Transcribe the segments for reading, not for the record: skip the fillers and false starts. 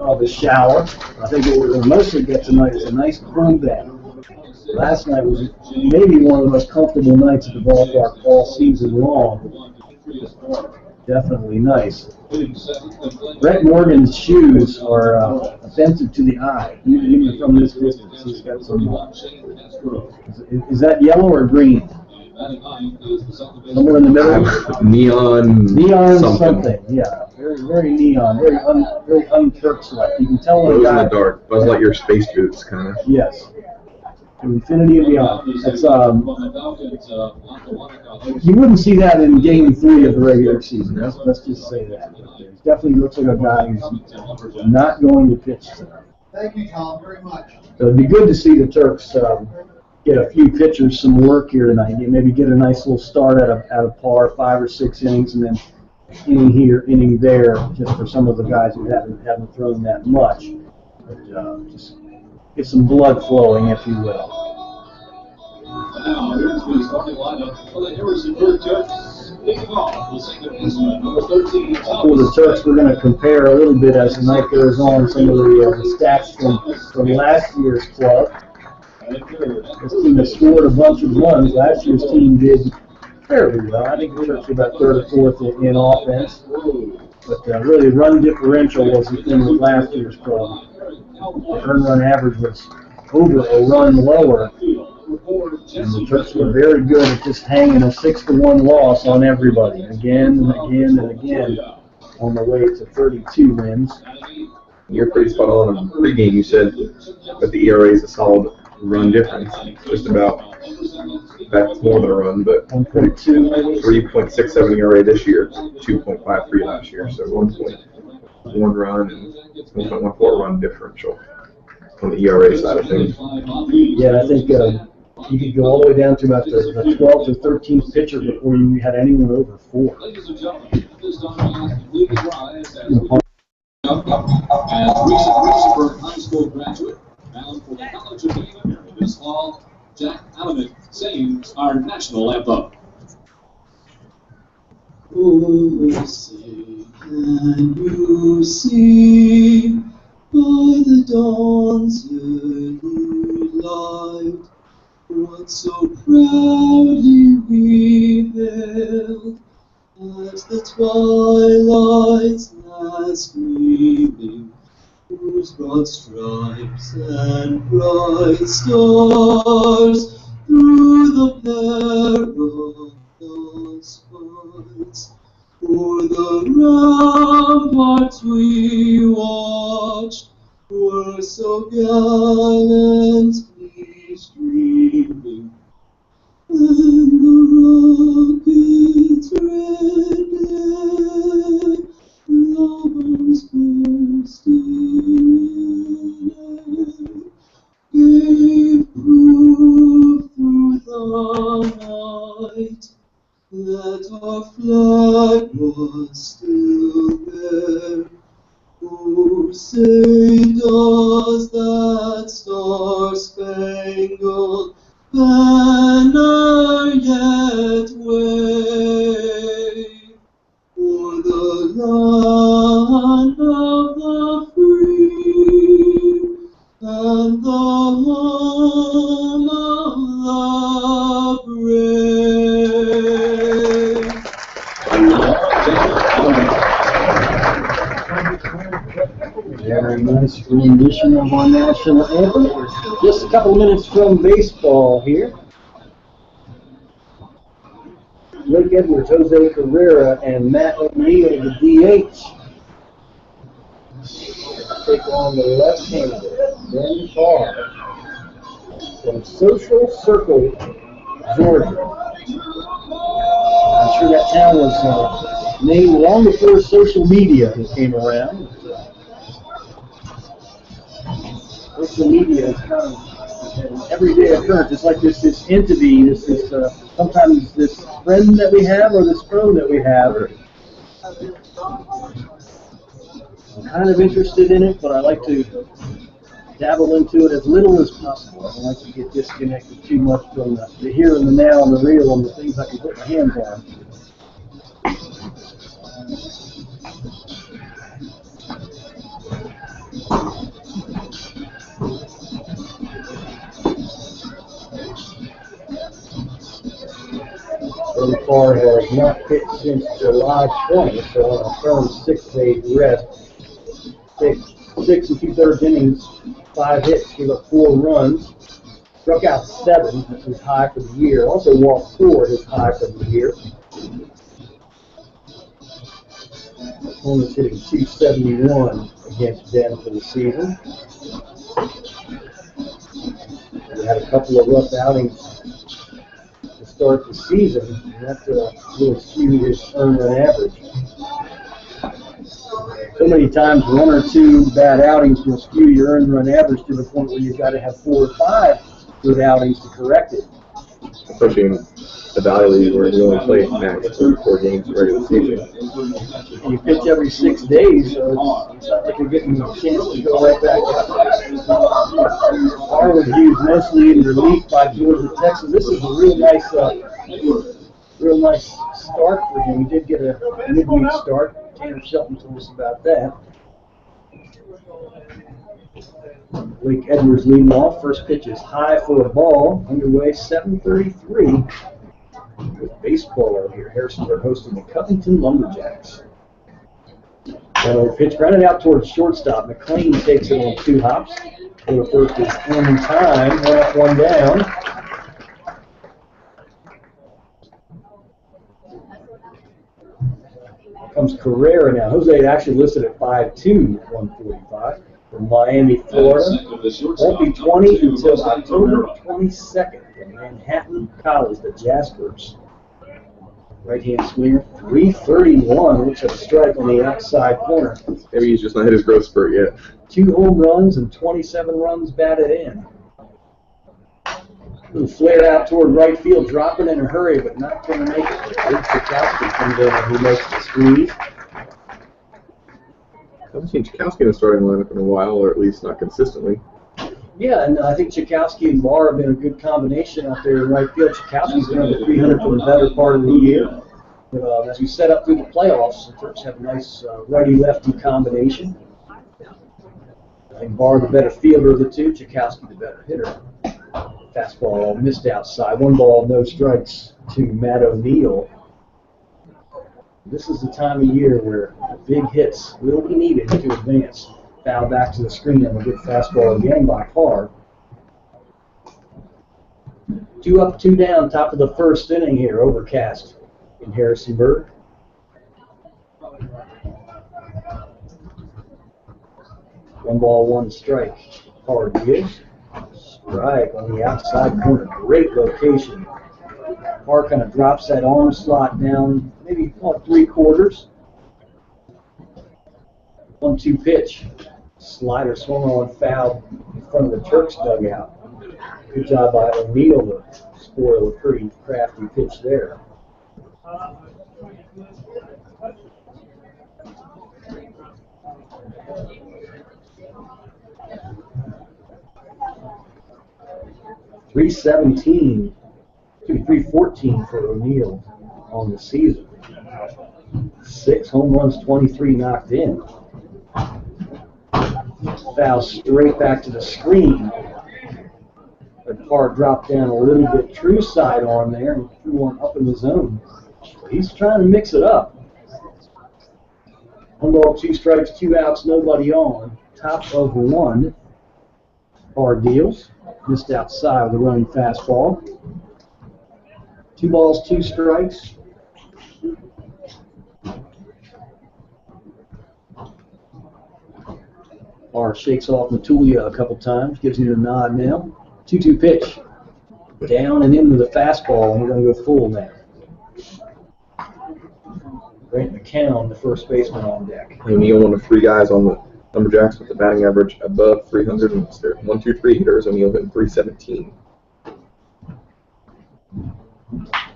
of a shower. I think what we're going to mostly get tonight is a nice cool day. Last night was maybe one of the most comfortable nights at the ballpark all season long. Definitely nice. Brett Morgan's shoes are offensive to the eye, even from this distance. He's got some. Is that yellow or green? Somewhere in the middle. Neon something. Yeah, very neon, very un-Turks-like. You can tell when in the dark. Buzz Lightyear space boots, kind of. Yes. To infinity and beyond. That's you wouldn't see that in Game 3 of the regular season. Let's just say that. It definitely looks like a guy who's not going to pitch tonight. Thank you, Tom, very much. So it'd be good to see the Turks get a few pitchers some work here tonight. Maybe get a nice little start at a par, 5 or 6 innings, and then inning here, inning there, just for some of the guys who haven't thrown that much. But just get some blood flowing, if you will. Now, here's the starting lineup for the Harrisonburg Turks. For the Turks, we're going to compare a little bit as the night goes on some of the stats from last year's club. This team has scored a bunch of runs. Last year's team did fairly well. I think the Turks were about 3rd or 4th in offense. But really, run differential was the thing with last year's club. The earned run average was over a run lower. And the Turks were very good at just hanging a 6-1 loss on everybody, again and again and again, on the way to 32 wins. You're pretty spot on. In pregame, you said that the ERA is a solid run difference. Just about, that's more than a run, but 3.67 ERA this year, 2.53 last year, so 1.1 run and 1.14 run differential on the ERA side of things. Yeah, I think you could go all the way down to about the 12th or 13th pitcher before you had anyone over 4. Ladies and gentlemen, this time completed rise as recent Harrisonburg High School graduate, bound for the College of Maine this fall, Jack Alamin sings our national anthem. Oh, say can you see by the dawn's early light what so proudly we hailed at the twilight's last gleaming, whose broad stripes and bright stars through the perilous fights o'er the ramparts we watched were so gallantly streaming, and the rocket's red glare, bombs bursting in air, gave proof through the night that our flag was still there. Oh, say does that star-spangled banner yet wave o'er the land of the free and the home of the brave? Very nice rendition of our national anthem. Just a couple minutes from baseball here. Blake Edwards, Jose Carrera, and Matt O'Neill, the DH, take on the left-hander, Ben Carr, from Social Circle, Georgia. I'm sure that town was named long before social media came around. Social media is kind of an everyday occurrence. It's like this entity, sometimes this friend that we have or this phone that we have. I'm kind of interested in it, but I like to dabble into it as little as possible. I don't like to get disconnected too much from the here and the now and the real and the things I can put my hands on. Early Parr has not pitched since July 20th, so on a firm 6-day rest. 6 2/3 innings, 5 hits, gave up 4 runs. Struck out 7, that's his high for the year. Also walked 4, his high for the year. Opponent's hitting .271 against them for the season. We had a couple of rough outings to start the season, and that really skewed his earned run average. So many times, 1 or 2 bad outings will skew your earned run average to the point where you've got to have 4 or 5 good outings to correct it. Especially in the Valley League where you only play max 34 games in regular season. And you pitch every 6 days, so it's not like you're getting a chance to go right back up. Parr was used mostly in relief by Georgia Texas. This is a real nice start for him. He did get a midweek start. Tanner Shelton told us about that. Blake Edwards leading off. First pitch is high for a ball. Underway 7:33 with baseball over here. Harrisonburg hosting the Covington Lumberjacks. Another pitch grounded out towards shortstop. McLean takes it on 2 hops. For the first is in time. 1 up, 1 down. Comes Carrera now. Jose actually listed at 5'2", 145 from Miami, Florida. Won't be 20 until October 22nd in Manhattan College, the Jaspers. Right-hand swinger, 331. Looks like a strike on the outside corner. Maybe he's just not hit his growth spurt yet. 2 home runs and 27 runs batted in. Little flare out toward right field, dropping in a hurry, but not going to make it. Big Chakowski comes in and he makes the squeeze. I haven't seen Chakowski in the starting lineup in a while, or at least not consistently. Yeah, and I think Chakowski and Barr have been a good combination out there in right field. Chakowski's been over 300 for the better part of the year. But as we set up through the playoffs, the Turks have a nice righty-lefty combination. I think Barr the better fielder of the two, Chakowski the better hitter. Fastball missed outside. 1 ball, no strikes to Matt O'Neill. This is the time of year where big hits will be needed to advance. Foul back to the screen and a good fastball again by Parr. 2 up, 2 down, top of the first inning here. Overcast in Harrisonburg. One ball, 1 strike. Parr gives. Strike on the outside corner. Great location. Parr kind of drops that arm slot down, maybe 3/4. 1-2 pitch. Slider swung on, foul in front of the Turks dugout. Good job by O'Neill to spoil a pretty crafty pitch there. .314 for O'Neill on the season. 6 home runs, 23 knocked in. Foul straight back to the screen. But Parr dropped down a little bit true side on there and threw one up in the zone. He's trying to mix it up. 1 ball, 2 strikes, 2 outs, nobody on. Top of 1. Parr deals. Missed outside with a running fastball. 2 balls, 2 strikes. Parr shakes off Matulia a couple times, gives him a nod now. 2-2 pitch. Down and in with a fastball, and we're going to go full now. Grant McCown, the first baseman on deck. O'Neill, one of 3 guys on the Lumberjacks with the batting average above 300. And they're 1-2-3 hitters. O'Neill hitting .317.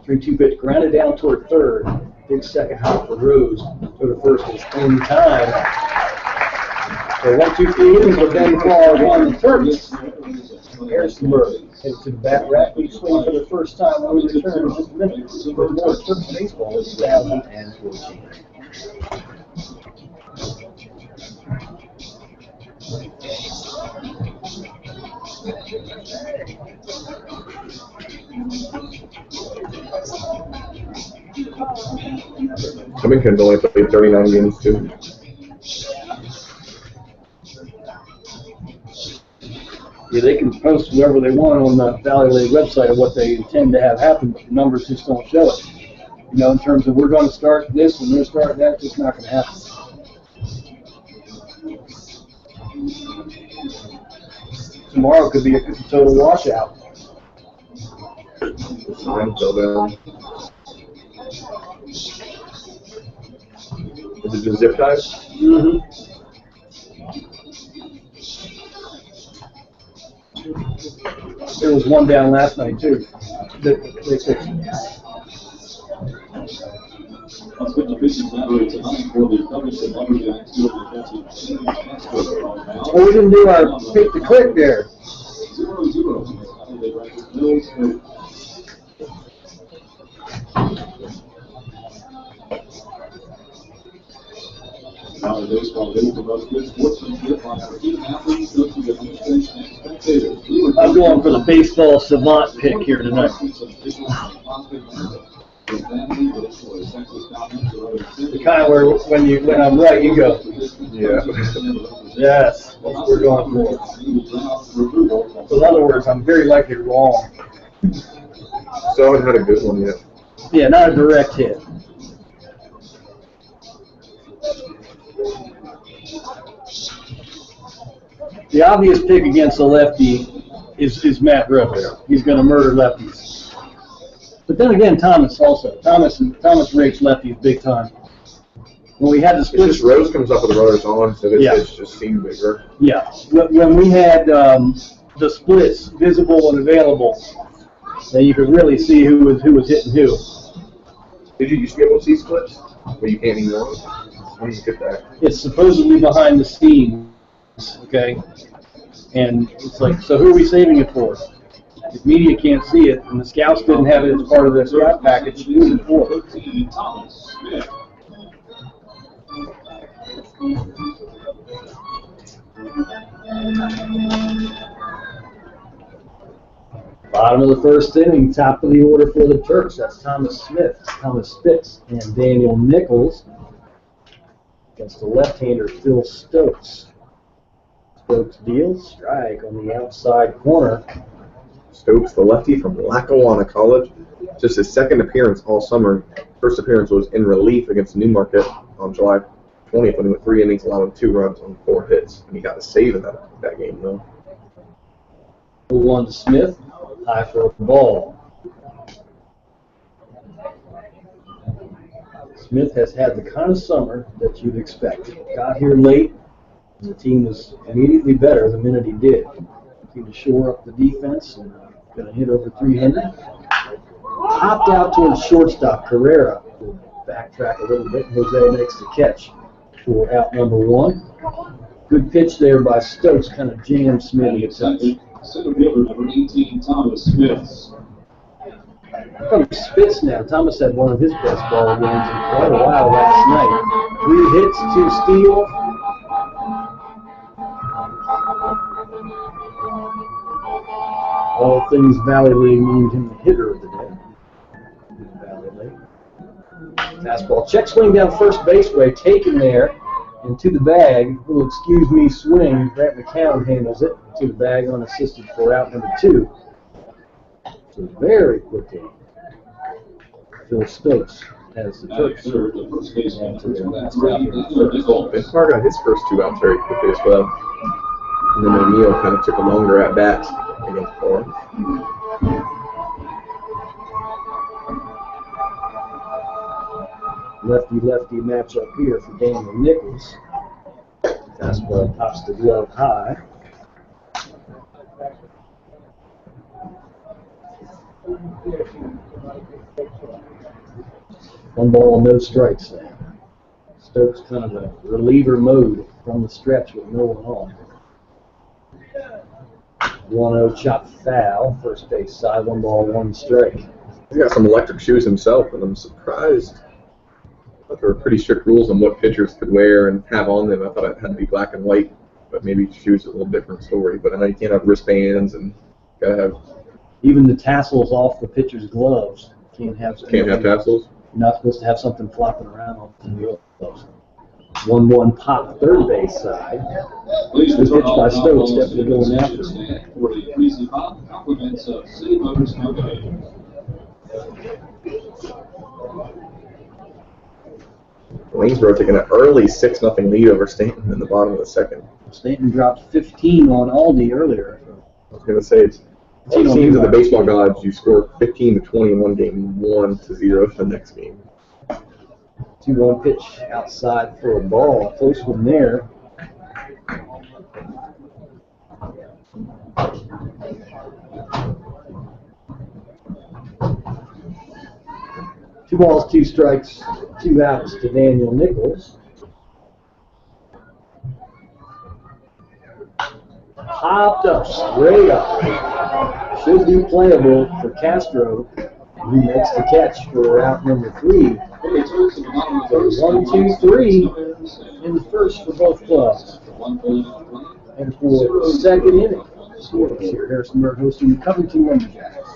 3-2 pitch, grounded down toward third. Big second hop for Rose. So the first is in time. So 1-2-3 innings with Ben Clark on the Turks. Harrisonburg headed to the bat rack. We swing for the first time when we return in just a minute with more Turks baseball in 2014. Covington's only played 39 games too. Yeah, they can post whatever they want on the Valley Lake website of what they intend to have happen, but the numbers just don't show it. You know, in terms of we're going to start this and we're going to start that, it's just not going to happen. Tomorrow could be a total washout. The sign fell down. Is it just zip ties? Mm-hmm. There was one down last night too. They fixed it. Let's get the pitching battery tonight for the Covington Lumberjacks. Oh, we didn't do our pick the click there. 0-0. Nowadays, while they promote good sportsmanship on our team athletes, coaches, administration, and spectators. I'm going for the baseball savant pick here tonight. The kind of where when I'm right, you go. Yeah. Yes, that's what we're going for. So in other words, I'm very likely wrong. Still haven't had a good one yet. Yeah, not a direct hit. The obvious pick against the lefty is Matt Rivera. He's going to murder lefties. But then again, Thomas also. Thomas rates lefties big time. When we had the It's split, just Rose comes up with the runners on, so this Yeah. pitch just seemed bigger. yeah, when we had the splits visible and available, then you could really see who was hitting who. Did you used to be able to see splits? But you can't anymore? When did you get that? It's supposedly behind the scenes, okay? And it's like, so who are we saving it for? If media can't see it, and the scouts didn't have it as part of their scout package, who's it for? 13, Thomas Smith. Bottom of the first inning, top of the order for the Turks. That's Thomas Smith, Thomas Spitz, and Daniel Nichols against the left-hander Phil Stokes. Stokes deals, strike on the outside corner. Stokes, the lefty from Lackawanna College. Just his second appearance all summer. First appearance was in relief against Newmarket on July 20th when he went 3 innings, allowing 2 runs on 4 hits. And he got a save in that game, though. 0-1 to Smith, high for a ball. Smith has had the kind of summer that you'd expect. Got here late, and the team was immediately better the minute he did. He to shore up the defense and going to hit over 300. Hopped out towards shortstop. Carrera will backtrack a little bit. Jose makes the catch for out number 1. Good pitch there by Stokes, kind of jammed Smith a touch. Center fielder number 18, Thomas Smith. From Spitz now. Thomas had one of his best ball games in quite a while last night. 3 hits, 2 steals. All things Valley League named him the hitter of the day. Valley League. Fastball check swing down first baseway, taken there and to the bag. Little excuse me swing. Grant McCown handles it to the bag unassisted for out number 2. So very quick game. Phil Stokes has the Turks. Bismarck got his first 2 outs very quickly as well. And then O'Neal kind of took a longer at bat against Florence. Lefty-lefty matchup here for Daniel Nichols. Fastball tops the glove high. One ball, no strikes there. Stokes kind of a reliever mode from the stretch with no one on. 1-0 chop foul, first base side, 1 ball, 1 strike. He's got some electric shoes himself, and I'm surprised. I thought there were pretty strict rules on what pitchers could wear and have on them. I thought it had to be black and white, but maybe shoes are a little different story. But I know you can't have wristbands and gotta have. Even the tassels off the pitcher's gloves can't have Can't have tassels. You're not supposed to have something flopping around on the gloves. 1-1 pop third base side. Please The pitch return all by Stokes balls definitely to going the after stand him. for the Greasy Pop compliments of City Motors Company. Waynesboro taking an early 6-0 lead over Stanton in the bottom of the second. Stanton dropped 15 on Aldi earlier. I was going to say, it seems that the baseball gods, you score 15 to 20 in one game, 1-0 the next game. 2-1 pitch outside for a ball. Close one there. Two balls, 2 strikes, 2 outs to Daniel Nichols. Popped up, straight up. Should be playable for Castro, who makes the catch for out number 3. So 1, 2, 3 in the first for both clubs. And for the second inning, scores here. Harrisonburg hosting the Covington Lumberjacks.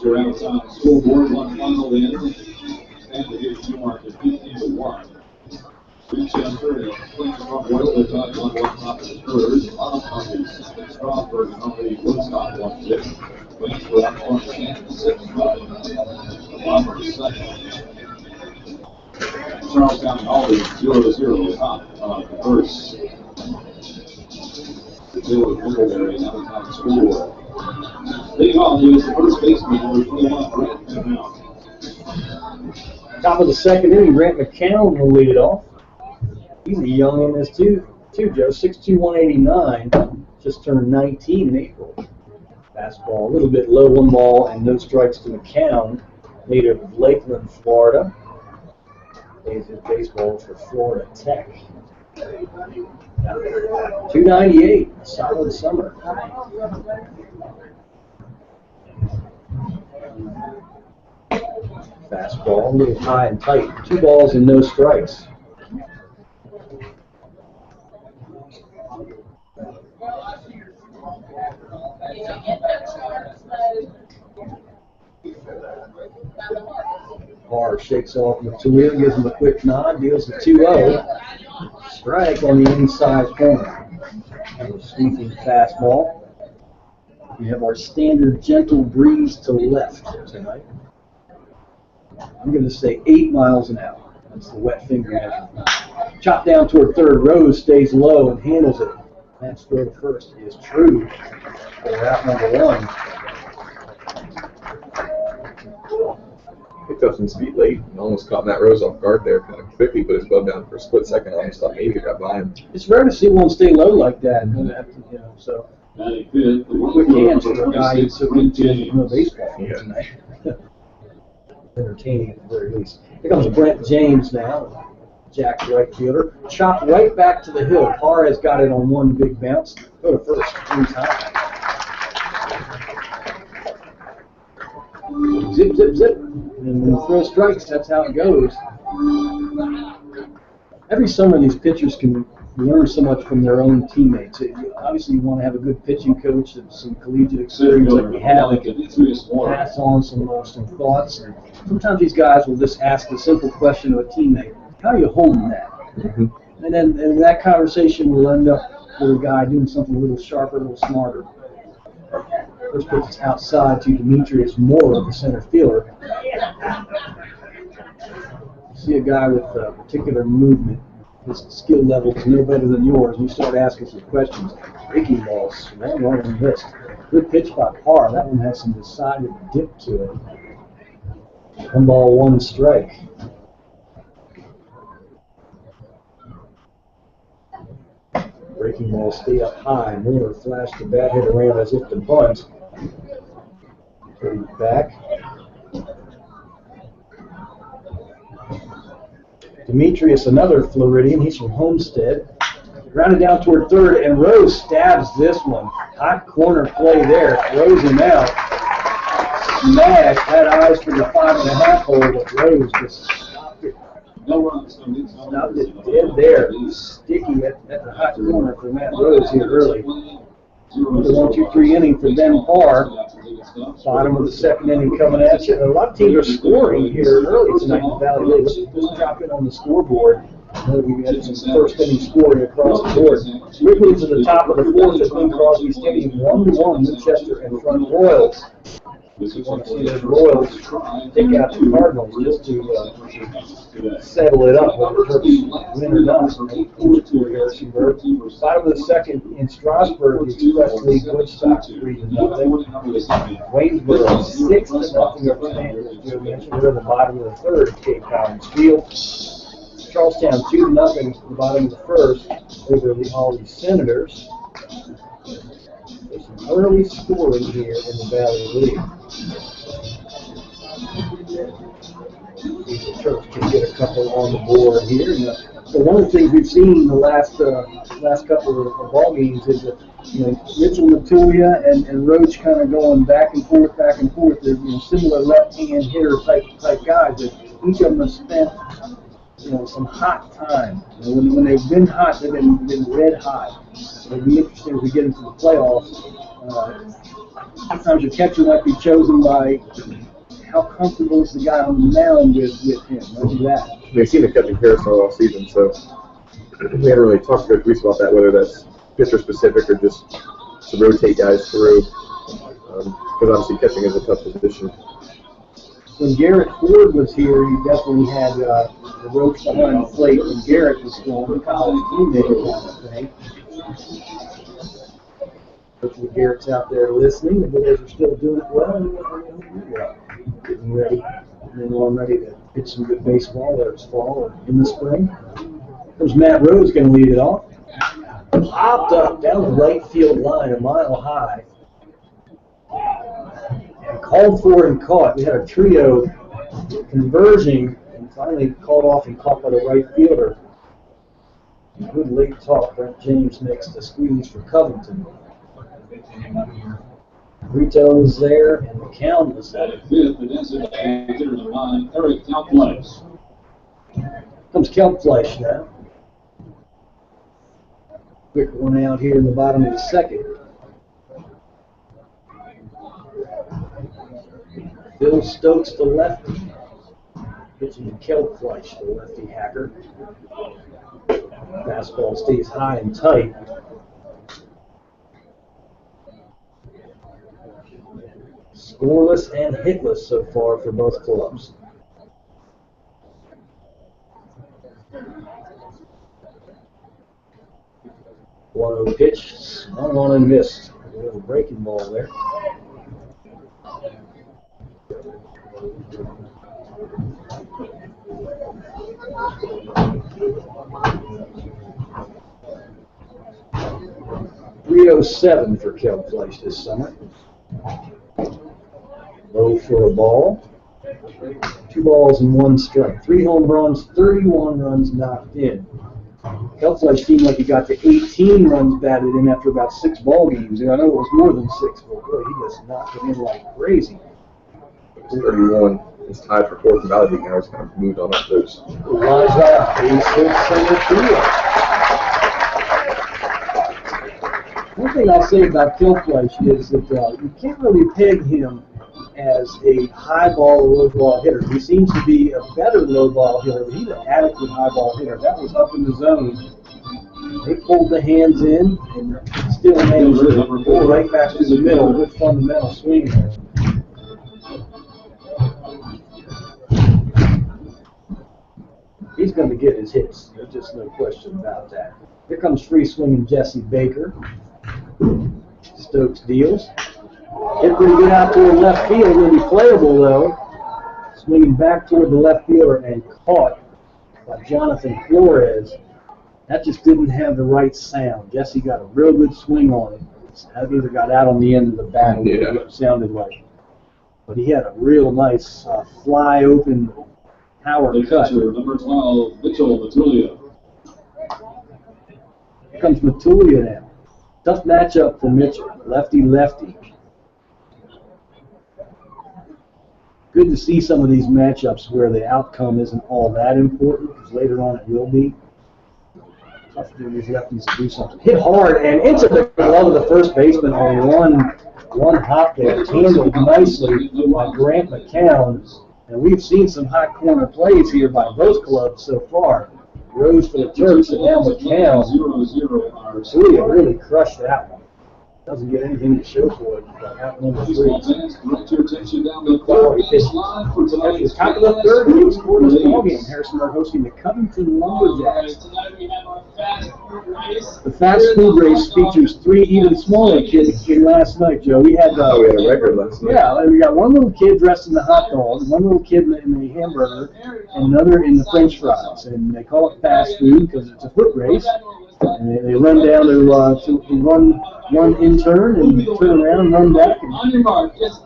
Around time, scoreboard, one final in. Stand to hit Newmarket 15-1. Reach Chester and Clinton from Weatherly tied 1-1 top of the third. Bottom of the Strawberg and only Woodstock 1-6. Wings for out on Stanton 6-5. Bottom of the second. Charles County Aldi 0-0 top of the first. The Taylor Middlebury now time score. Leading off is the first baseman, number 21, Grant McCown. Top of the second inning, Grant McCown will lead it off. He's a young in this too, Joe. 6'2", 189. Just turned 19 in April. Fastball a little bit low, 1 ball and no strikes to McCown. Native of Lakeland, Florida. Plays his baseball for Florida Tech. 298, solid summer. Fastball, a little high and tight. 2 balls and no strikes. Barr shakes off Matulia, gives him a quick nod, deals the 2-0. Strike on the inside corner. And a sweeping fastball. We have our standard gentle breeze to left tonight. I'm going to say 8 miles an hour. That's the wet finger measurement. Chop down toward third. Rose stays low and handles it. That's throw to first is true for out number 1. Picked up some speed late and almost caught Matt Rose off guard there. Kind of quickly put his glove down for a split second. I almost thought maybe it got by him. It's rare to see one stay low like that. So quick hands for a guy who's so into baseball tonight. Entertaining at the very least. Here comes Brent James now. Jack's right fielder. Chopped right back to the hill. Parr has got it on 1 big bounce. Go to first 3 times. Zip, zip, zip. And when you throw strikes, that's how it goes. Every summer these pitchers can learn so much from their own teammates. Obviously, you want to have a good pitching coach and some collegiate experience like we have that can pass on some thoughts. And sometimes these guys will just ask a simple question to a teammate, how are you holding that? Mm-hmm. And that conversation will end up with a guy doing something a little sharper, a little smarter. First pitch is outside to Demetrius Moore, the center fielder. See a guy with particular movement. His skill level is no better than yours. You start asking some questions. Breaking balls, that one missed. Good pitch by Parr. That one has some decided dip to it. 1 ball, 1 strike. Breaking ball stay up high. Miller flashed the bat hit around as if to bunt. Back. Demetrius, another Floridian. He's from Homestead. Grounded down toward third, and Rose stabs this one. Hot corner play there. Throws him out. Smash. Had eyes for the 5.5 hole, but Rose just stopped it. Stopped it dead there. Sticky at the hot corner for Matt Rose here early. 1-2-3 inning for Ben Parr. Bottom of the second inning coming at you. A lot of teams are scoring here early tonight in Valley Lake. Let's drop in on the scoreboard. We've had some first inning scoring across the board. Quickly to the top of the fourth at Lynn Crosby Stadium. 1-1 Winchester and front Royals. You want to see those Royals take out the Cardinals just to settle it up, whether Terps win or not. Harrisonburg. Bottom of the second in Strasburg, the Express League Woodstock 3-0. Waynesboro 6-0 over Sanders. As Joe mentioned, they're at the bottom of the third at Cape Collins Field. Charlestown 2-0 at the bottom of the first over the Hawley Senators. There's some early scoring here in the Valley League. The Terps can get a couple on the board here. So one of the things we've seen the last couple of ball games is that Mitchell Matulia and Roach kind of going back and forth. They're similar left-hand hitter type guys. But each of them have spent some hot time. When they've been hot, they've been red hot. It'll be interesting as we get into the playoffs. Sometimes your catcher might be chosen by how comfortable is the guy on the mound with him. Look at that. We've seen a catching carousel all season, so we haven't really talked to Coach Weiss about that, whether that's pitcher specific or just to rotate guys through. Because obviously catching is a tough position. When Garrett Ford was here, he definitely had the ropes behind the plate when Garrett was still on the college teammate kind of thing. Hopefully Garrett's out there listening. The boys are still doing it well. Getting ready. And then I'm ready to pitch some good baseball, whether it's fall or in the spring. There's Matt Rose going to lead it off. Popped up down the right field line, a mile high. And called for and caught. We had a trio converging and finally called off and caught by the right fielder. Good late talk. Brent James makes the squeeze for Covington. Rito was there and McCown was there. Comes Kelpfleisch now. Quick one out here in the bottom of the second. Bill Stokes, the lefty. Pitching to Kelpfleisch, the lefty hacker. Fastball stays high and tight. Scoreless and hitless so far for both clubs. One pitch, swung on and missed. A little breaking ball there. .307 for Kelpfleisch this summer. Low for a ball. 2 balls and 1 strike. 3 home runs, 31 runs knocked in. Kelpfleisch seemed like he got to 18 runs batted in after about 6 ball games. And I know it was more than 6, but boy, he just knocked it in like crazy. 31 is tied for 4th in Valley League now. He's kind of moved on up those. Lines out. Base hit center field. one thing I'll say about Killflesh is that you can't really peg him as a high ball or low ball hitter. He seems to be a better low ball hitter, but he's an adequate high ball hitter. That was up in the zone. They pulled the hands in and still managed to pull right back to the middle. Good fundamental swing there. He's going to get his hits. There's just no question about that. Here comes free swinging Jesse Baker. Stokes deals. Hit pretty good out toward left field. Will be playable though. Swinging back toward the left fielder and caught by Jonathan Flores. That just didn't have the right sound. Jesse got a real good swing on it. That either got out on the end of the bat or what it sounded like. But he had a real nice fly open power cut. Number 12, Mitchell Matulia. Here comes Matulia now. Tough matchup for Mitchell. Lefty-lefty. Good to see some of these matchups where the outcome isn't all that important, because later on it will be. Tough to do these lefties to do something. Hit hard and into the glove of the first baseman on one hop there. Handled nicely by Grant McCown. And we've seen some high corner plays here by both clubs so far. Rose for the Turks and now McCown. Matulia really crushed that one. Doesn't get anything to show for it. Out number 3. Quality pitch. At the top of the third, he was scored this ballgame. Harrisonburg hosting the Covington Lumberjacks. The fast food race features 3 even smaller kids in last night, Joe. We had we had a record last night. Yeah, we got one little kid dressed in the hot dog, one little kid in the hamburger, and another in the French fries. And they call it fast food because it's a foot race. And they run down to run one in turn and turn around and run back. And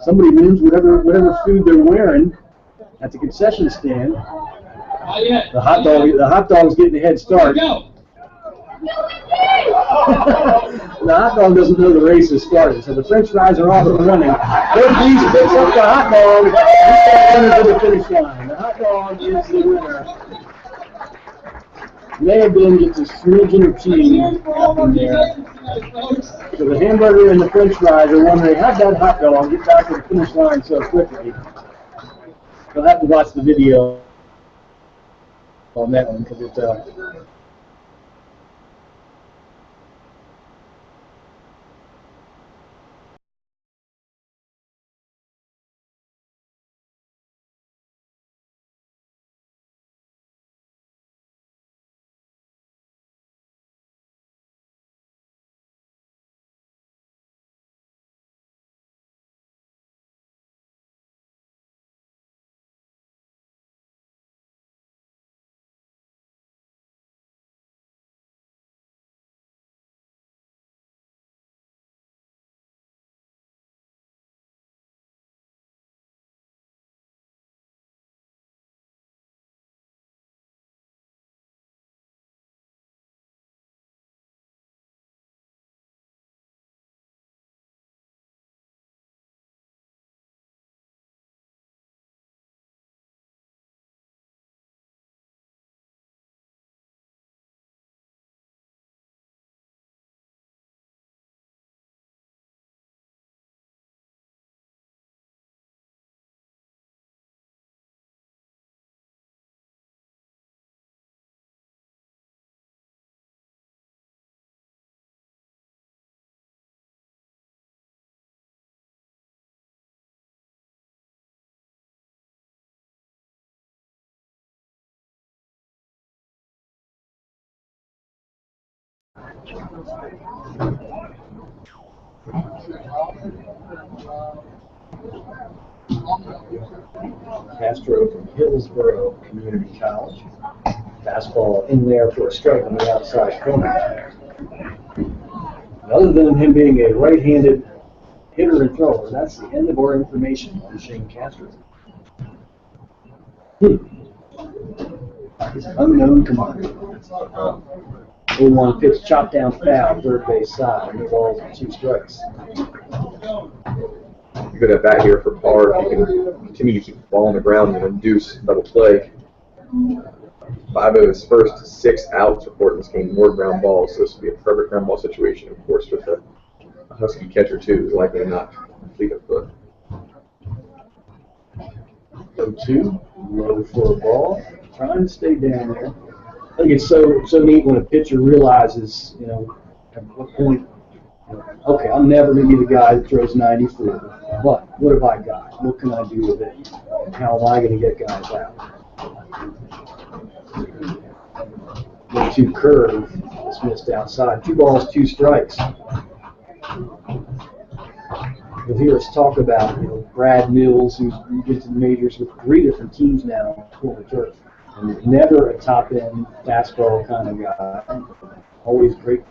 somebody wins whatever food they're wearing at the concession stand. The hot dog's getting a head start. The hot dog doesn't know the race has started, so the French fries are off and running. Third Beast picks up the hot dog. He's got to the finish line. The hot dog is the winner. May have been just a smidgen of cheese in there. So the hamburger and the French fries are wondering, how'd that hot dog get back to the finish line so quickly? You'll have to watch the video on that one because it's Castro from Hillsborough Community College. Fastball in there for a strike on the outside corner. And other than him being a right-handed hitter and thrower, that's the end of our information on Shane Castro. He's an unknown commodity. 0-1 pitch, chop down foul, third base side, and the ball's 2 strikes. Good at bat here for Parr. He can continue to keep the ball on the ground and induce double play. 5 of his first 6 outs report in this game were ground balls, so this would be a perfect ground ball situation, of course, with the Husky catcher too is likely not fleet of foot. 0-2, low for a ball, trying to stay down there. I think it's so neat when a pitcher realizes, you know, at what point, you know, okay, I'm never going to be the guy that throws 94, but what have I got? What can I do with it? And how am I going to get guys out? 1-2 curve, it's missed outside. 2 balls, 2 strikes. You'll hear us talk about, you know, Brad Mills, who's been to the majors with 3 different teams now, for the turf. And never a top-end fastball kind of guy. Always great.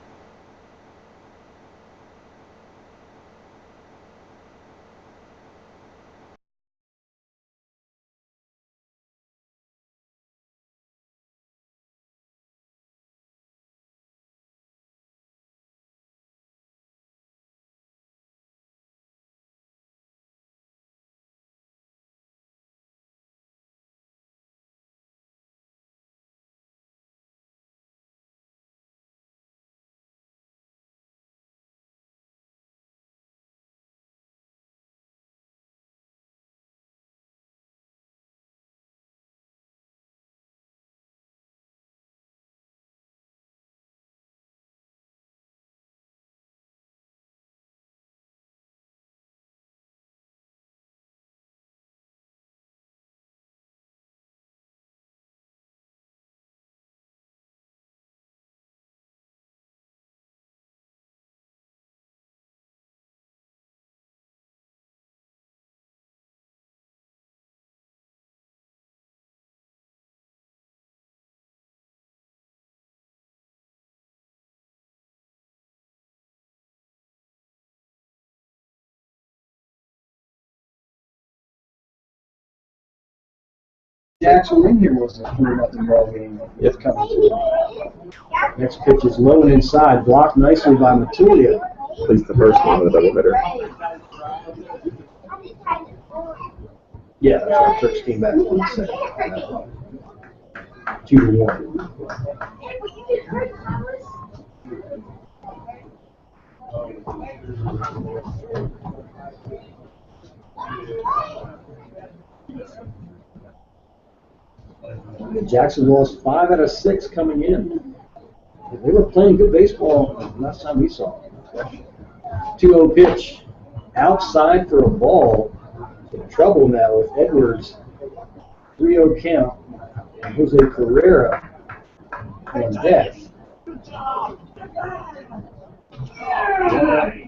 Jackson in here was a 3-0 ball game. It's coming to. Next pitch is low and inside, blocked nicely by Matulia. At least the first one with a doubleheader. Yeah, that's right. Turks came back 1-7. 2-1. Jackson lost 5 out of 6 coming in. They were playing good baseball last time we saw them. 2-0 pitch. Outside for a ball. In trouble now with Edwards. 3-0 count. And Jose Carrera on deck.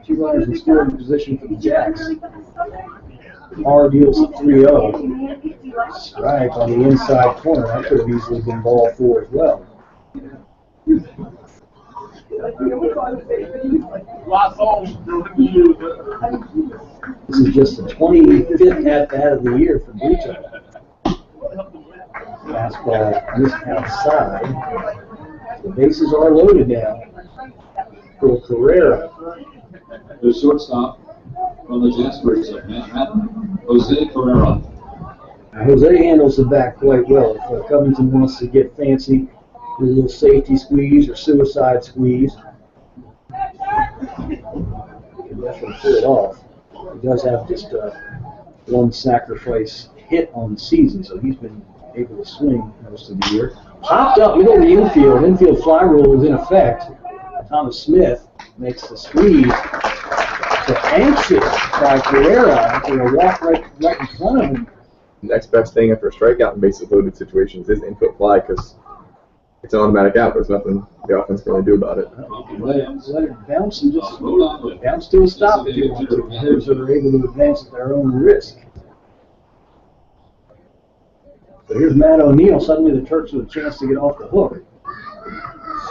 2 runners in scoring position for the Jacks. R deals 3-0. Strike on the inside corner. That could have easily been ball 4 as well. This is just the 25th at-bat of the year for Bruto. Fastball missed outside. The bases are loaded now for Carrera. The shortstop from the Jaspers of Manhattan, Jose Carrera. Jose handles the bat quite well. If Covington wants to get fancy, a little safety squeeze or suicide squeeze, he can definitely pull it off. He does have just one sacrifice hit on the season, so he's been able to swing most of the year. Popped up, middle of the infield. Infield fly rule is in effect. Thomas Smith makes the squeeze. So anxious by Carrera to walk right in front of him. Next best thing after a strikeout in bases loaded situations is infield fly because it's an automatic out. There's nothing the offense can really do about it. Let it bounce and just bounce to a stop if you want to. Hitters that are able to advance at their own risk. So here's Matt O'Neill. Suddenly the Turks with a chance to get off the hook.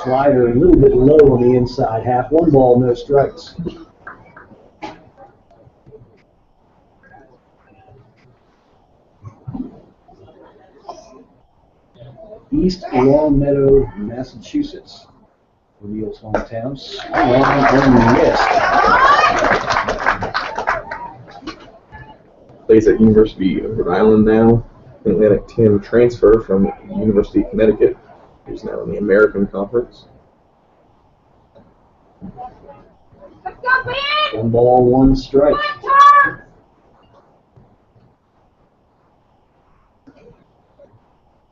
Slider a little bit low on the inside half. 1 ball, no strikes. East Longmeadow, Massachusetts. O'Neill's hometown. Swung and missed. Plays at University of Rhode Island now. Atlantic 10 transfer from University of Connecticut. He's now in the American Conference. 1 ball, 1 strike.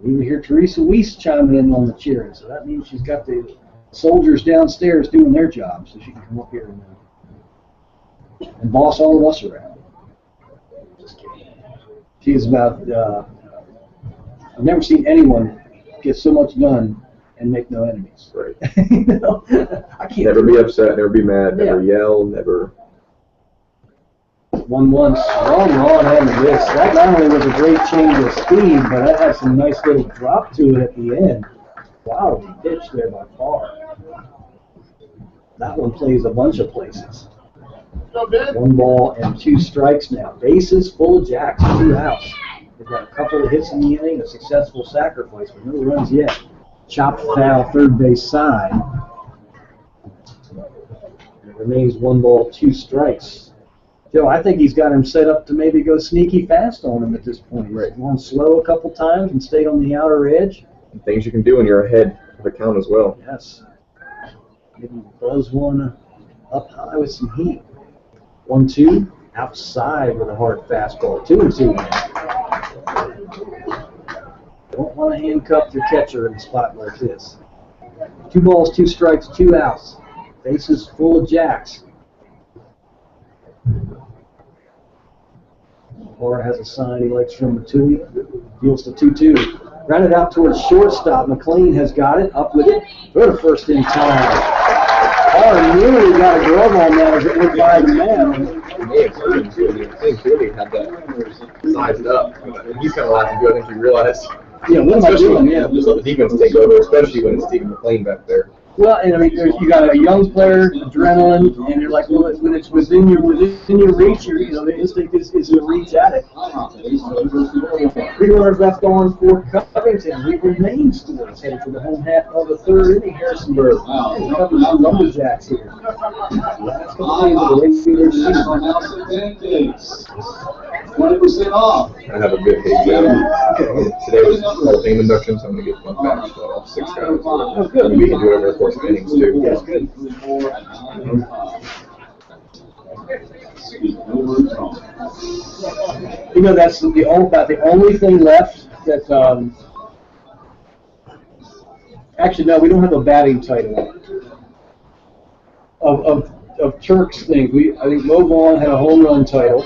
You hear Teresa Weiss chiming in on the cheering, so that means she's got the soldiers downstairs doing their job, so she can come up here and boss all of us around. Just kidding. She is about, I've never seen anyone get so much done and make no enemies. Right. You know? I can't. Never be upset, never be mad, never yell, never. 1-1 strong on and this. That not only was a great change of speed, but that had some nice little drop to it at the end. Quality pitch there by far. That one plays a bunch of places. 1 ball and 2 strikes now. Bases full of jacks, 2 outs. They've got a couple of hits in the inning, a successful sacrifice, but no runs yet. Chopped foul, third base side. It remains 1 ball, 2 strikes. Joe, I think he's got him set up to maybe go sneaky fast on him at this point. Right. He's gone slow a couple times and stayed on the outer edge. And things you can do when you're ahead of the count as well. Yes. Maybe buzz one up high with some heat. 1-2, outside with a hard fastball. 2-2 now. Don't want to handcuff your catcher in a spot like this. 2 balls, 2 strikes, 2 outs. Bases full of jacks. Or has a sign he likes from Matui. Deals to 2-2. Grounded out towards shortstop. McLean has got it. Up with it. Go to first in time. Or nearly got a glove on that as it went by the man. I think Billy had that sized up. He's kind of laughing good. I think he realized. Yeah, what am I doing? Yeah. Just let the defense take over, especially when it's Stephen McLean back there. Well, and I mean, you got a young player, adrenaline, and you're like, well, when it's within your reach, the instinct is to reach at it. 3 runners left on for Covington. We remain scores headed for the home half of the 3rd inning. Harrisonburg. Covington Lumberjacks here. Last couple days of the regular season. 20% off. I have a good page out. Today was Hall of Fame induction, so I'm going to get one back to all 6 guys. Oh, good. And we can do it over the course of innings, too. That's good. That's the only thing left that, actually, no, we don't have a batting title of Turk's things. I think Mo Vaughn had a home run title.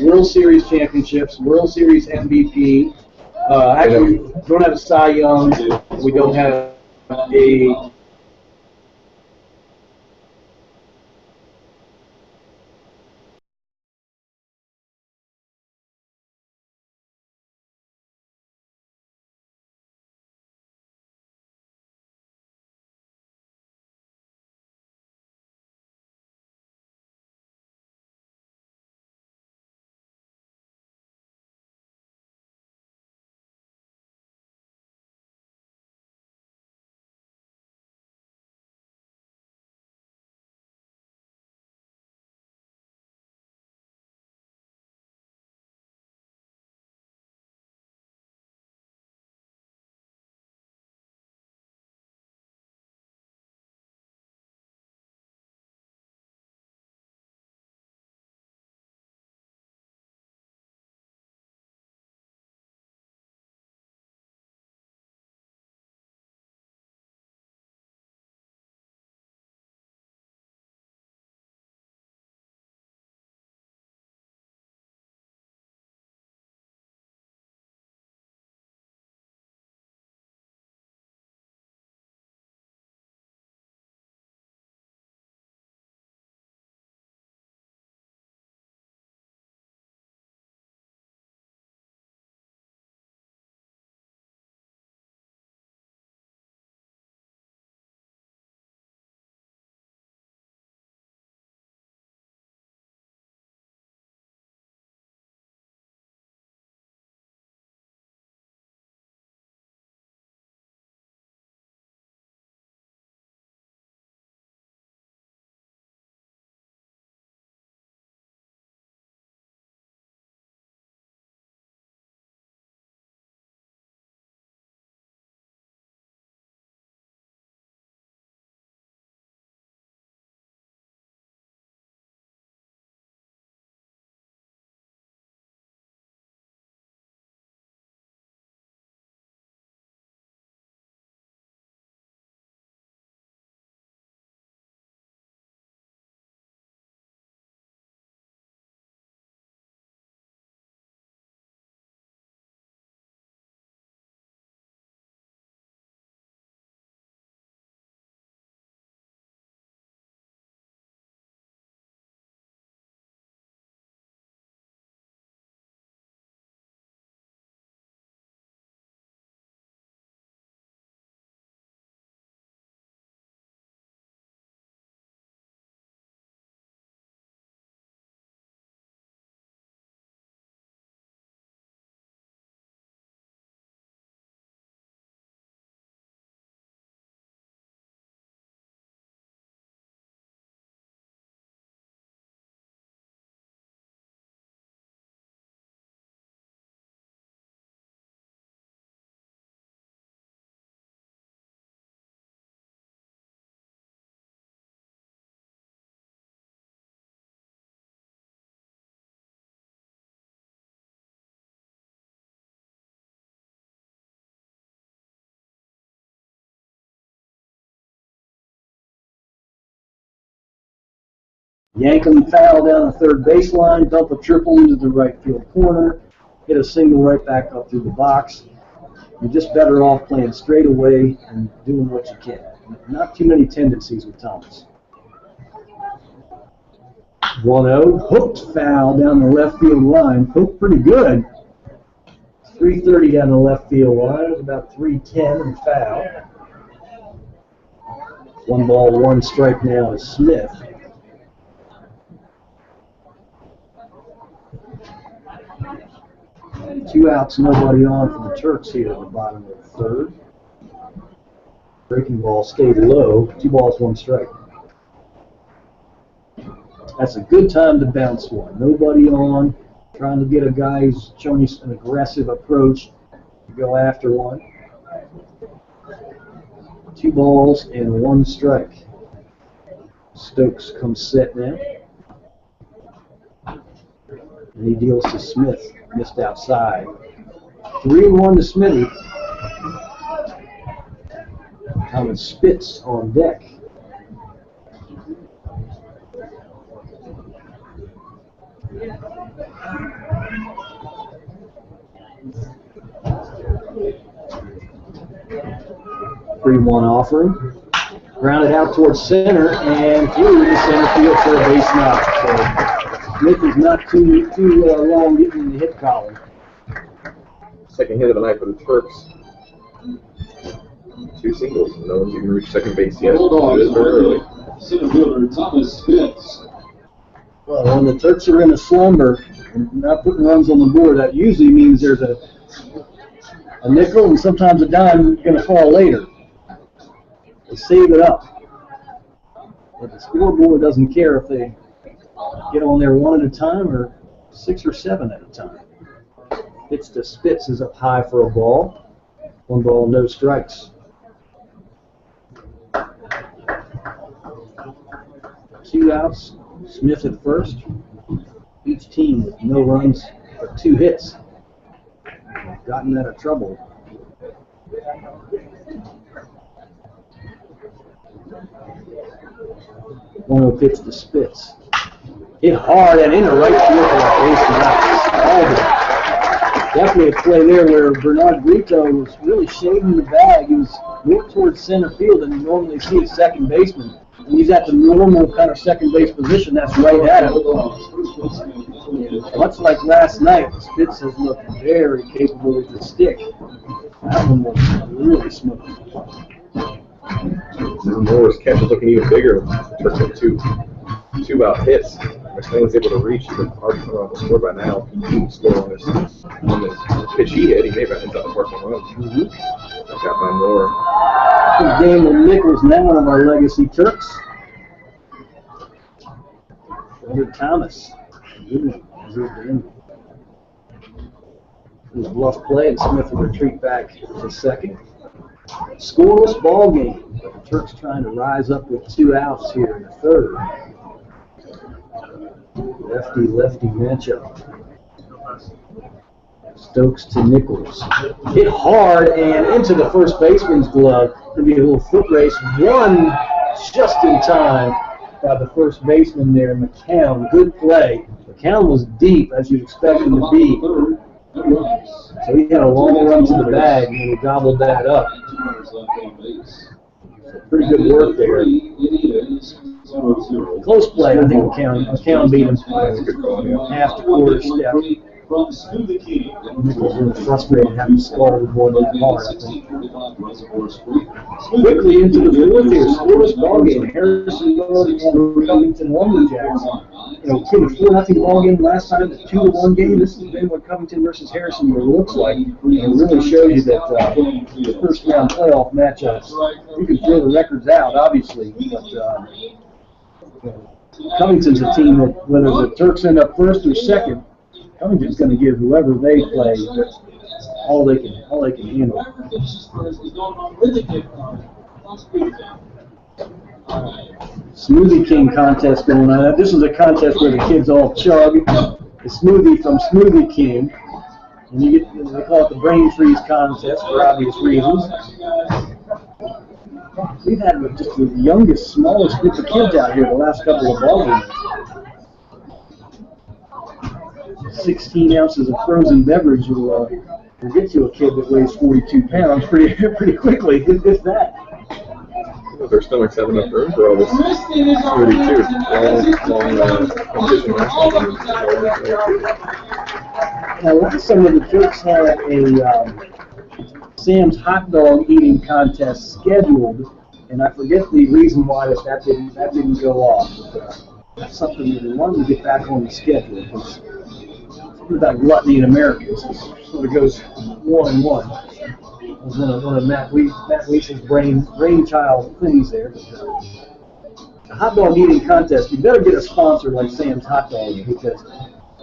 World Series championships, World Series MVP. Actually, we don't have a Cy Young. We don't have a Yank them foul down the third baseline, dump a triple into the right field corner, hit a single right back up through the box. You're just better off playing straight away and doing what you can. Not too many tendencies with Thomas. 1-0, hooked foul down the left field line. Hooked pretty good. 330 down the left field line. It was about 310 and foul. 1 ball, 1 strike now is Smith. Two outs, nobody on for the Turks here at the bottom of the third. Breaking ball stayed low. 2 balls, 1 strike. That's a good time to bounce one. Nobody on. Trying to get a guy who's showing you an aggressive approach to go after one. 2 balls and 1 strike. Stokes comes set now. And he deals to Smith. Missed outside. 3-1 to Smithy. Thomas Spitz on deck. Three-one offering. Grounded out towards center and through the center field for a base knock. So Smith is not too long getting in the hit column. Second hit of the night for the Turks. 2 singles. No one's even reached second base yet. It is very early. Center fielder Thomas Spitz. Well, when the Turks are in a slumber and not putting runs on the board, that usually means there's a nickel and sometimes a dime going to fall later. They save it up. But the scoreboard doesn't care if they get on there 1 at a time or 6 or 7 at a time. Pitch to Spitz is up high for a ball. 1 ball, no strikes. 2 outs. Smith at first. Each team with no runs but 2 hits. Gotten out of trouble. 1-0 pitch to Spitz. Hit hard and into right field for a base knock. Definitely a play there where Bernard Brito was really shading the bag. He was more towards center field than you normally see a second baseman. And he's at the normal kind of second base position. That's right at him. Much like last night, Spitz has looked very capable with the stick. That one was really smooth. Now Moore's catch is looking even bigger. Turks have 2 out hits. McLean's able to reach. He's been hard to come out the score by now. He can score on this pitch he hit. He may have ended up working on. Got by Moore. Good game with Nichols, now one of our legacy Turks. Here's Thomas. Good game. It was a bluff play, and Smith will retreat back to second. Scoreless ball game. The Turks trying to rise up with 2 outs here in the third. Lefty-lefty matchup. Stokes to Nichols. Hit hard and into the first baseman's glove. There'll be a little foot race. One just in time by the first baseman there, McCown. Good play. McCown was deep, as you'd expect him to be. So he had a long run to the bag and he gobbled that up. Pretty good work there. Close play, I think McCown beat him half to quarter step. Nichols was frustrated having scored the ball that hard, I think. Quickly into the fourth here, scoreless ball game. Harrison Road and Covington Lumberjacks. You know, kid, a 4-0 ball game last time, the 2-1 game. This has been what Covington versus Harrison looks like. And it really shows you that first round playoff matchups, you can throw the records out, obviously, but Covington's a team that, whether the Turks end up first or second, Covington's going to give whoever they play all they can handle. Smoothie King contest going on. This is a contest where the kids all chug the smoothie from Smoothie King, and you get, they call it the brain freeze contest for obvious reasons. We've had just the youngest, smallest group of kids out here the last couple of ball games. 16 ounces of frozen beverage will get to a kid that weighs 42 pounds pretty quickly, if that. Their stomachs have enough room for all this smoothie too. Long competition match. Now, last summer the Turks had a Sam's hot dog eating contest scheduled, and I forget the reason why that didn't go off. But, that's something that we wanted to get back on the schedule. Because something about gluttony in Americans sort of goes 1 and 1. It was one of Matt Weiss's brainchild things there. But, the hot dog eating contest, you better get a sponsor like Sam's Hot Dogs, because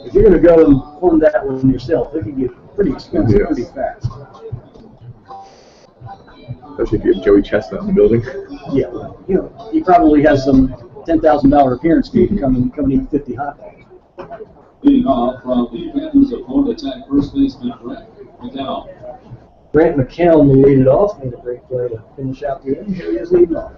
if you're going to go and fund that one yourself, it can get pretty expensive pretty fast. Especially if you have Joey Chestnut in the building. Yeah, he probably has some $10,000 appearance fee to come and eat 50 hot dogs. Leading off from the Panthers' opponent attack first baseman Brent McCown. Brent McCown will lead it off. Made a great play to finish out the inning. Here he is leading off.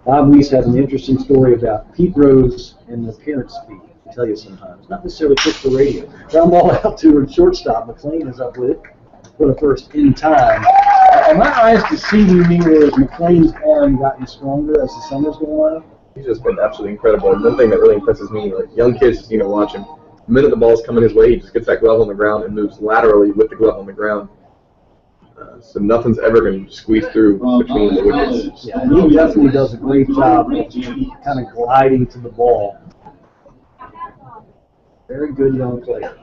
Bob Weiss has an interesting story about Pete Rose and the appearance fee. I'll tell you sometimes. Not necessarily pitch the radio. Ground ball out to a shortstop. McLean is up with it. For the first in time. Am my eyes deceiving me, or has McLean's arm gotten stronger as the summer's going on? He's just been absolutely incredible. And one thing that really impresses me, like young kids, watch him. The minute the ball's coming his way, he just gets that glove on the ground and moves laterally with the glove on the ground. So nothing's ever going to squeeze through between the wickets. Yeah, and he definitely does a great job of kind of gliding to the ball. Very good young player.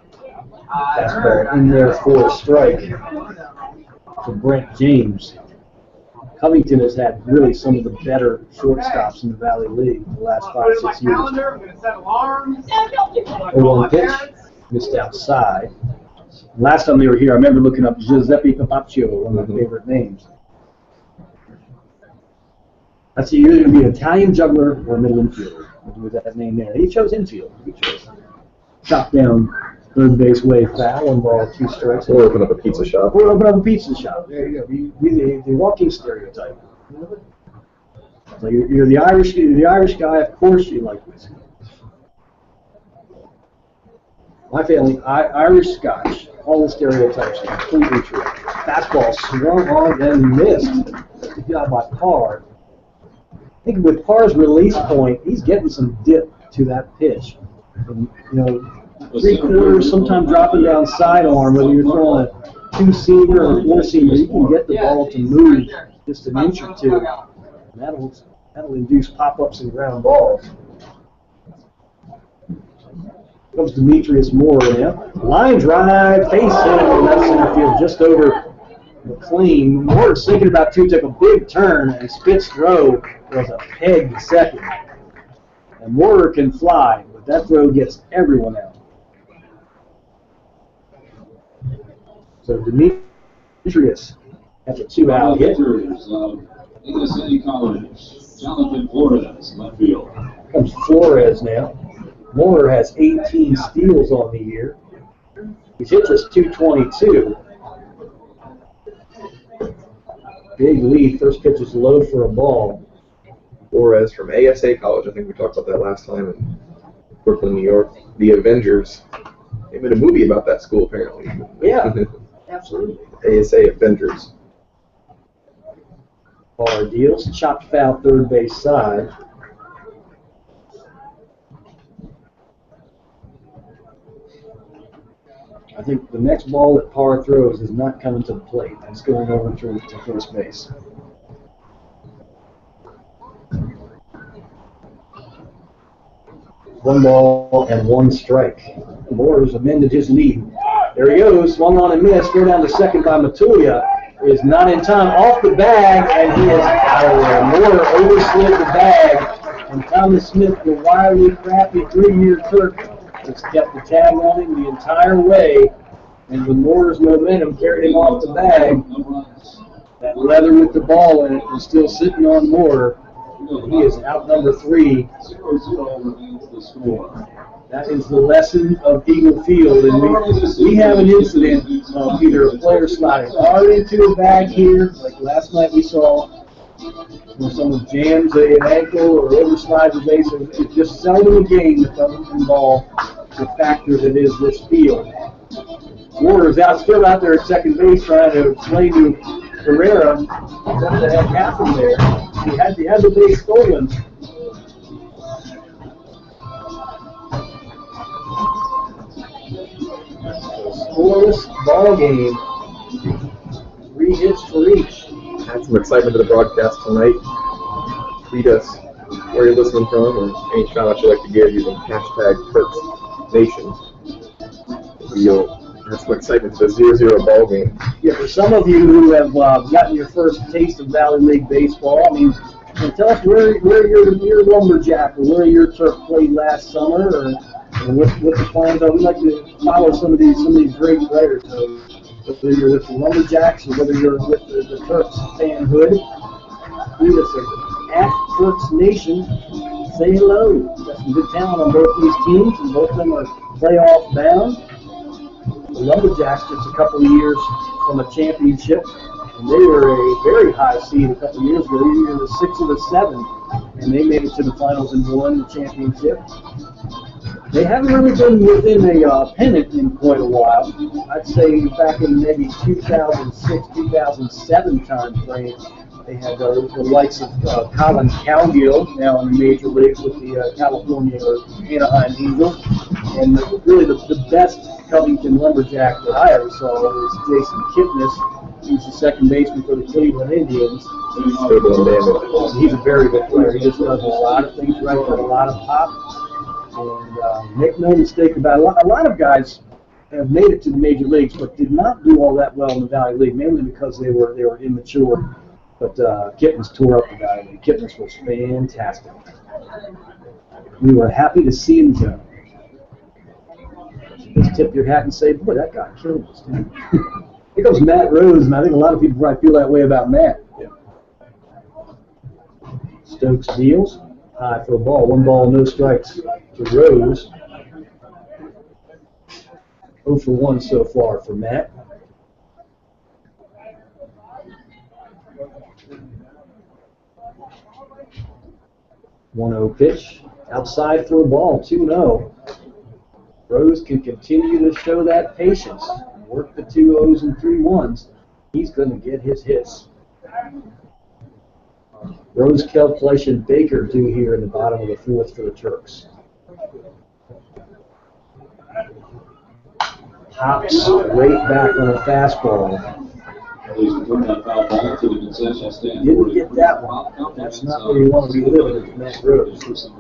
Fastball in there for a strike for Brent James. Covington has had really some of the better shortstops in the Valley League in the last 5-6 years. 0-1 pitch, missed outside. Last time they were here, I remember looking up Giuseppe Capaccio, one of my favorite names. That's either going to be an Italian juggler or a middle infielder with that name there. He chose infield. He chose chop down third base way foul, 1 ball, 2 strikes. Or open up a pizza shop. Or open up a pizza shop. There you go. Be the walking stereotype. So you're the Irish guy. Of course you like whiskey. My family, Irish Scotch. All the stereotypes are completely true. Fastball swung on and missed. Good job by Parr. I think with Parr's release point, he's getting some dip to that pitch. And, 3/4, sometimes dropping down sidearm, whether you're throwing a 2-seamer or a 4-seamer, you can get the ball to move just an inch or two. And that'll induce pop-ups and ground balls. Comes Demetrius Moore now. Line drive, face hit in left center field, just over McLean. Moore's thinking about two, took a big turn, and Spitz's throw was a peg to second. And Moore can fly, but that throw gets everyone out. So Demetrius has a 2-out hit. City College, Jonathan Flores, left field. Comes Flores now. Moore has 18 steals on the year. He's hit just 222. Big lead. First pitch is low for a ball. Flores from ASA College. I think we talked about that last time in Brooklyn, New York. The Avengers. They made a movie about that school, apparently. Yeah, absolutely. ASA Avengers. Parr deals. Chopped foul third base side. I think the next ball that Parr throws is not coming to the plate. It's going over to first base. One ball and 1 strike. Moore's amended his lead. There he goes. Swung on and missed. Throw down to second by Matulia. Is not in time. Off the bag, and he is out of there. Moore overslid the bag, and Thomas Smith, the wily, crappy 3-year Turk, has kept the tag on him the entire way, and with Moore's momentum carried him off the bag. That leather with the ball in it was still sitting on Moore. He is out number 3. 0-0 remains the score. That is the lesson of Eagle Field, and we have an incident of either a player sliding hard into a bag here, like last night we saw When someone jams an ankle or overslides a base, it's just seldom a game that doesn't involve the factor that is this field. Warner's still out there at second base trying to explain to Herrera what the heck happened there. He had the base stolen. Scoreless ball game. 3 hits for each. Add some excitement to the broadcast tonight. Tweet us where you're listening from or any shout out you'd like to give using hashtag TurksNation. We'll add some excitement to the 0-0 ball game. Yeah, for some of you who have gotten your first taste of Valley League baseball, I mean, tell us where your Lumberjack or where your Turk played last summer, or what the plans are. We'd like to follow some of these great players. So, whether you're with the Lumberjacks or whether you're with the Turks fanhood, tweet us at Turks Nation. Say hello. Got some good talent on both these teams, and both of them are playoff bound. The Lumberjacks just a couple of years from a championship, and they were a very high seed a couple of years ago, either the 6 or the 7, and they made it to the finals and won the championship. They haven't really been within a pennant in quite a while. I'd say back in maybe 2006, 2007 time frame, they had the likes of Colin Cowgill now in the major leagues with the California or Anaheim Angels. And really the best Covington Lumberjack that I ever saw was Jason Kipnis. He's the second baseman for the Cleveland Indians. He's a very good player. He just does a lot of things right, got a lot of pop. And make no mistake about it, a lot of guys have made it to the major leagues, but did not do all that well in the Valley League, mainly because they were immature. But Kipnis tore up the Valley League. Kipnis was fantastic. We were happy to see him go. Just tip your hat and say, boy, that guy killed us, dude. Here comes Matt Rose, and I think a lot of people probably feel that way about Matt. Yeah. Stokes deals. High for a ball. 1 ball, no strikes to Rose. 0 for 1 so far for Matt. One 0 pitch. Outside for a ball. 2-0. Rose can continue to show that patience. Work the 2 0s and 3 1s. He's going to get his hits. Rose, Kelfleisch, and Baker do here in the bottom of the 4th for the Turks. Hops right back on a fastball. Didn't get that one. That's not where you want to be living with Matt Rose.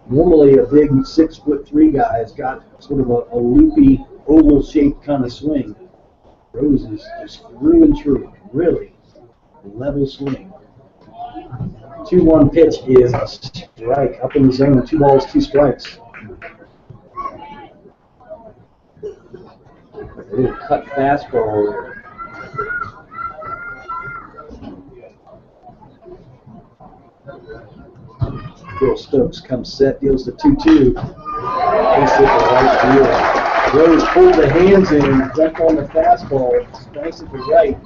Normally a big 6'3" guy has got sort of a loopy, oval-shaped kind of swing. Rose is through and through, really. Level swing. 2-1 pitch is a strike. Up in the zone, 2 balls, 2 strikes. A little cut fastball there. Bill Stokes comes set, deals the 2-2. Ace at the right field. Rose pulled the hands in, jumped on the fastball. Nice at the right.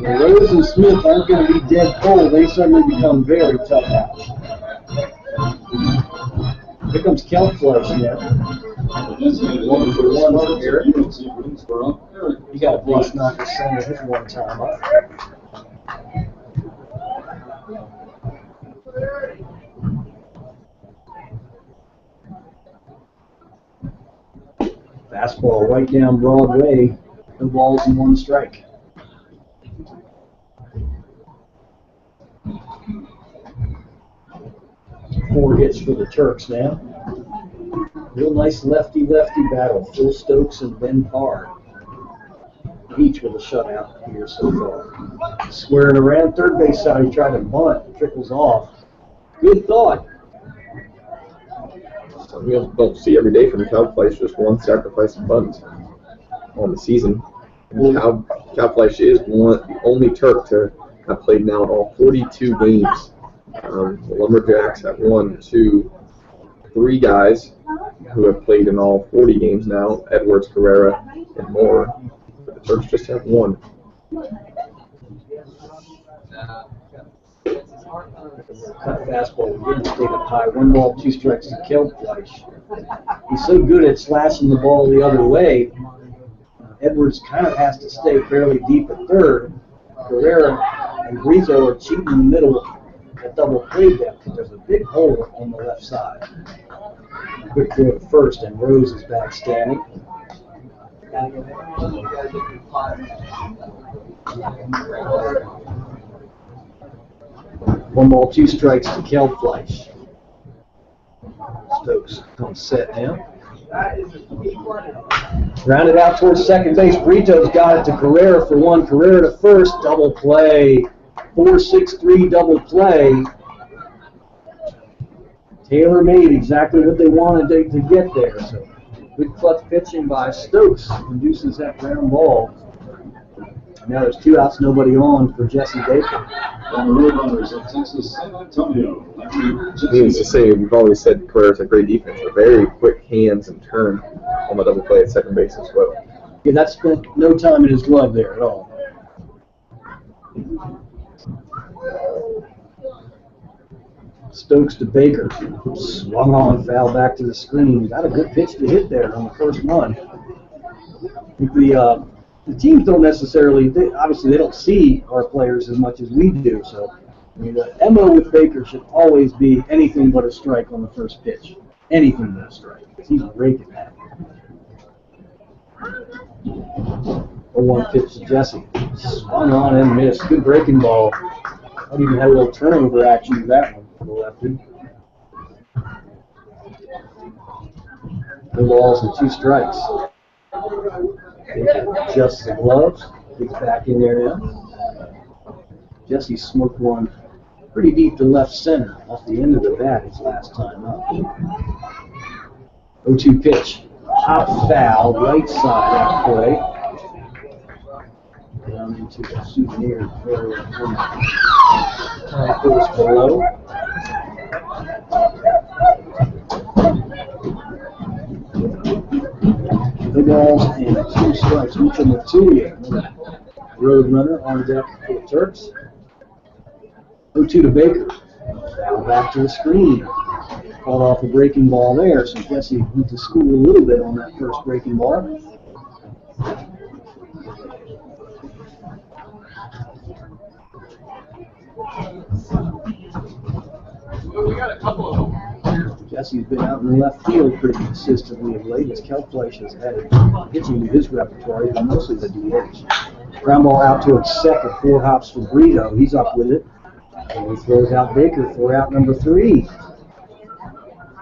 Rose and Smith aren't going to be dead cold. They suddenly become very tough out. Here comes Kelfleisch now. 1 for 1 for Eric. He got a base knocker center his one time up. Fastball right down Broadway. 2 balls and 1 strike. Four hits for the Turks now. Real nice lefty-lefty battle. Phil Stokes and Ben Parr. Each with a shutout here so far. Squaring around third base side, he tried to bunt. Trickles off. Good thought. We don't see every day from Kelfleisch, just 1 sacrifice bunt on the season. Kelfleisch is the only Turk to have played now in all 42 games. The Lumberjacks have 1, 2, 3 guys who have played in all 40 games now, Edwards, Carrera, and more. But the Turks just have one. Cut fastball again, stayed up high. 1 ball, 2 strikes to Kelfleisch. He's so good at slashing the ball the other way. Edwards kind of has to stay fairly deep at third. Carrera and Griezo are cheating in the middle at double play depth. There's a big hole on the left side. Quick throw to first, and Rose is back standing. 1 ball, 2 strikes to Kelfleisch. Stokes comes set now. Rounded out towards second base. Brito's got it to Carrera for 1. Carrera to first. Double play. 4-6-3 double play. Taylor made exactly what they wanted to get there. So good clutch pitching by Stokes induces that ground ball. Now there's 2 outs, nobody on for Jesse Baker. On the road runners of Texas, San Antonio. Needless to say, we've always said Carrera's a great defense, but very quick hands and turn on the double play at second base as well. Yeah, that spent no time in his glove there at all. Stokes to Baker. Swung on, foul back to the screen. Got a good pitch to hit there on the first one. The teams don't necessarily, obviously they don't see our players as much as we do, so I mean, the MO with Baker should always be anything but a strike on the first pitch. Anything but a strike, because he's raking that. 0-1 pitch to Jesse. Swung on and missed. Good breaking ball. Not even had a little turnover action to that one for the lefty. 2 balls and 2 strikes. Adjusts the gloves. Gets back in there now. Jesse smoked one pretty deep to left center off the end of the bat his last time up. 0-2 pitch. Hop foul, right side out play. Down into the souvenir area. High force below. The balls and 2 strikes. Mitchell Matulia, road runner on deck for the Turks. 0-2 to Baker. Foul back to the screen. Called off a breaking ball there, so Jesse went to school a little bit on that first breaking ball. We got a couple of them. Jesse's been out in the left field pretty consistently of late, as Kelfleisch has added pitching to his repertoire, but mostly the DH. Ground ball out towards second, 4 hops for Brito. He's up with it. And he throws out Baker for out number 3.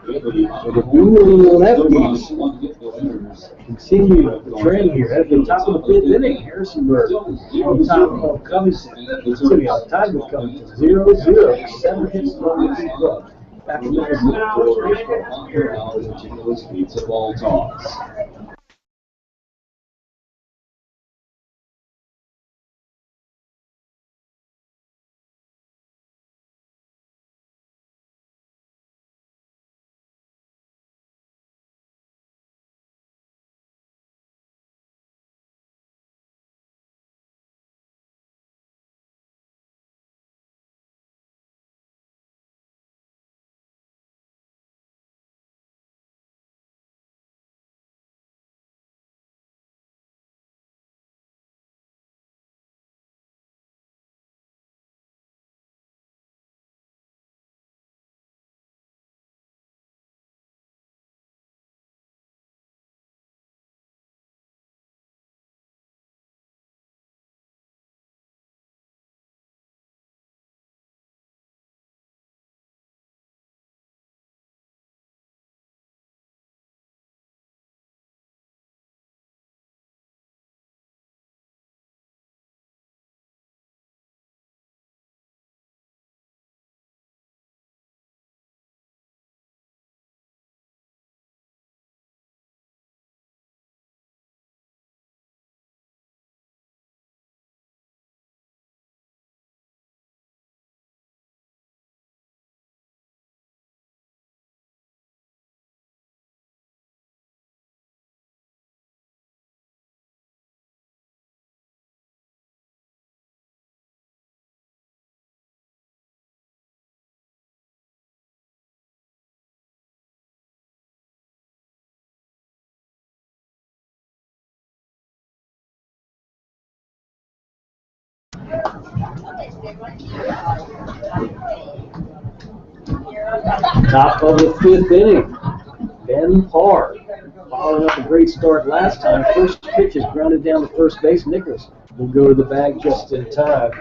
So the dual lefties continue the trend here. At the top of the 5th inning, Harrisonburg on top of Covington. Tied with Covington, 0-0. 7 hits to the club. Back to the Ball toss. Top of the 5th inning. Ben Parr, following up a great start last time. First pitch is grounded down to first base. Nichols will go to the bag just in time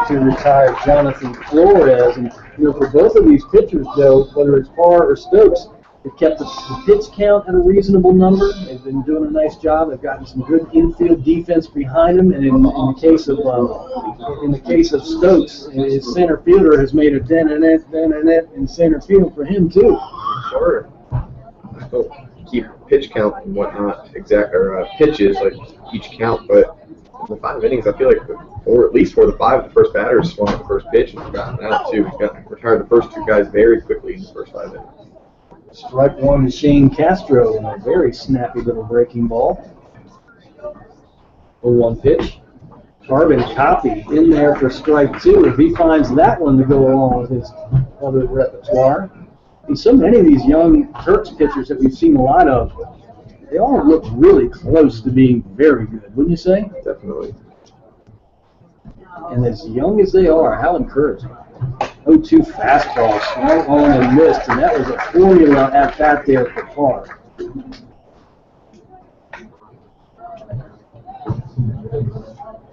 to retire Jonathan Flores. And for both of these pitchers, though, whether it's Parr or Stokes, they've kept the pitch count at a reasonable number. They've been doing a nice job. They've gotten some good infield defense behind them. And in the case of Stokes, his center fielder has made a dent in center field for him too. Sure. Don't keep pitch count and whatnot or pitches like each count, but in the 5 innings, I feel like, or at least for the 5, the first batter swung at the first pitch and gotten out too. He retired the first 2 guys very quickly in the first 5 innings. Strike one to Shane Castro and a very snappy little breaking ball. 0-1 pitch. Carbon copy in there for strike 2. If he finds that one to go along with his other repertoire. And so many of these young Turks pitchers that we've seen a lot of, they all look really close to being very good, wouldn't you say? Definitely. And as young as they are, how encouraging. 0-2 fastball, swung on and missed, and that was a formula at bat there for Parr.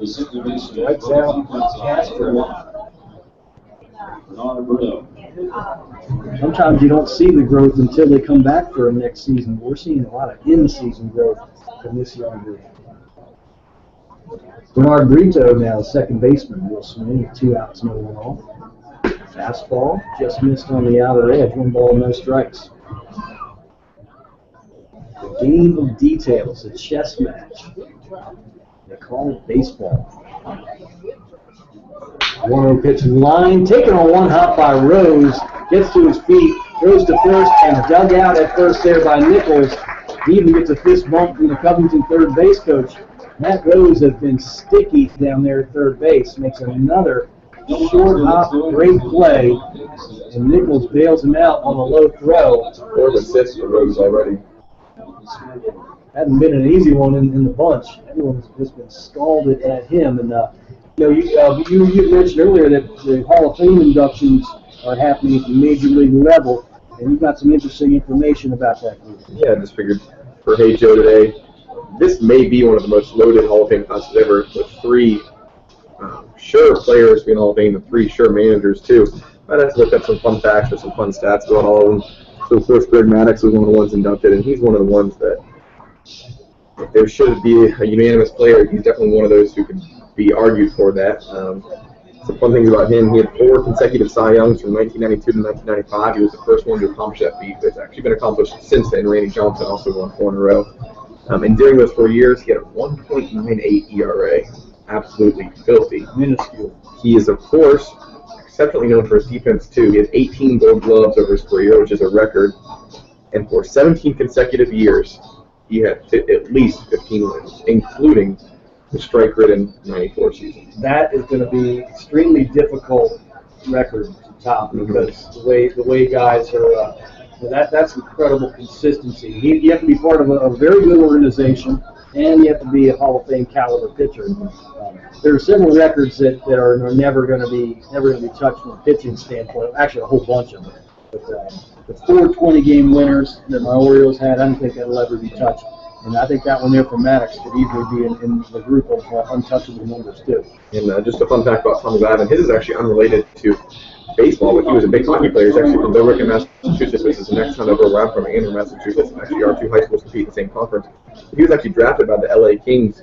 Strikes out Castro. Sometimes you don't see the growth until they come back for next season. We're seeing a lot of in-season growth from this young group. Bernard Brito now, second baseman, will swing with 2 outs, no one off. Fastball, just missed on the outer edge. 1 ball, no strikes. The game of details, a chess match. They call it baseball. 1-0 pitch line, taken on 1 hop by Rose. Gets to his feet, goes to first, and dug out at first there by Nichols. He even gets a fist bump from the Covington third base coach. Matt Rose has been sticky down there at third base. Makes another short hop, great play, and Nichols bails him out on a low throw. 4 assists for Rose already. Hasn't been an easy one in the bunch. Everyone's just been scalded at him. And you mentioned earlier that the Hall of Fame inductions are happening at the major league level, and you've got some interesting information about that group. Yeah, I just figured for Hey Joe today, this may be one of the most loaded Hall of Fame classes ever, with 3 sure players being Hall of Fame and 3 sure managers too. I'd have to look up some fun facts or some fun stats about all of them. So of course Greg Maddux was one of the ones inducted, and he's one of the ones that, if there should be a unanimous player, he's definitely one of those who could be argued for that. Some fun things about him: he had 4 consecutive Cy Youngs from 1992 to 1995. He was the first one to accomplish that feat. It's actually been accomplished since then. Randy Johnson also won 4 in a row. And during those 4 years, he had a 1.98 ERA. Absolutely filthy. Minuscule. He is, of course, exceptionally known for his defense, too. He has 18 Gold Gloves over his career, which is a record. And for 17 consecutive years, he had at least 15 wins, including the strike-ridden 94 season. That is going to be an extremely difficult record to top, because the way guys are, that's incredible consistency. You have to be part of a very good organization, and you have to be a Hall of Fame caliber pitcher. There are several records that are never going to be touched from a pitching standpoint. Actually, a whole bunch of them. But the 4 20-game winners that my Orioles had, I don't think that'll ever be touched. And I think that one there from Maddux could easily be in the group of untouchable numbers, too. And just a fun fact about Tommy Glavine, his is actually unrelated to baseball, but he was a big hockey player. He's actually from Billerica, Massachusetts, which is the next town over where I'm from, Andover, Massachusetts. Actually, our 2 high schools compete in the same conference. He was actually drafted by the LA Kings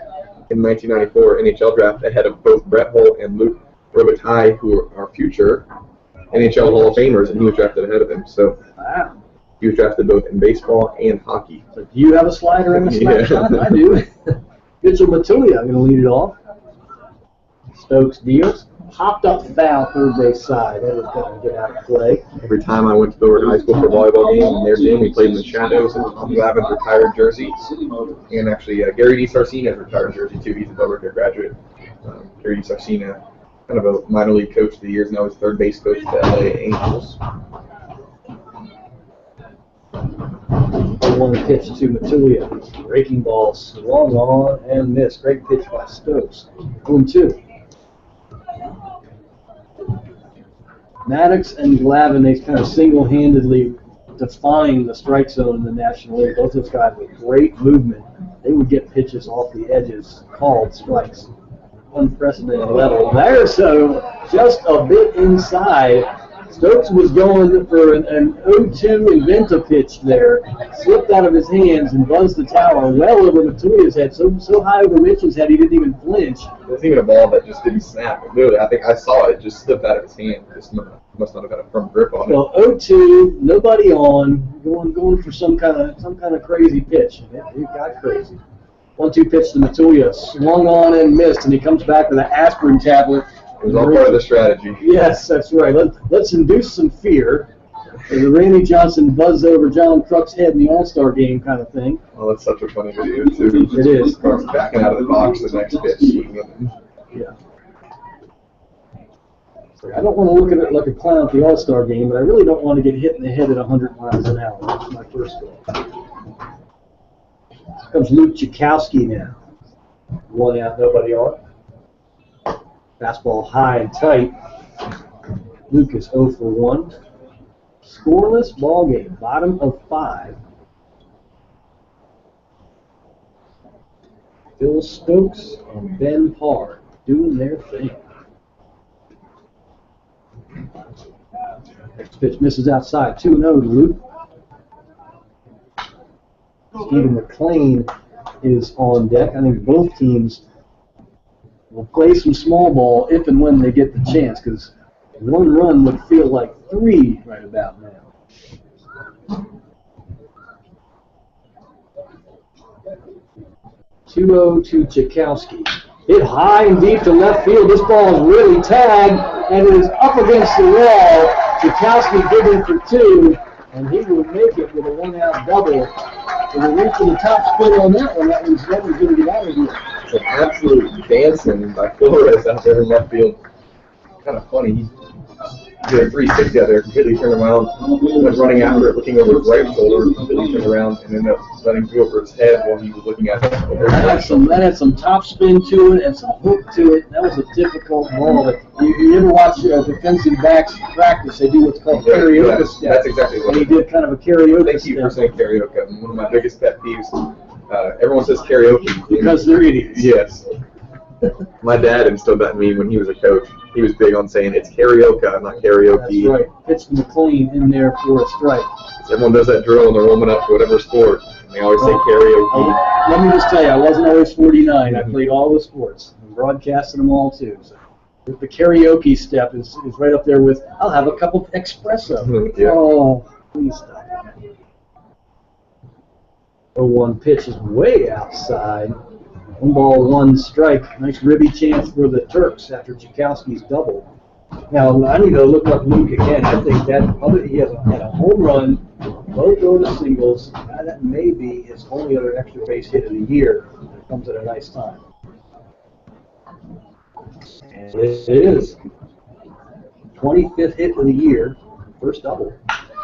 in the 1994 NHL draft ahead of both Brett Holt and Luke Robitaille, who are future NHL Hall of Famers, and he was drafted ahead of him. So Wow. he was drafted both in baseball and hockey. So do you have a slider and a slap shot? I do. Mitchell Matulia going to lead it off. Stokes deals. Popped up foul, third base side. That was going to get out of play. Every time I went to Billerica High School for a volleyball game, in their game, we played in the shadows in Tommy Glavine's retired jersey. And actually, Gary DiSarcina's retired jersey, too. He's a Billerica graduate. Gary DiSarcina, kind of a minor league coach of the years now. He's third base coach for the LA Angels. 1 pitch to Matulia. Breaking ball, swung on and missed. Great pitch by Stokes. 0-2. Maddox and Glavin, they kind of single-handedly defined the strike zone in the National League. Both those guys with great movement. They would get pitches off the edges called strikes. Unprecedented level there, so just a bit inside. Stokes was going for an 0-2 Inventa pitch there, slipped out of his hands and buzzed the tower well over Matuia's head, so high over Mitch's head he didn't even flinch. There's even a ball that just didn't snap. Literally, I think I saw it just slip out of his hand. Just must not have got a firm grip on it. Well, 0-2, nobody on, going for some kind of crazy pitch. It got crazy. 1-2 pitch to Matuia, swung on and missed, and he comes back with an aspirin tablet. It was all part of the strategy. Yes, that's right. Let's induce some fear. The Randy Johnson buzz over John Kruk's head in the All-Star game kind of thing. Oh, that's such a funny video, too. It is. Kruk's backing out of the box the next pitch. Yeah. I don't want to look at it like a clown at the All-Star game, but I really don't want to get hit in the head at 100 miles an hour. That's my first goal. Here comes Luke Chakowski now. 1 out, nobody on. Fastball high and tight. Luke is 0 for 1. Scoreless ball game, bottom of 5. Phil Stokes and Ben Parr doing their thing. Next pitch misses outside, 2-0 to Luke. Stephen McLean is on deck. I think both teams will play some small ball if and when they get the chance, because 1 run would feel like 3 right about now. (2-0) to Chakowski. Hit high and deep to left field. This ball is really tagged, and it is up against the wall. Chakowski digging for 2, and he will make it with a 1-out double. And we'll reach for the top spin on that one. That one's going to get out of here. It's an absolute dancing by Flores out there in left field. Kind of funny. He did a 360 out there, completely turned around, went running after it, looking over his right shoulder, completely turned around, and ended up letting go over his head while he was looking at it. That had some top spin to it and some hook to it. That was a difficult ball. But you ever watch defensive backs practice? They do what's called karaoke step. That's exactly what he did. Kind of a karaoke Thank you for saying karaoke. One of my biggest pet peeves. Everyone says karaoke. Because they're idiots. Yes. My dad instilled that in me when he was a coach. He was big on saying it's karaoke, not karaoke. That's right. Pitch to McLean in there for a strike. Everyone does that drill and they're warming up for whatever sport. And they always say karaoke. Let me just tell you, I wasn't always 49. I played all the sports. I broadcasted them all too. So the karaoke step is right up there with, I'll have a cup of espresso. Yeah. Oh, please stop. 0-1 pitch is way outside. 1 ball, 1 strike. Nice ribby chance for the Turks after Chakowski's double. Now, I need to look up Luke again. I think he has had a home run, both go to singles. That may be his only other extra base hit of the year. It comes at a nice time. And it is. 25th hit of the year, first double.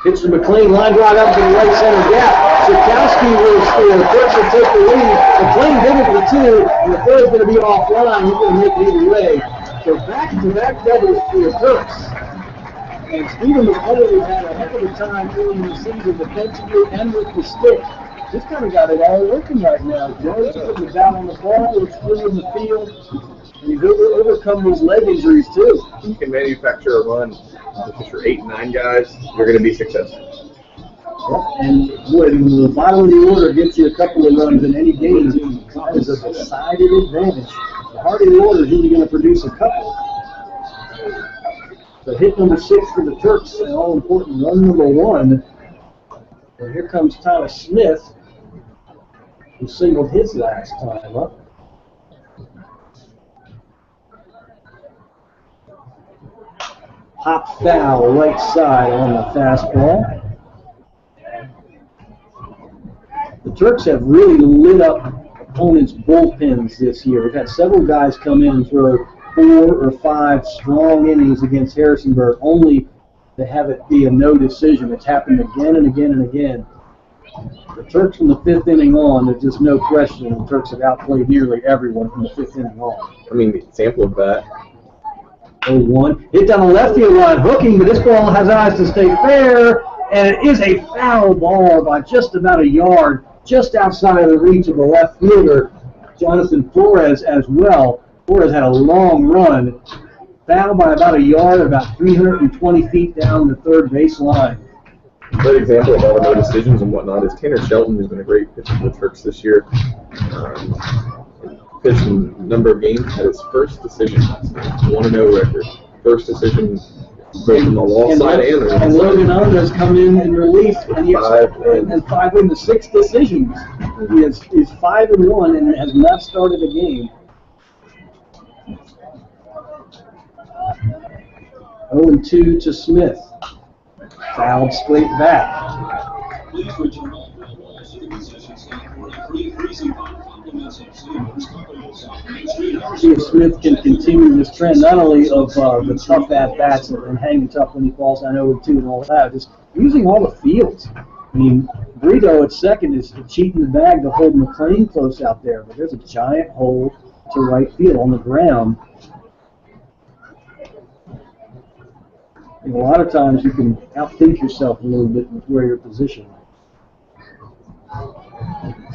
Pitch to McLean, line drive up to the right center gap. Chakowski will score. Turks will take the lead. McLean digging for 2, and the third is going to be offline. He's going to make it either way. So back-to-back doubles for the Turks. And Stephen McLean had a heck of a time early in the season defensively and with the stick. Just kind of got it all working right now. George putting the bat on the ball, looks good in the field. And he's overcome those leg injuries too. You can manufacture a run with your 8 and 9 guys, you're going to be successful. Yep. And boy, when the bottom of the order gets you a couple of runs in any game, that is a decided advantage. The heart of the order is usually going to produce a couple. So hit number 6 for the Turks, an all-important run number 1. And here comes Thomas Smith, who singled his last time up. Hop foul right side on the fastball. The Turks have really lit up opponents' bullpens this year. We've had several guys come in and throw 4 or 5 strong innings against Harrisonburg, only to have it be a no decision. It's happened again and again and again. The Turks from the 5th inning on, there's just no question the Turks have outplayed nearly everyone from the 5th inning on. I mean, the example of that, 0-1. Hit down the left field line, hooking, but this ball has eyes to stay fair, and it is a foul ball by just about a yard, just outside of the reach of the left fielder, Jonathan Flores, as well. Flores had a long run, foul by about a yard, about 320 feet down the third base line. A great example of all the no decisions and whatnot is Tanner Shelton, who's been a great pitcher for the Turks this year. Pitched a number of games, had his first decision last night, 1-0 record. First decision both from the wall side and the and Logan Onda's come in relief, and he has 5 in the 6 decisions. He's 5-1 and has not started a game. 0-2 to Smith. Fouled straight back. See if Smith can continue this trend, not only of the tough at-bats and hanging tough when he falls down 0-2 and all that, just using all the fields. I mean, Brito at second is cheating the bag to hold McLean close out there, but there's a giant hole to right field on the ground. And a lot of times you can outthink yourself a little bit with where you're positioned.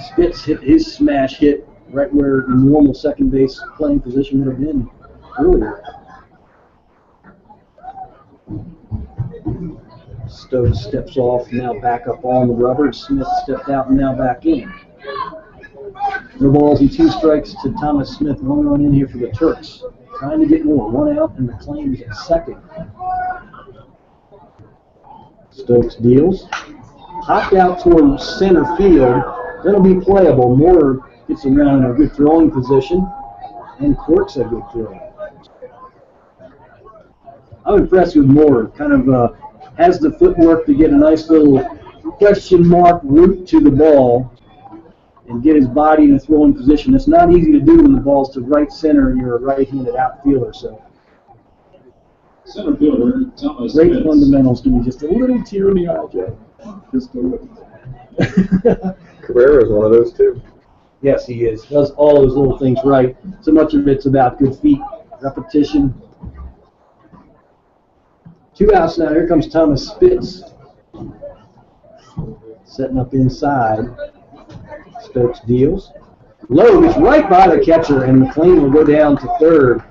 Spitz hit his smash hit right where the normal second base playing position would have been earlier. Stokes steps off, now back up on the rubber. Smith stepped out and now back in. No balls and 2 strikes to Thomas Smith. 1 run in here for the Turks. Trying to get more. 1 out and McLean is at second. Stokes deals. Hopped out toward center field. That'll be playable. Moore gets around in a good throwing position. And Quirk's a good throw. I'm impressed with Moore. Kind of has the footwork to get a nice little question mark route to the ball and get his body in a throwing position. It's not easy to do when the ball's to right center and you're a right-handed outfielder. So Center fielder, Thomas great Smith. fundamentals to be just a little tear in the eye, Joe. Just a little. Cabrera is one of those too. Yes, he is. Does all those little things right. So much of it's about good feet, repetition. 2 outs now. Here comes Thomas Spitz. Setting up inside. Stokes deals. Low gets right by the catcher, and McLean will go down to third.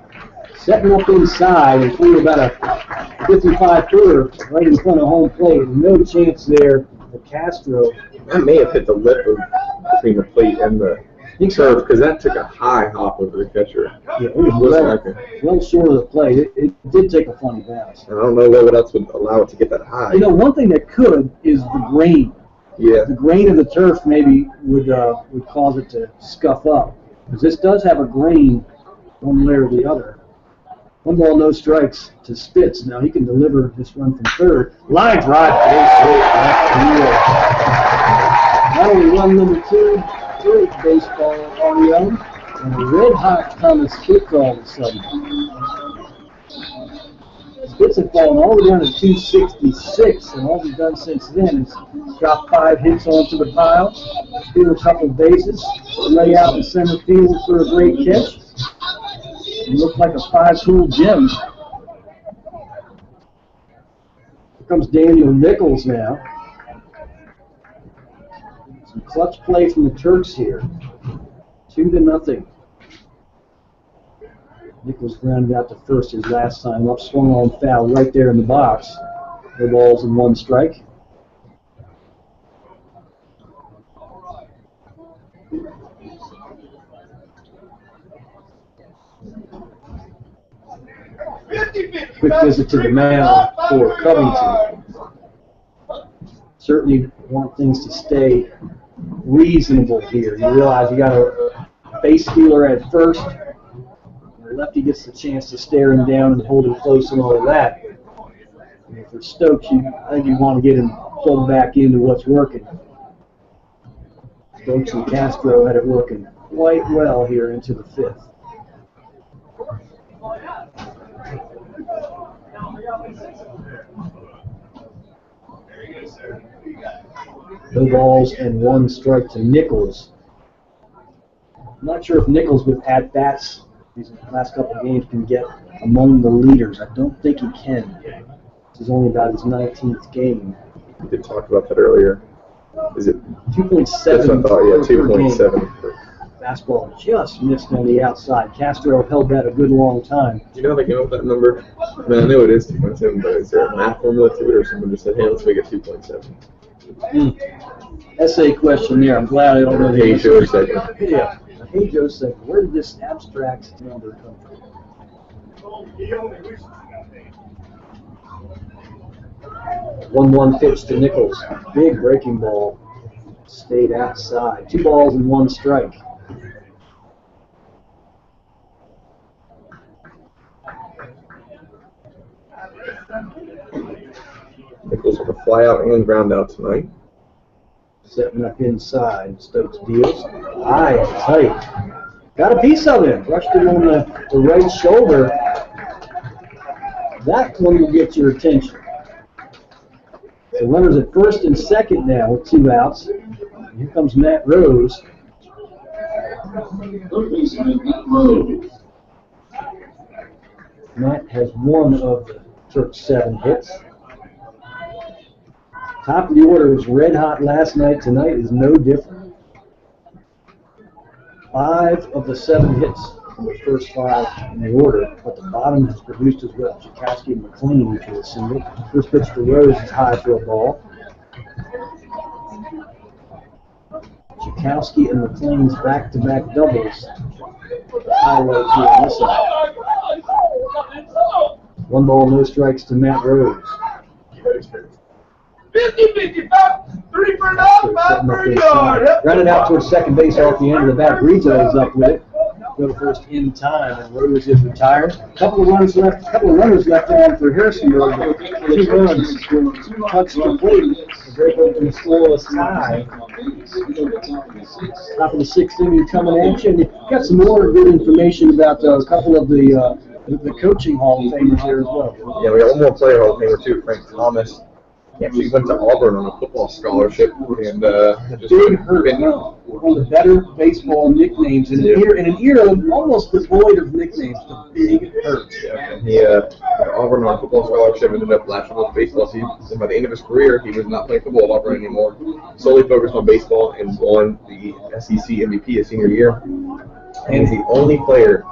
Setting up inside and threw about a 55-footer right in front of home plate. No chance there for Castro. That may have hit the lip between the plate and the turf because that took a high hop over the catcher. Yeah, it was well short of the plate. It did take a funny bounce. I don't know what else would allow it to get that high. You know, one thing that could is the grain. Yeah. The grain of the turf maybe would cause it to scuff up. Because this does have a grain one way or the other. 1 ball, no strikes to Spitz. Now he can deliver this run from third. Line drive, not only run number 2, great baseball audio, and a red-hot Thomas Spitz all of a sudden. Spitz had fallen all the way down to 266, and all he's done since then is drop 5 hits onto the pile, steal a couple bases, lay out in center field for a great catch. It looked like a 5-tool gem. Here comes Daniel Nichols now. Some clutch play from the Turks here. 2-0. Nichols grounded out to first his last time up, swung on foul right there in the box. No balls and 1 strike. Quick visit to the mound for Covington. Certainly want things to stay reasonable here. You realize you got a base stealer at first. The lefty gets the chance to stare him down and hold him close and all of that. And for Stokes, I think you want to get him plugged back into what's working. Stokes and Castro had it working quite well here into the 5th. No balls and 1 strike to Nichols. I'm not sure if Nichols with at-bats these last couple of games can get among the leaders. I don't think he can. This is only about his 19th game. We did talk about that earlier. Is it 2.7? That's what I thought, yeah, 2.7. Fastball just missed on the outside. Castro held that a good long time. Do you know how they came up with that number? I mean, I know it is 2.7, but is there a math formula to it, or someone just said, hey, let's make it 2.7? Essay question there. I'm glad I don't know the Hey, answer. Joe second. Yeah. Hey, Joe second. Where did this abstract number come from? 1-1 pitch to Nichols. Big breaking ball. Stayed outside. 2 balls and 1 strike. Nichols with a fly out and ground out tonight. Setting up inside. Stokes deals. High and tight. Got a piece of it. Brushed it on the right shoulder. That one will get your attention. The runners at first and second now with 2 outs. Here comes Matt Rose. Matt has 1 of the Turks' 7 hits. Top of the order was red hot last night. Tonight is no different. 5 of the 7 hits from the first 5 in the order, but the bottom has produced as well. Chakowski and McLean to a single. First pitch to Rose is high for a ball. Chakowski and McLean's back-to-back doubles highlight here on this side. 1 ball, no strikes to Matt Rose. 50-55, 3 for an out, 5 for a yard. Grounded out towards second base off the end of the bat. Brito is up with it. Go to first in time, and Rose is retired. A couple of runners left on for Harrisonburg. 2 runs. Touch complete. The break open the scoreless tie. Top of the 6th inning coming at you. And you got some more good information about a couple of the coaching Hall of Famers here as well. Yeah, we got 1 more player Hall of Famer too, Frank Thomas. He actually went to Auburn on a football scholarship, and just Big Hurt, one of the better baseball nicknames in an era almost devoid of nicknames. The Big Hurt. Yeah, and he went to Auburn on a football scholarship, ended up latching on to baseball team. And by the end of his career, he was not playing football at Auburn anymore. Solely focused on baseball and won the SEC MVP his senior year. And he's the only player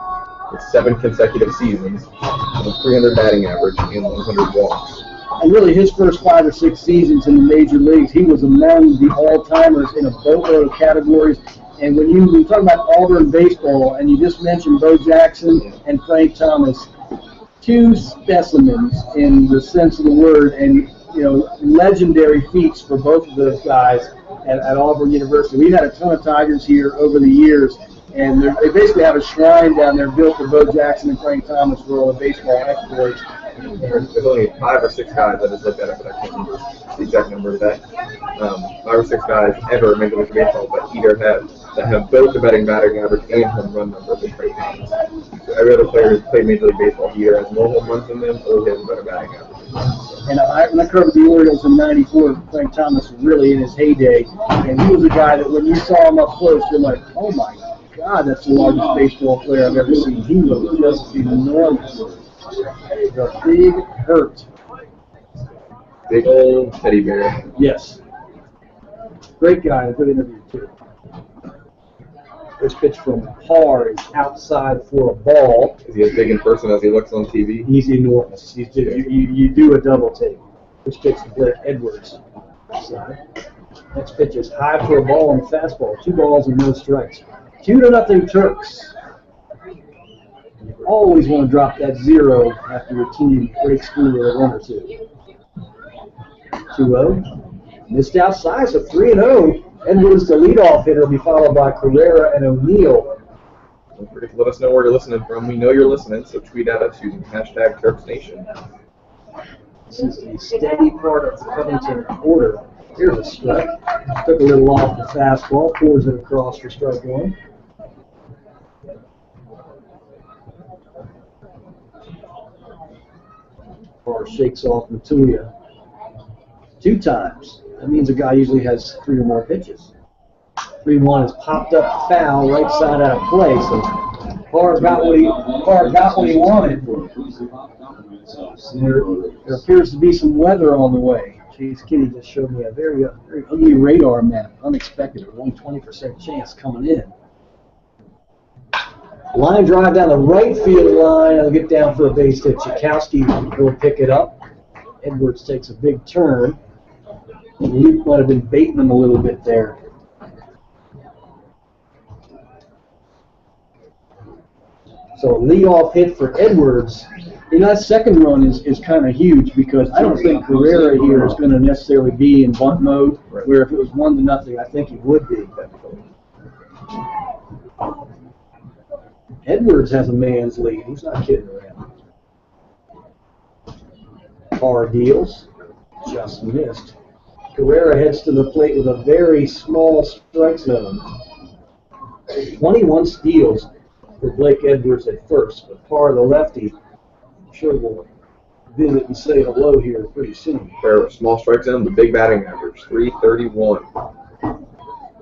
with 7 consecutive seasons with a 300 batting average and 100 walks. And really, his first 5 or 6 seasons in the major leagues, he was among the all-timers in a boatload of categories. And when you talk about Auburn baseball, and you just mentioned Bo Jackson and Frank Thomas, 2 specimens in the sense of the word, and legendary feats for both of those guys at Auburn University. We've had a ton of Tigers here over the years, and they basically have a shrine down there built for Bo Jackson and Frank Thomas for all the baseball exploits. There's only 5 or 6 guys that just looked at it, but I can't remember the exact number of that. 5 or 6 guys ever in Major League Baseball, but either have both the batting average and home run number than Frank Thomas. So every other player who's played Major League Baseball, he either has more home runs than them or he has a better batting average. And when I covered the Orioles in '94, Frank Thomas was really in his heyday, and he was a guy that when you saw him up close, you're like, oh my God, that's the largest baseball player I've ever seen. He was just enormous. The Big Hurt. Big old teddy bear. Yes. Great guy, a good interview too. This pitch from Parr is outside for a ball. Is he as big in person as he looks on TV? He's enormous. You do a double take. This pitch to Blake Edwards. Outside. Next pitch is high for a ball and fastball. 2 balls and no strikes. 2-0 Turks. You always want to drop that 0 after your team breaks through with a run or 2. 2-0. Missed outside, so 3-0. Edwards, the leadoff hitter, will be followed by Carrera and O'Neill. Don't forget to let us know where you're listening from. We know you're listening, so tweet at us using #TurksNation. This is the steady part of the Covington order. Here's a strike. Took a little off the fastball, pours it across for strike 1. Parr shakes off Matulia 2 times. That means a guy usually has 3 or more pitches. 3-1 is popped up foul, right side out of play, so Carr got what he wanted. There appears to be some weather on the way. Chase Kitty just showed me a very ugly radar map. Unexpected, only 20% chance coming in. Line drive down the right field line. I'll get down for a base hit. Tchaikovsky will pick it up. Edwards takes a big turn. Luke might have been baiting him a little bit there. So a leadoff hit for Edwards. You know, that second run is kind of huge because I don't think Carrera here is going to necessarily be in bunt mode, where if it was 1-0, I think he would be. Edwards has a man's lead. He's not kidding around. Carr deals. Just missed. Carrera heads to the plate with a very small strike zone. 21 steals for Blake Edwards at first, but Carr, the lefty, I'm sure will visit and say hello here pretty soon. Carrera, small strike zone, the big batting average, 331.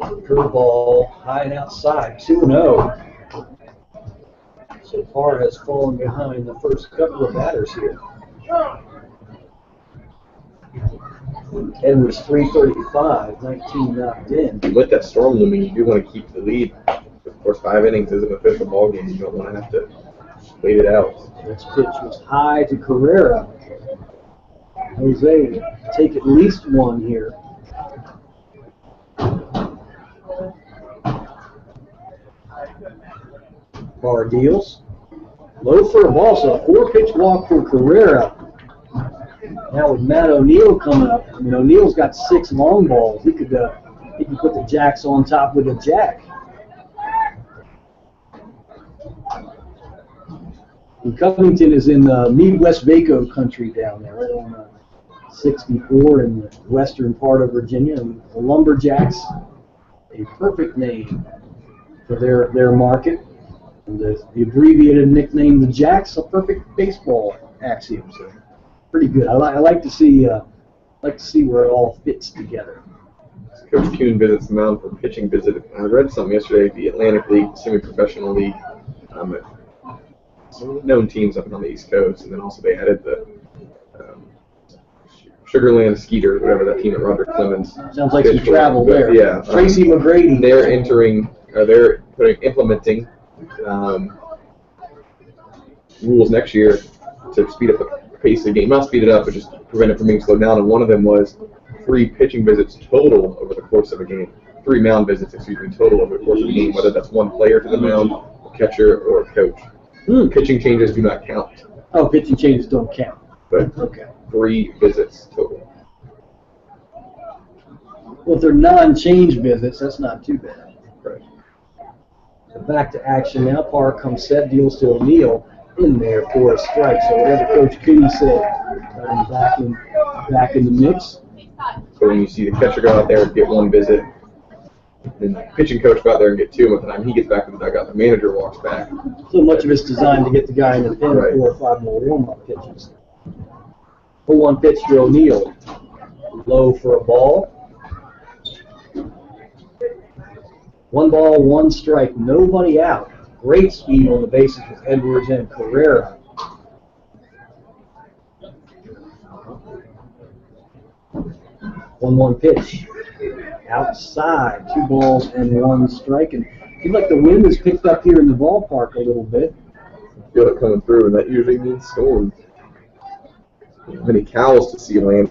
Curveball high and outside, 2-0. So Carr has fallen behind the first couple of batters here. Edwards 335, 19 knocked in. And with that storm looming, you do want to keep the lead. Of course, 5 innings is an official ball game. You don't want to have to wait it out. This pitch was high to Carrera. Jose take at least one here. Carr deals. Low for a ball, so a 4-pitch walk for Carrera. Now with Matt O'Neill coming up, I mean, O'Neill's got 6 long balls. He could put the Jacks on top with a jack. And Covington is in Midwest Vaco country down there, right on 64 in the western part of Virginia. And the Lumberjacks, a perfect name for their market. And the abbreviated nickname, the Jacks, a perfect baseball axiom. So pretty good. I like to see where it all fits together. Coach Kuhn visits the mound for pitching visit. I read something yesterday, the Atlantic League, semi-professional league, known teams up on the East Coast, and then also they added the Sugarland Skeeters, whatever that team at Roger Clemens. Sounds like some travel there. Yeah, Tracy McGrady. They're implementing rules next year to speed up the pace of the game. Not speed it up, but just prevent it from being slowed down. And one of them was 3 pitching visits total over the course of a game. 3 mound visits, total over the course of a game, whether that's one player to the mound, a catcher, or a coach. Pitching changes do not count. Oh, pitching changes don't count. But okay. 3 visits total. Well, if they're non-change visits, that's not too bad. Right. So back to action now. Parr comes set, deals to O'Neill in there for a strike. So whatever Coach Cooney said, got him back in the mix. So when you see the catcher go out there and get 1 visit, then the pitching coach go out there and get 2, and by the time he gets back to the dugout, the manager walks back. So much of it's designed to get the guy in the pen Right. 4 or 5 more warm-up pitches. 0-1 pitch to O'Neill. Low for a ball. 1 ball, 1 strike, nobody out. Great speed on the bases with Edwards and Carrera. One pitch. Outside, 2 balls and 1 strike. And it seems like the wind has picked up here in the ballpark a little bit. I feel it coming through, and that usually means storms. Many cows to see land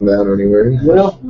down or anywhere. Well,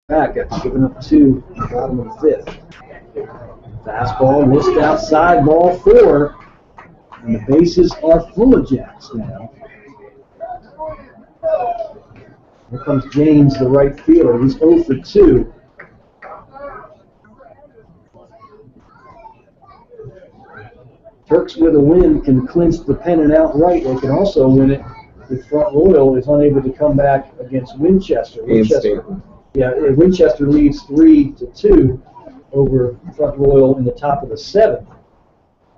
back after giving up 2 at the bottom of the 5th. Fastball missed outside, ball 4. And the bases are full of Jacks now. Here comes James, the right fielder. He's 0 for 2. Turks with a win can clinch the pennant outright. They can also win it if Front Royal is unable to come back against Winchester. Winchester leads 3-2 over Front Royal in the top of the 7th.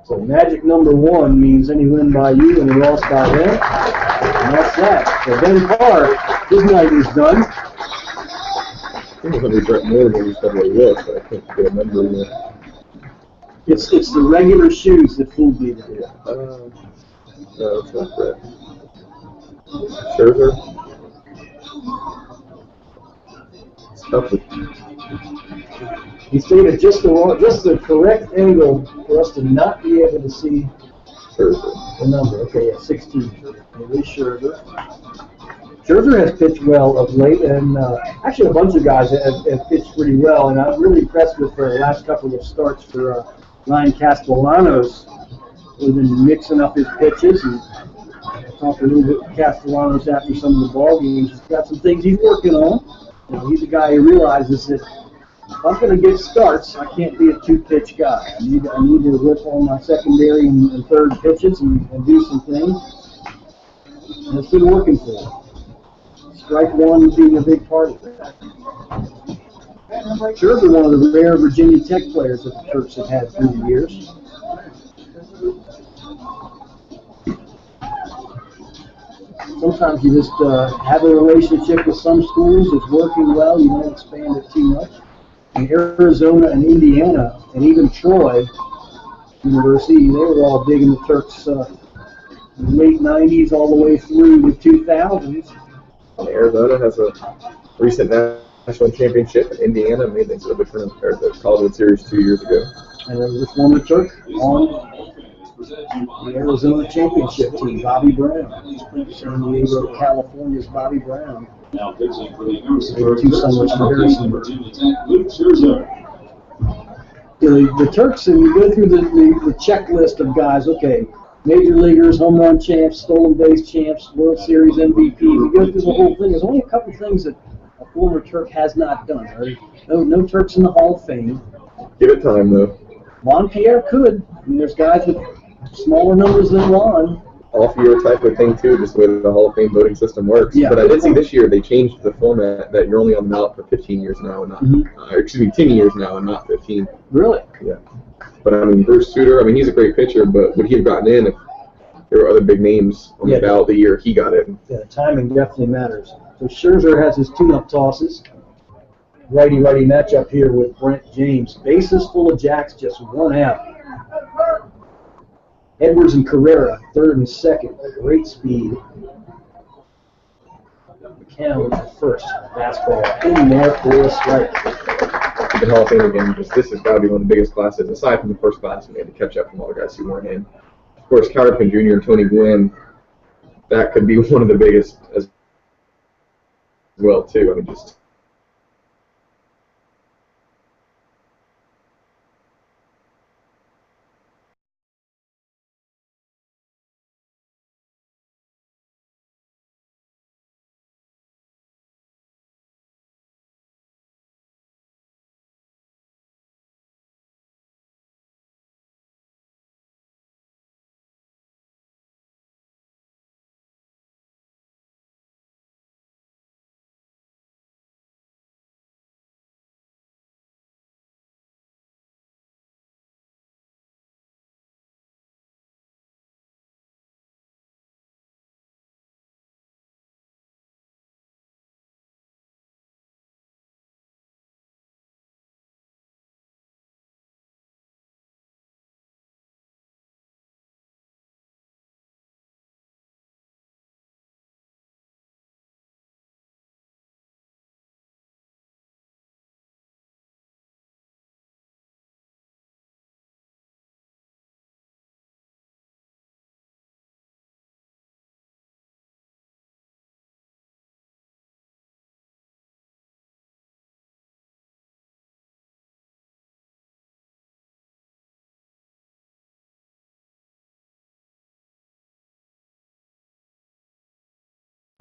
So magic number 1 means any win by you and a loss by them. And that's that. So Ben Carr, his night is done. I think it's going to be Brett Moore when he said what he was, but I can't get a number in there. It's the regular shoes that fooled me there. No, it's not Brett. Scherzer. It's tough with He stated just the correct angle for us to not be able to see Scherzer. the number. Okay, yeah, 16. It is Scherzer. Scherzer has pitched well of late, and actually a bunch of guys have pitched pretty well, and I'm really impressed with the last couple of starts for Ryan Castellanos. He's been mixing up his pitches, and I talked a little bit with Castellanos after some of the ball games. He's got some things he's working on. You know, he's a guy who realizes that if I'm going to get starts, I can't be a 2-pitch guy. I need to work on my secondary and third pitches and do some things. And it's been working for him. Strike 1 being a big part of that. Scherzer, one of the rare Virginia Tech players that the Turks have had through the years. Sometimes you just have a relationship with some schools. It's working well. You don't expand it too much. In Arizona and Indiana, and even Troy University, they were all digging the Turks late 90s all the way through the 2000s. Arizona has a recent national championship. Indiana made the the College World Series 2 years ago. And there was a former Turk on the Arizona championship team, Bobby Brown. San Diego, California's Bobby Brown. Now pitching for the Two summers for Harrisonburg. The Turks, and you go through the checklist of guys, okay, major leaguers, home run champs, stolen base champs, World Series MVP. You go through the whole thing. There's only a couple things that a former Turk has not done. Right? No Turks in the Hall of Fame. Give it time, though. Juan Pierre could. I mean, there's guys with smaller numbers than Juan. Off-year type of thing, too, just the way the Hall of Fame voting system works. Yeah. But I did see this year they changed the format that you're only on the ballot for 15 years now, and not, 10 years now and not 15. Really? Yeah. But, I mean, Bruce Sutter, he's a great pitcher, but would he have gotten in if there were other big names on the ballot the year he got in? Yeah, timing definitely matters. So Scherzer has his tune-up tosses. Righty-righty matchup here with Brent James. Bases full of Jacks, just 1 out. Edwards and Carrera, third and second. Great speed. McCown at first. Fastball in there for a strike. The Hall of Fame again, because this has got to be one of the biggest classes, aside from the first class, and they had to catch up from all the guys who weren't in. Of course, Cowderpin Jr. and Tony Gwynn, that could be one of the biggest as well, too. Just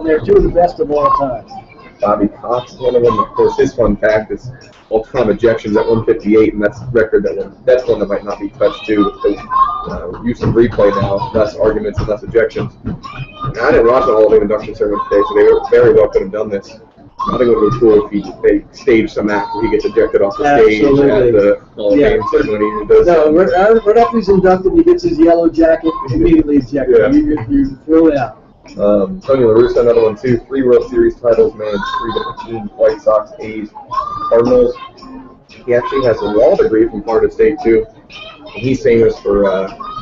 They're two of the best of all time. Bobby Cox, one of them. Of course, his fun fact is all-time ejections at 158, and that's a record that's one that might not be touched too. Use of replay now, less arguments and less ejections. And I didn't watch the Hall of Fame induction ceremony today, so they very well could have done this. I think it would be cool if they staged some act where he gets ejected off the stage at the Hall of Fame ceremony. No, right after he's inducted, he gets his yellow jacket, immediately ejected. Yeah. You throw it out. Tony La Russa, another one too. 3 World Series titles, managed 3 different teams: White Sox, A's, Cardinals. He actually has a law degree from Florida State too. And he's famous for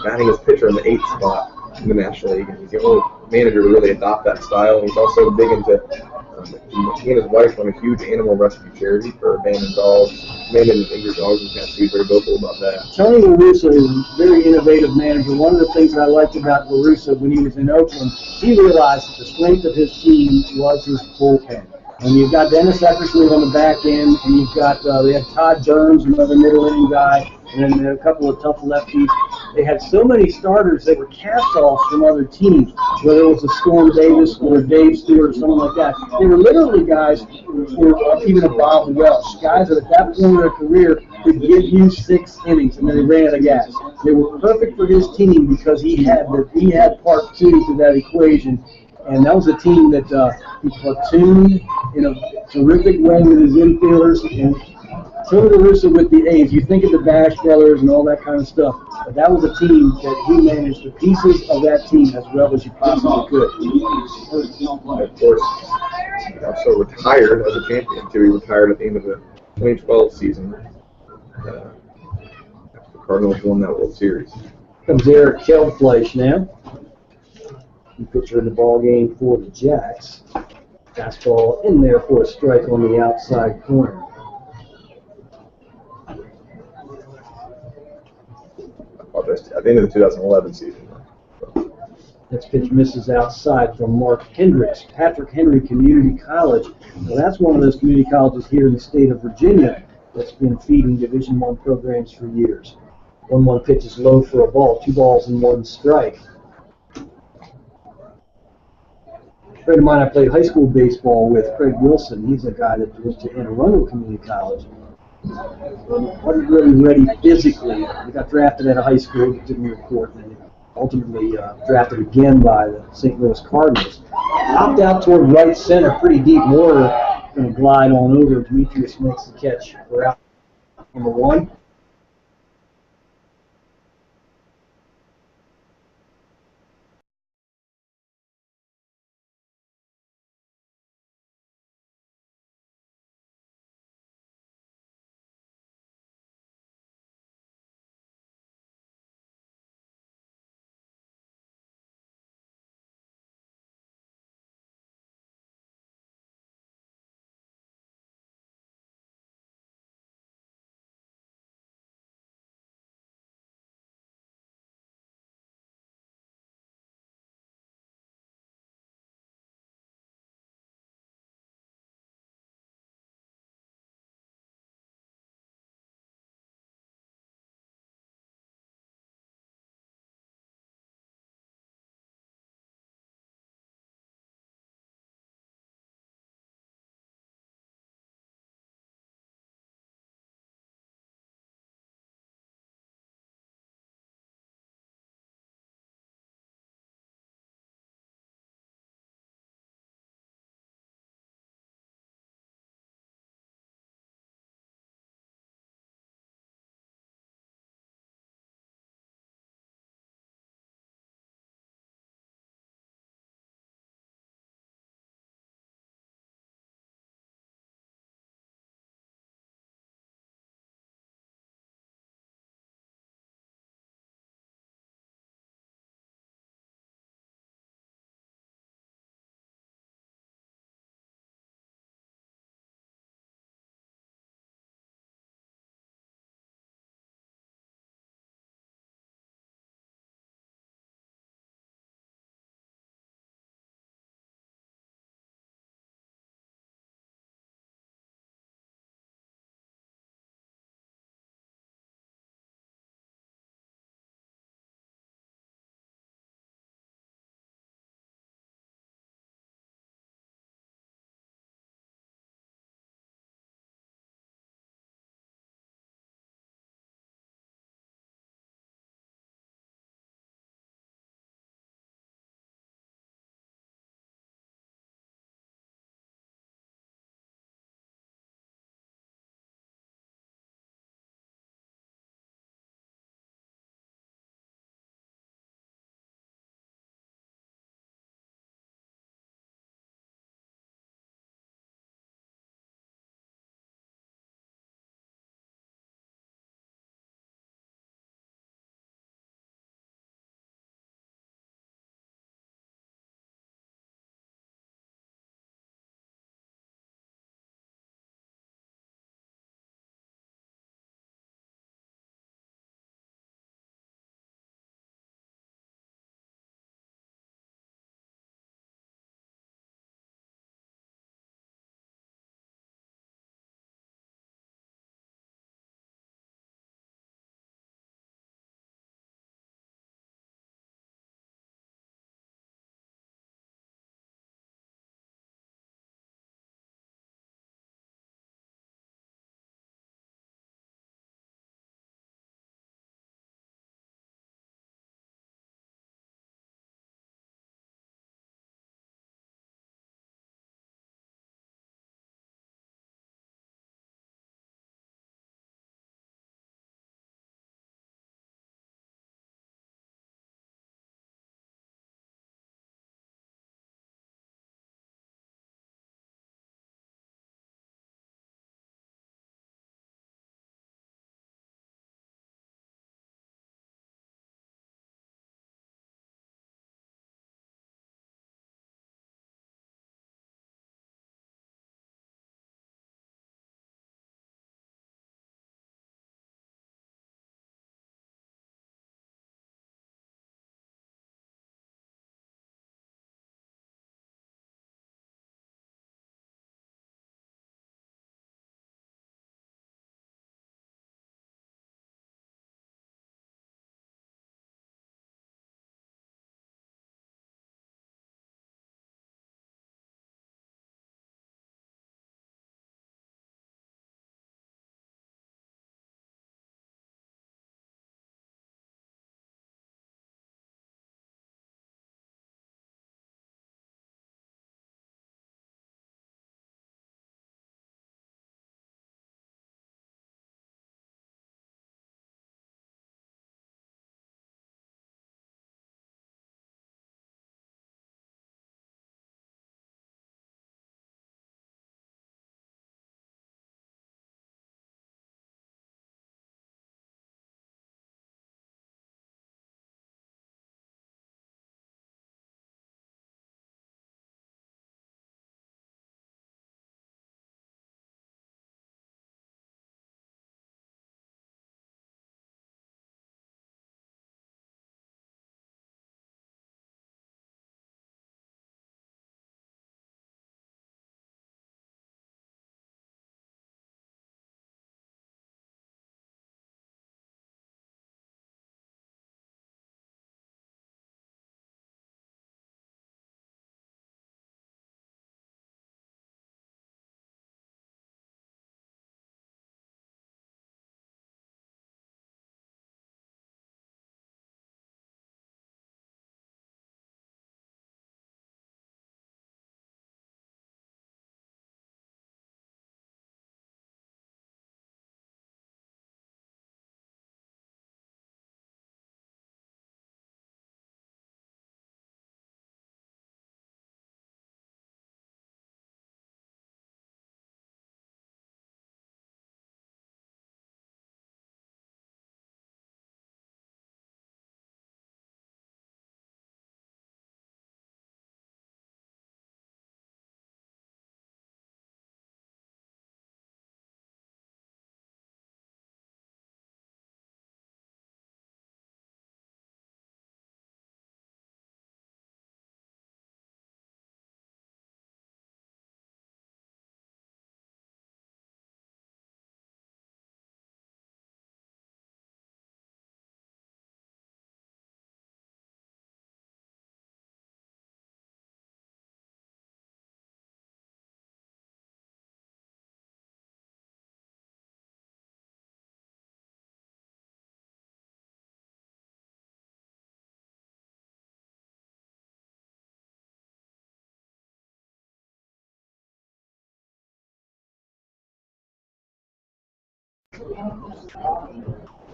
batting his pitcher in the 8th spot in the National League. And he's the only manager to really adopt that style. And he's also big into. He and his wife run a huge animal rescue charity for abandoned dogs, abandoned and injured dogs, and cats. He's very vocal about that. Tony La Russa is a very innovative manager. One of the things that I liked about La Russa when he was in Oakland, he realized that the strength of his team was his bullpen. And you've got Dennis Eckersley on the back end, and you've got they had Todd Burns, another middle inning guy, and then a couple of tough lefties. They had so many starters that were cast-offs from other teams, whether it was a Storm Davis or a Dave Stewart or someone like that. They were literally guys, or even a Bob Welsh, guys that at that point in their career could give you 6 innings, and then they ran out of gas. They were perfect for his team because he had part 2 to that equation. And that was a team that he platooned in a terrific way with his infielders. And Tony La Russa with the A's, you think of the Bash brothers and all that kind of stuff, but that was a team that he managed the pieces of that team as well as you possibly could. Of course, he also retired as a champion too. He retired at the end of the 2012 season after the Cardinals won that World Series. Comes Eric Keldfleisch now. Pitcher in the ball game for the Jacks. Fastball in there for a strike on the outside corner. At the end of the 2011 season. Next pitch misses outside from Mark Hendricks, Patrick Henry Community College. Now that's one of those community colleges here in the state of Virginia that's been feeding Division I programs for years. 1-1 pitch is low for a ball, 2 balls and 1 strike. A friend of mine I played high school baseball with, Craig Wilson. He's a guy that went to Anne Arundel Community College. Wasn't really ready physically. He got drafted out of high school, didn't report, and ultimately drafted again by the St. Louis Cardinals. Popped out toward right center, pretty deep water. Going to glide on over. Demetrius makes the catch for out number 1.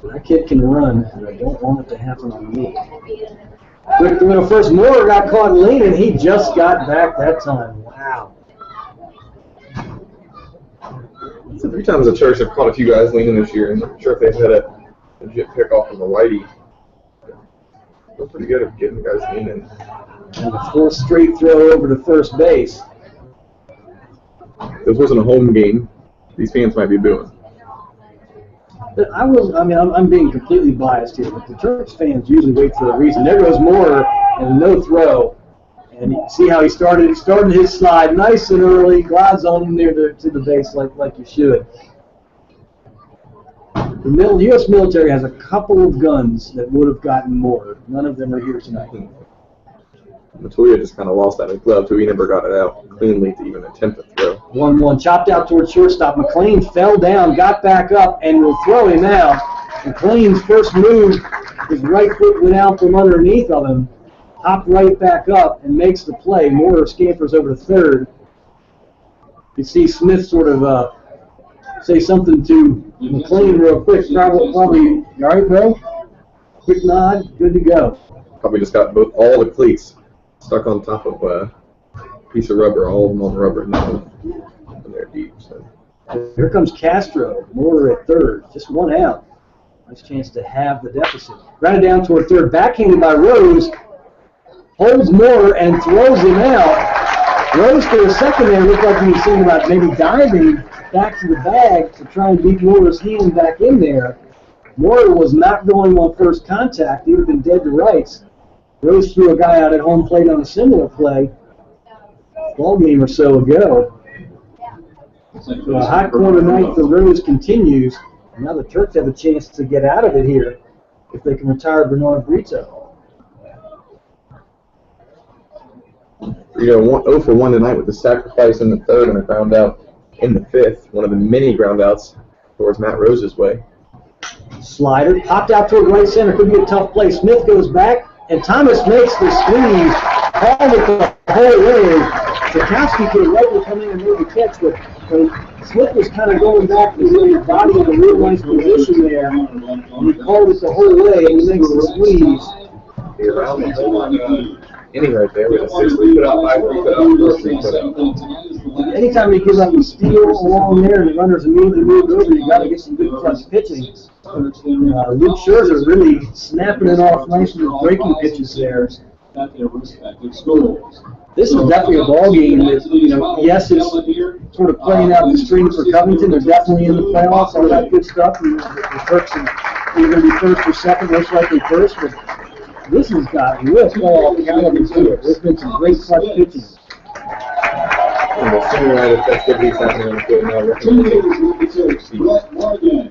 That kid can run, and I don't want it to happen on me. Quick to middle first. Moore got caught leaning. He just got back that time. Wow. So 3 times the Turks have caught a few guys leaning this year, and I'm sure if they've had a legit pick-off from the righty, they're pretty good at getting the guys leaning. And the 4th straight throw over to first base. If this wasn't a home game, these fans might be booing. But I'm being completely biased here, but the Turks fans usually wait for a reason. There goes Moore, and no throw. And you see how he started his slide nice and early, glides on him near to the base like you should. The U.S. military has a couple of guns that would have gotten more. None of them are here tonight. Matoya just kind of lost that glove, so he never got it out cleanly to even attempt to throw. 1-1, chopped out towards shortstop. McLean fell down, got back up, and will throw him out. McLean's first move, his right foot went out from underneath of him, hopped right back up, and makes the play. Moore scampers over to third. You see Smith sort of say something to McLean real quick. Probably, you all right, bro? Quick nod, good to go. Probably just got all the cleats stuck on top of a piece of rubber, all of them on rubber now, and they're deep. So. Here comes Castro, Moore at third, just 1 out. Nice chance to have the deficit. Grounded down toward third, backhanded by Rose, holds Moore and throws him out. Rose for a second there looked like he was thinking about maybe diving back to the bag to try and beat Moore's hand back in there. Moore was not going on first contact. He would have been dead to rights. Rose threw a guy out at home plate on a similar play a ball game or so ago. So a hot corner night for Rose continues. Now the Turks have a chance to get out of it here if they can retire Bernard Brito. 0 for 1 tonight with the sacrifice in the 3rd and a ground out in the 5th. One of the many ground outs towards Matt Rose's way. Slider popped out toward right center. Could be a tough play. Smith goes back, and Thomas makes the squeeze. Called it the whole way. Zakowski could have likely come in and made the catch, but Smith was kind of going back to his body in a real nice position there. And he called it the whole way, and he makes the squeeze. Around the whole inning right there with a 6-3 put out, 5-3 put out, 4-3 put out. Anytime you give up a steal along there and the runners immediately move over, you got to get some good clutch pitching. Luke Scherzer really snapping it off nicely with breaking pitches there. This is definitely a ball game that, yes, it's sort of playing out the string for Covington. They're definitely in the playoffs, all that good stuff. And the Turks are either going to be first or second, most likely first. But this has got real playoff caliber to it. There's been some great clutch pitching. And the senior night of festivities happening on the field now. The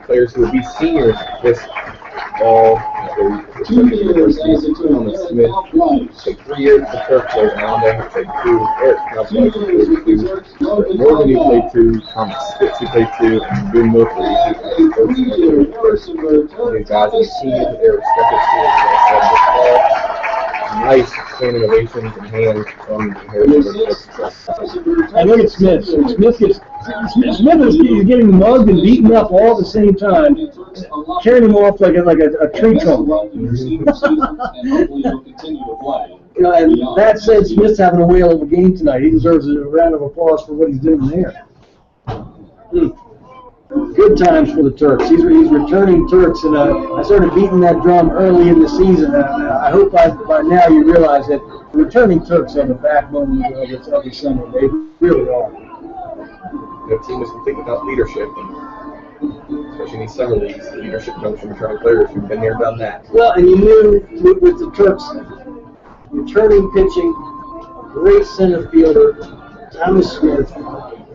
players who will be seniors this fall. Thomas Smith took 3 years at the Turks. There's Allen played 2. Eric Knopfler played 2. Morgan, who played 2. Thomas Spitz, who played 2. And Boone Milford, who played 2. These guys are seniors at their respective schools this fall. Nice standing ovations and hands from the Harrisburg. And look at Smith. Smith is getting mugged and beaten up all at the same time, carrying him off like a tree trunk. And that said, Smith's having a whale of a game tonight. He deserves a round of applause for what he's doing there. Good times for the Turks. He's returning Turks, and I started beating that drum early in the season. I hope by now you realize that the returning Turks are the backbone of this every summer. They really are. The team is complete without leadership, and especially in these summer leagues, the leadership comes from returning players who've been there, done that. Well, and you knew with the Turks, returning pitching, great center fielder, Thomas Smith.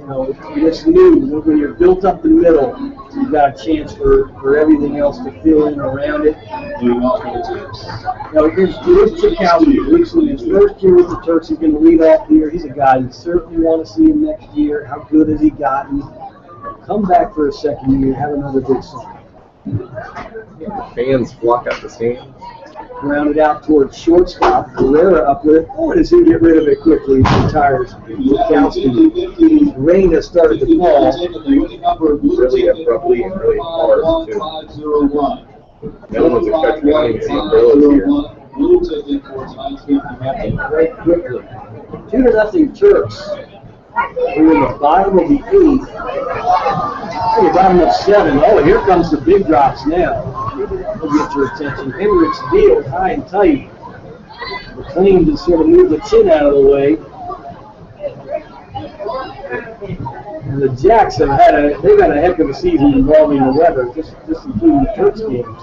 You just knew when you're built up the middle, you've got a chance for everything else to fill in around it. Here's Zakowski. Luke's in his first year with the Turks. He's going to lead off the year. He's a guy you certainly want to see him next year. How good has he gotten? Come back for a second year, have another good summer. Fans flock out the stands. Grounded out towards shortstop. Herrera up with it. Oh, and does he get rid of it quickly? He retires. Lukowski. Rain has started to fall. Really abruptly and really hard, too. No one's expecting to see Bills here. Very quickly. 2-0 Turks. We're in the bottom of the 8th. The bottom of 7. Oh, here comes the big drops now. We'll get your attention. Hendricks deals high and tight. McLean just sort of moved the chin out of the way. And the Jacks have they've had a heck of a season involving the weather, just including the Turks games.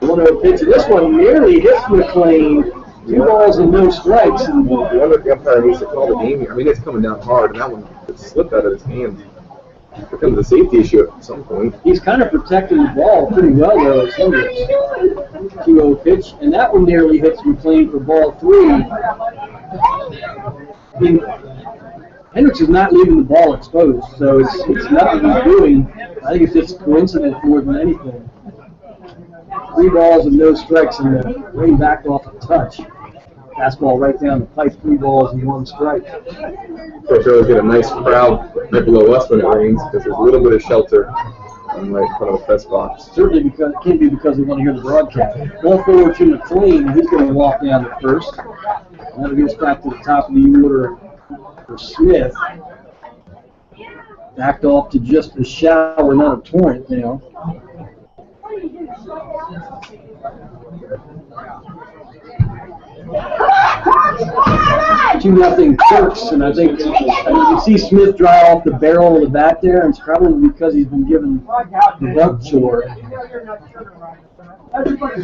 1-0 pitch. This one nearly hits McLean. 2 balls and no strikes. I wonder if the umpire needs to call the game here. I mean, it's coming down hard, and that one slipped out of his hand. It becomes a safety issue at some point. He's kind of protecting the ball pretty well, though, as Hendricks. 2-0 pitch, and that one nearly hits McLean for ball 3. I mean, Hendricks is not leaving the ball exposed, so it's nothing he's doing. I think it's just coincidence more than anything. 3 balls and no strikes, and the rain backed off a touch. Fastball right down the pipe, 3 balls and 1 strike. Of course, we always get a nice crowd right below us when it rains because there's a little bit of shelter right in front of the press box. Certainly because it can't be because they want to hear the broadcast. Ball forward to McLean, he's going to walk down to first. That'll get us back to the top of the order for Smith. Backed off to just a shower, not a torrent now. 2-0 Turks, and I think you can see Smith dry off the barrel of the bat there, and it's probably because he's been given the bunt chore.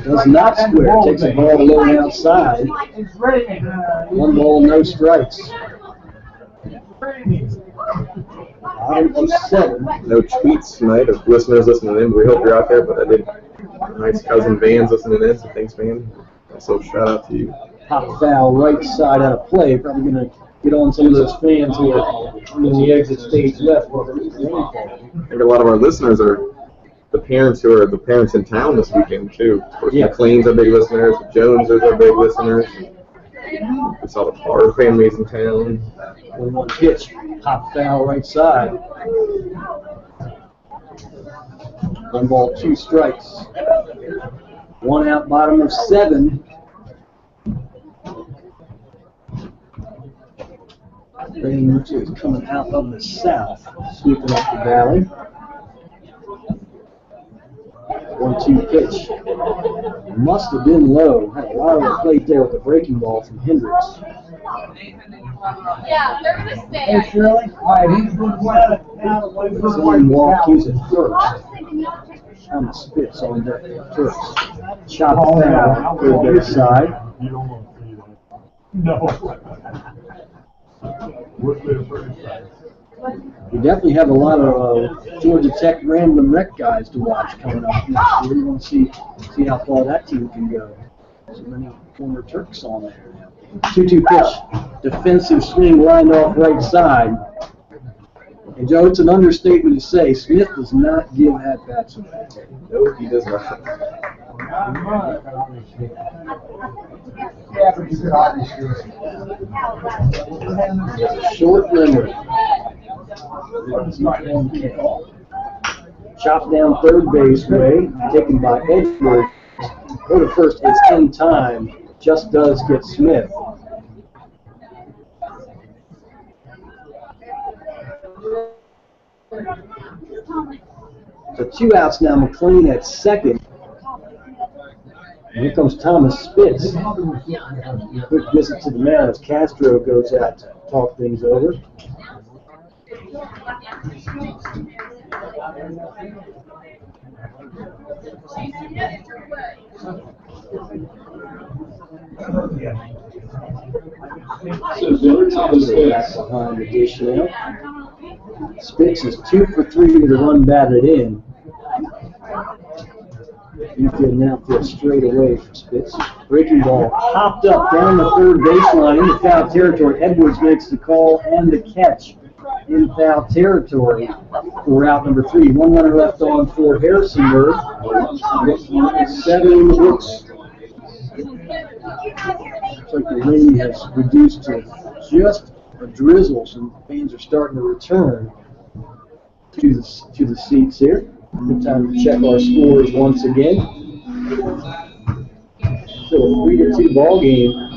Does not square, takes a ball low and outside. 1 ball, no strikes. Bottom of 7. No tweets tonight of listeners listening in. We hope you're out there, but I did. Nice cousin Van's listening in, so thanks, Van. So shout out to you. Pop foul, right side out of play. Probably going to get on some of those fans who are in the exit stage left. I think a lot of our listeners are the parents who are the parents in town this weekend, too. Of course, McLean's are big listeners. The Joneses are big listeners. We saw the Parr families in town. 1 pitch, pop foul, right side. 1 ball, 2 strikes. 1 out, bottom of 7. Rain is coming out of the south, sweeping up the valley. 1-2 pitch. Must have been low. Had a lot of the plate there with the breaking ball from Hendricks. Yeah, they're going to stay. Hey, Shirley. All right, he's going to Someone walked, he's at first. Thomas Spitz on deck at first. Chop down, third base side. You don't want to see that. No. We definitely have a lot of Georgia Tech random rec guys to watch coming up next year. We want to see how far that team can go. So many former Turks on there. 2-2 pitch, defensive swing lined off right side. And Joe, it's an understatement to say Smith does not give at-bats away. No, he does not. Short memory. Chopped down third base way, taken by Edwards. Go to first, it's in time. Just does get Smith. So 2 outs now, McLean at second. And here comes Thomas Spitz. Quick visit to the mound as Castro goes out to talk things over. Behind the dish now. Spitz is 2 for 3 with a run batted in. Infield now for a straight away for Spitz. Breaking ball popped up down the third baseline into foul territory. Edwards makes the call and the catch in foul territory for route number 3. 1 runner left on for Harrisonburg. 7 in the books Looks like the wind has reduced to just a drizzle, so fans are starting to return to the seats here. Good time to check our scores once again. So a 3-2 ball game.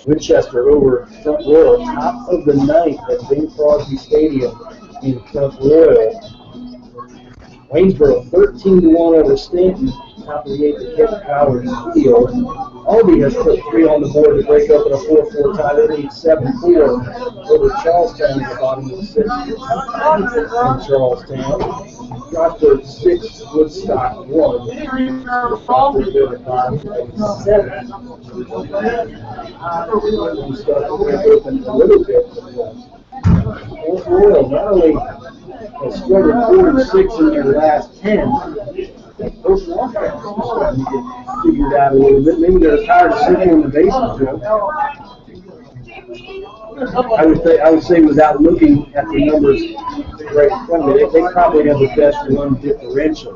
Winchester over Front Royal, top of the ninth at Bing Crosby Stadium in Front Royal. Waynesboro 13-1 over Stanton, top of the eighth at Kevin Powers Field. Albee has put 3 on the board to break up in a 4-4 tie. They lead 7-4 over Charlestown at the bottom of the sixth in Charlestown. Rockford 6, Woodstock 1. Rockford go to 5 and 7. We start to break open a little bit. Front Royal not only has struggled 4-6 in their last 10, those walkouts are starting to get figured out a little bit. Maybe they're tired of sitting in the basement, Joe. I would say without looking at the numbers right in front of me, they probably have the best run differential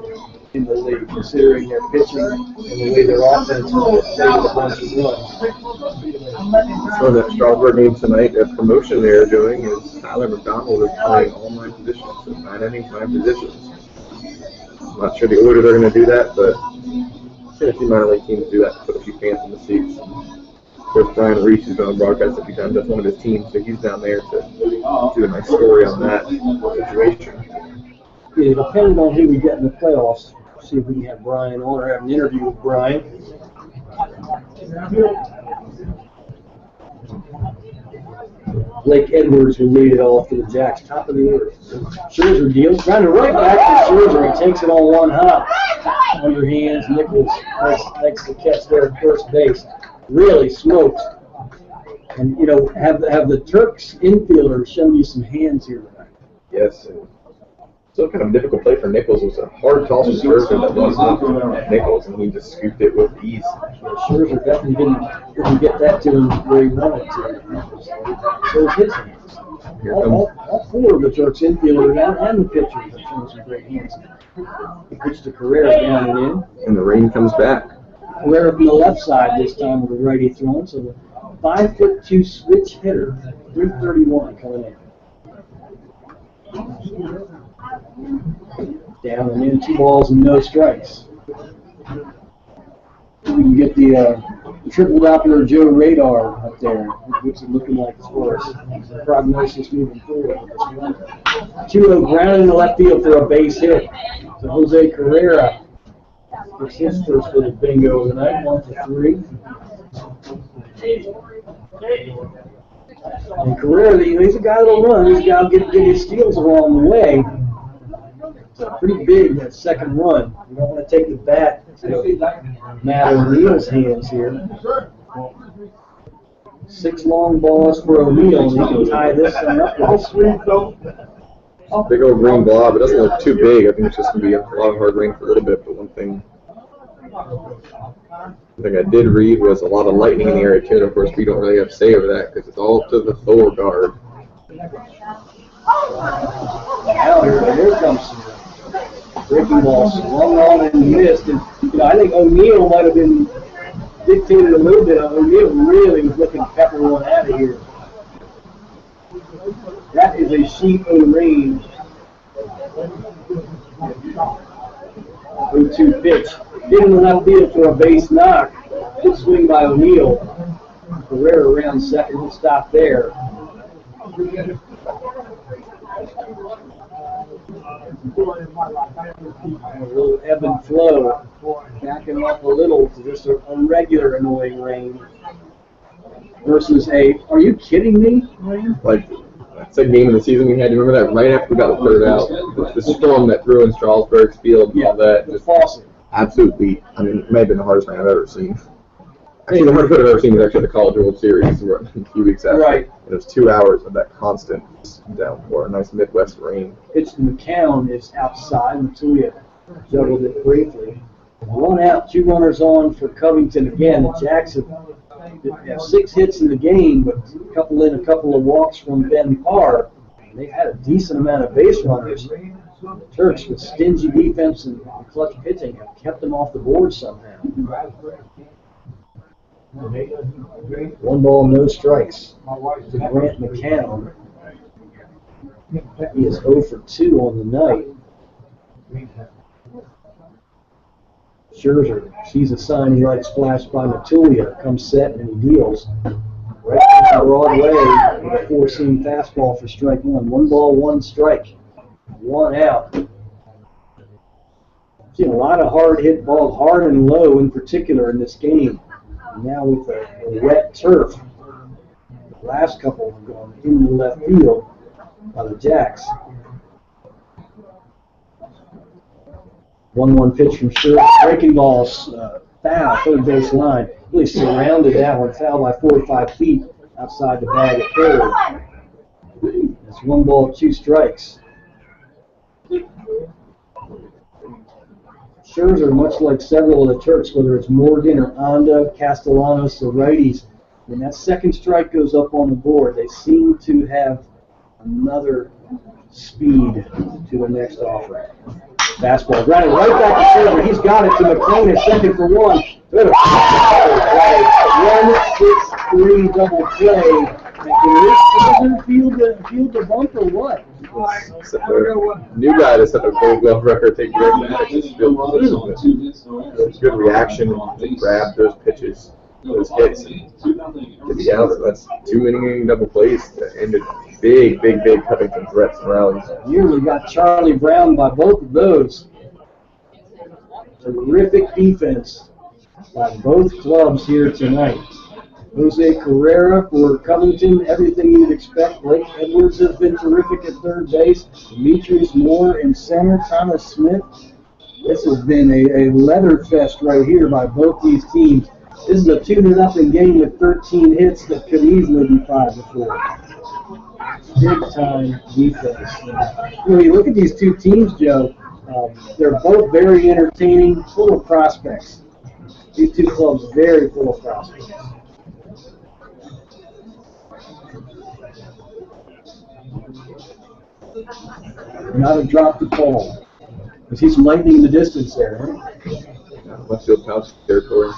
in the league, considering their pitching and the way their offense is playing a bunch of runs. So that Strasburg game tonight, a promotion they're doing is Tyler McDonald is playing all 9 positions, so 9 innings, 9 positions. I'm not sure the order they're going to do that, but I've seen a few minor league teams do that to put a few fans in the seats. Of course, Brian Reese has been on broadcast a few times. That's one of his teams, so he's down there to do a nice story on that situation. Yeah, depending on who we get in the playoffs, see if we can have Brian on or have an interview with Brian. Blake Edwards will lead it off for the Jacks, top of the order. Scherzer deals, trying to right back to Scherzer. He takes it on one hop. Underhands, Nichols makes the catch there at first base. Really smoked. And, you know, have the Turks infielders shown you some hands here tonight? Yes. Still kind of a difficult play for Nichols. It was a hard toss to Scherzer that wasn't Nichols, and he just scooped it with ease. Scherzer definitely didn't get that to him where he wanted to. So it was his hands. All 4 of the Turks infielders and the pitchers have shown some great hands. He pitched to Carrera down and in. And the rain comes back. Carrera from the left side this time with a righty throwing, so the 5'2" switch hitter, 331 coming in. Down and in, 2 balls and no strikes. We can get the triple Doppler Joe radar up there. What's it looking like as far as prognosis moving forward? 2-0 ground in the left field for a base hit. So Jose Carrera gets his first for the bingo tonight, 1 for 3. And Carrera, he's a guy that'll run. He's a guy that'll get his steals along the way. It's pretty big, that second run. You don't want to take the bat to Matt O'Neill's hands here. 6 long balls for O'Neill, and he can tie this one up with a sweep. Big old green blob. It doesn't look too big. I think it's just going to be a lot of hard rain for a little bit, but one thing I did read was a lot of lightning in the area too, and of course we don't really have to say over that because it's all to the Thor guard. Now here comes some breaking ball, swung on and missed, and I think O'Neill might have been dictated a little bit. O'Neill really was looking to pepper one out of here. That is a sheet on range. 0-2 pitch. Hit in the left field for a base knock. Good swing by O'Neill. Carrera around second. He'll stop there. A little ebb and flow. Backing up a little to just an irregular annoying rain. Versus are you kidding me, rain? Like, that's a game of the season we had. You remember that right after we got the third out? The storm that threw in Strasburg's field and all that. The faucet. Absolutely. I mean, it may have been the hardest rain I've ever seen. Actually, the hardest rain I've ever seen was actually the College World Series a few weeks after. Right. And it was 2 hours of that constant downpour, a nice Midwest rain. Pitch to McCown is outside. Matuya juggled it briefly. 1 out, 2 runners on for Covington again. The Jacks have 6 hits in the game, but a couple of walks from Ben Parr. They've had a decent amount of base runners. The Turks, with stingy defense and clutch pitching, have kept them off the board somehow. 1 ball, no strikes to Grant McCown. He is 0 for 2 on the night. Scherzer sees a sign he likes flashed by Matulia, comes set and he deals. Right down Broadway with a 4-seam fastball for strike 1. 1 ball, 1 strike. 1 out. Seen a lot of hard hit balls, hard and low in particular in this game. And now with a wet turf, the last couple have gone into left field by the Jacks. 1-1 pitch from Scherzer. Breaking balls, foul, third base line. Really surrounded that one, foul by 4 or 5 feet outside the bag at third. It's 1 ball, 2 strikes. Scherzer, much like several of the Turks, whether it's Morgan or Anda, Castellanos, the righties, when that second strike goes up on the board, they seem to have another speed to the next offer. Fastball, grounded right back to Scherzer. He's got it to McLean at second for 1. 1-6-3 double play. Can Scherzer field the bump or what? New guy to set a gold glove record, take great advantage. Good reaction to grab those pitches, those hits, to the outer. That's 2 inning double plays that ended big Covington threats and rallies. Nearly got Charlie Brown by both of those. Terrific defense by both clubs here tonight. Jose Carrera for Covington, everything you'd expect. Blake Edwards has been terrific at third base. Demetrius Moore in center. Thomas Smith. This has been a leather fest right here by both these teams. This is a 2-0 game with 13 hits that could easily be 5-4. Big time defense. When you look at these two teams, Joe, they're both very entertaining, full of prospects. These two clubs very full of prospects. Not a drop to fall. I see some lightning in the distance there, huh? Left field pouch territory.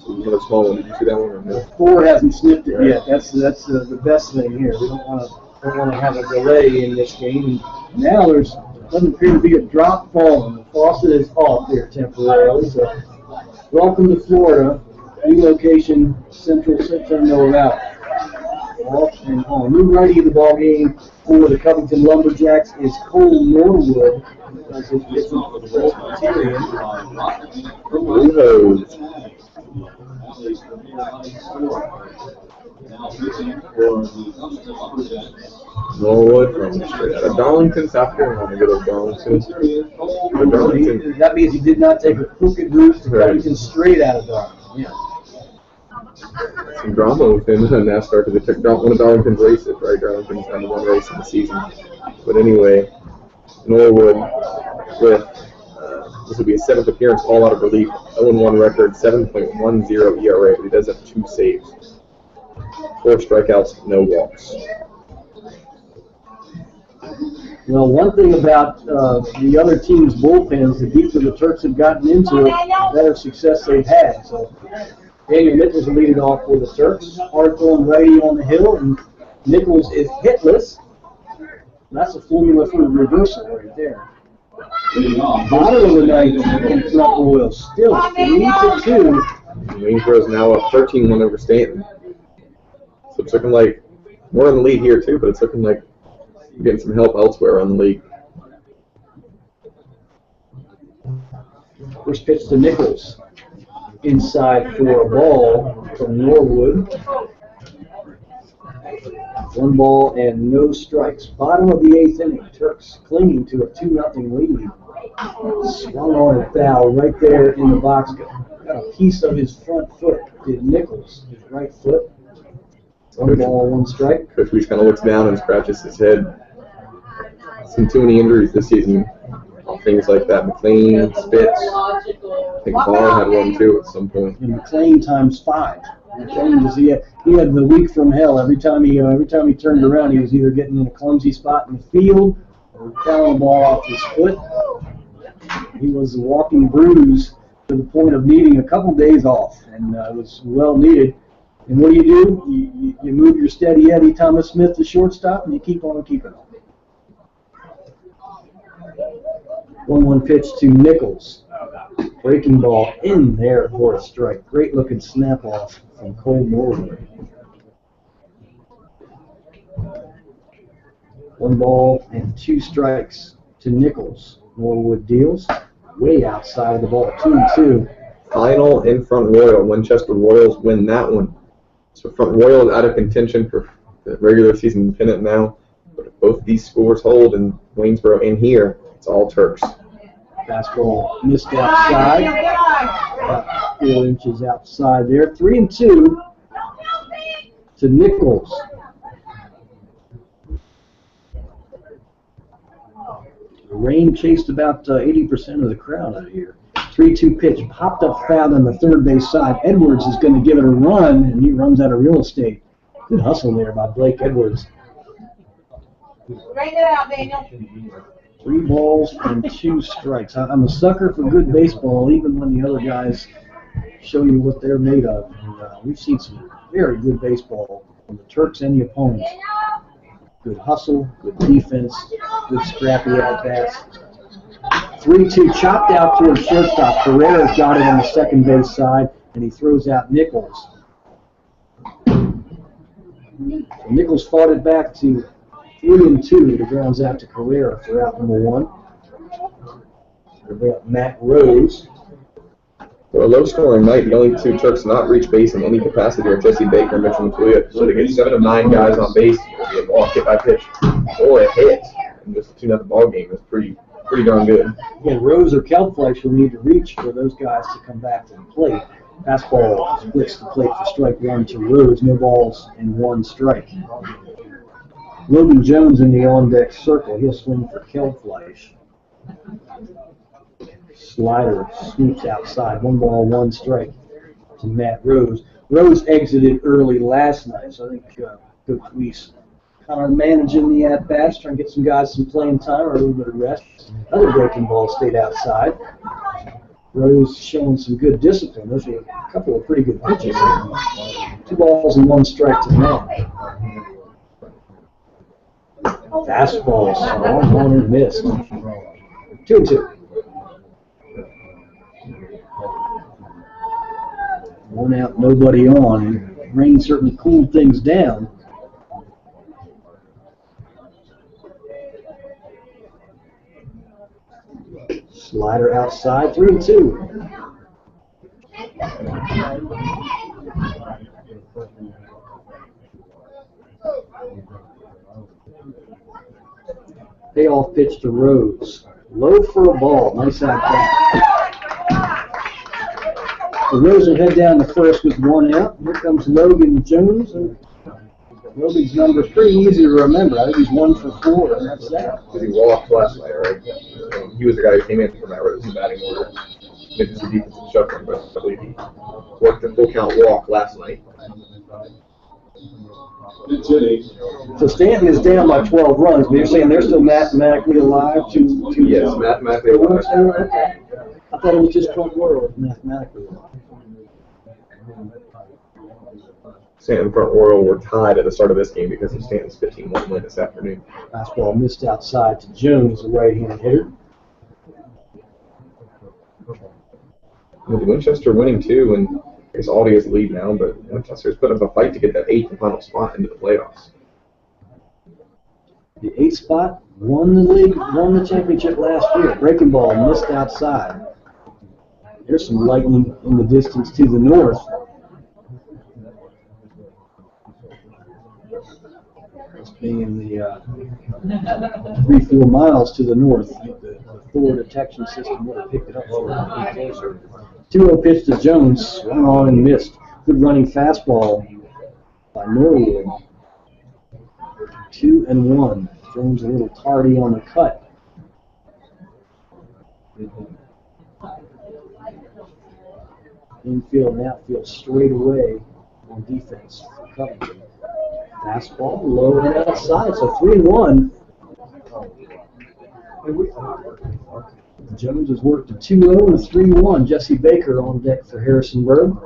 Another small one. Did you see that one? Or no? 4 hasn't sniffed it yet. That's the best thing here. We don't want to have a delay in this game. And now doesn't appear to be a drop falling. The faucet is off here temporarily. So welcome to Florida. Relocation Central Centennial out. Off and on. New righty of the ball game for the Covington Lumberjacks is Cole Norwood. Because his pitching for the Presbyterian. Norwood from straight out of Darlington, South Carolina. Good old Darlington. That means he did not take a crooked route to Covington straight out of Darlington. Yeah. Some drama within NASCAR because they took one of Darlington's races, right? Darlington's only 1 race in the season. But anyway, Norwood with this will be his 7th appearance, all out of relief, 0-1 record, 7.10 ERA, but he does have 2 saves. 4 strikeouts, no walks. Well, one thing about the other team's bullpens, the deeper the Turks have gotten into it, the better success they've had. So Daniel Nichols will lead it off for the Turks. Hard throwing righty on the hill, and Nichols is hitless. That's a formula for the reversal right there. Bottom of the night in Front Royal, still 3-2. Waynesboro's now up 13-1 over Stanton. So it's looking like we're in the lead here too, but it's looking like we're getting some help elsewhere on the league. First pitch to Nichols. Inside for a ball from Norwood. 1 ball and no strikes. Bottom of the 8th inning. Turks clinging to a 2-0 lead. Swung on a foul right there in the box. Got a piece of his front foot. Did Nichols, his right foot. 1 ball, 1 strike. Coach Weiss kind of looks down and scratches his head. Seen too many injuries this season. Things like that. McLean, Spitz. I think Barr had one too at some point. And McLean times 5. McLean was he had the week from hell. Every time he turned around, he was either getting in a clumsy spot in the field or fouling the ball off his foot. He was a walking bruise to the point of needing a couple days off, and it was well needed. And what do? You move your steady Eddie Thomas Smith to shortstop, and you keep on keeping on. 1-1 pitch to Nichols. Breaking ball in there for a strike. Great looking snap off from Cole Norwood. 1 ball and 2 strikes to Nichols. Norwood deals way outside of the ball. 2-2. Final in Front Royal. Winchester Royals win that one. So Front Royal is out of contention for the regular season pennant now. But if both these scores hold in Waynesboro and here, it's all Turks. Fastball missed outside. About 4 inches outside there. 3-2 to Nichols. The rain chased about 80% of the crowd out here. 3-2 pitch, popped up foul on the third base side. Edwards is going to give it a run, and he runs out of real estate. Good hustle there by Blake Edwards. Bring it out, Daniel. 3 balls and 2 strikes. I'm a sucker for good baseball, even when the other guys show you what they're made of. And, we've seen some very good baseball from the Turks and the opponents. Good hustle, good defense, good scrappy at-bats. 3-2, chopped out towards shortstop. Carrera's got it on the second base side, and he throws out Nichols. So Nichols fought it back to 3-2. The grounds out to Carrera for out number 1. We've got Matt Rose. For a low-scoring night, the only 2 Turks not reach base in any capacity are Jesse Baker and Mitchell Matuya. So they get 7 of 9 guys on base. It'll be a walk, hit by pitch, or a hit. And just a 2-0 ball game is pretty darn good. Again, Rose or Kelpfleisch will need to reach for those guys to come back to the plate. Fastball splits the plate for strike 1 to Rose. No balls and 1 strike. Logan Jones in the on-deck circle. He'll swing for Kelpfleisch. Slider sweeps outside. 1 ball, 1 strike to Matt Rose. Rose exited early last night, so I think Coach Weiss kind of managing the at-bats, trying to get some guys some playing time or a little bit of rest. Another breaking ball stayed outside. Rose showing some good discipline. Those are a couple of pretty good pitches. 2 balls and 1 strike to Matt. Fastball, strong one and missed. 2-2. 1 out, nobody on. And rain certainly cooled things down. Slider outside, 3-2. Payoff pitch to Rose. Low for a ball. Nice at bat. So Rose will head down to first with 1 out. Here comes Logan Jones. And Logan's number is pretty easy to remember. I think he's 1 for 4, and that's that. Because he walked last night, right? He was the guy who came in for Matt Rose's batting order. Maybe some defensive shuffling, but I believe he worked a full count walk last night. So Stanton is down by 12 runs, but you're saying they're still mathematically alive to Yes, mathematically alive. Okay. I thought it was just Front Royal mathematically alive. Stanton and Front Royal were tied at the start of this game because of Stanton's 15-1 win this afternoon. Fastball missed outside to Jones, the right-handed hitter. With Winchester winning too, and I guess Aldi has the lead now, but Winchester's put up a fight to get that 8th and final spot into the playoffs. The 8th spot won the league, won the championship last year. Breaking ball missed outside. There's some lightning in the distance to the north. Being the 3-4 miles to the north. I think the Thor detection system would have picked it up for a bit closer. 2-0 pitch to Jones, swung on and missed. Good running fastball by Norwood. 2-1. Jones a little tardy on the cut. Infield and outfield straight away on defense for Covington. Fastball low and outside, so 3-1. Jones has worked a 2-0 and a 3-1. Jesse Baker on deck for Harrisonburg.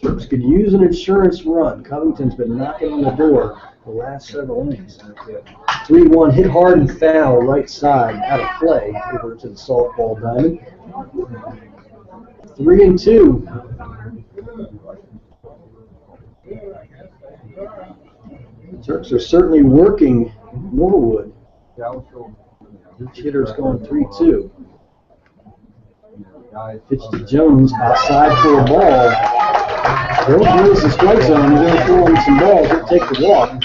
Turks could use an insurance run. Covington's been knocking on the door the last several innings. 3-1, hit hard and foul, right side, out of play, over to the softball diamond. 3-2. The Turks are certainly working Norwood. Each hitter's going 3-2. Pitch to Jones, outside for a ball. Don't use the strike zone. You're going to throw him some balls. He'll take the walk.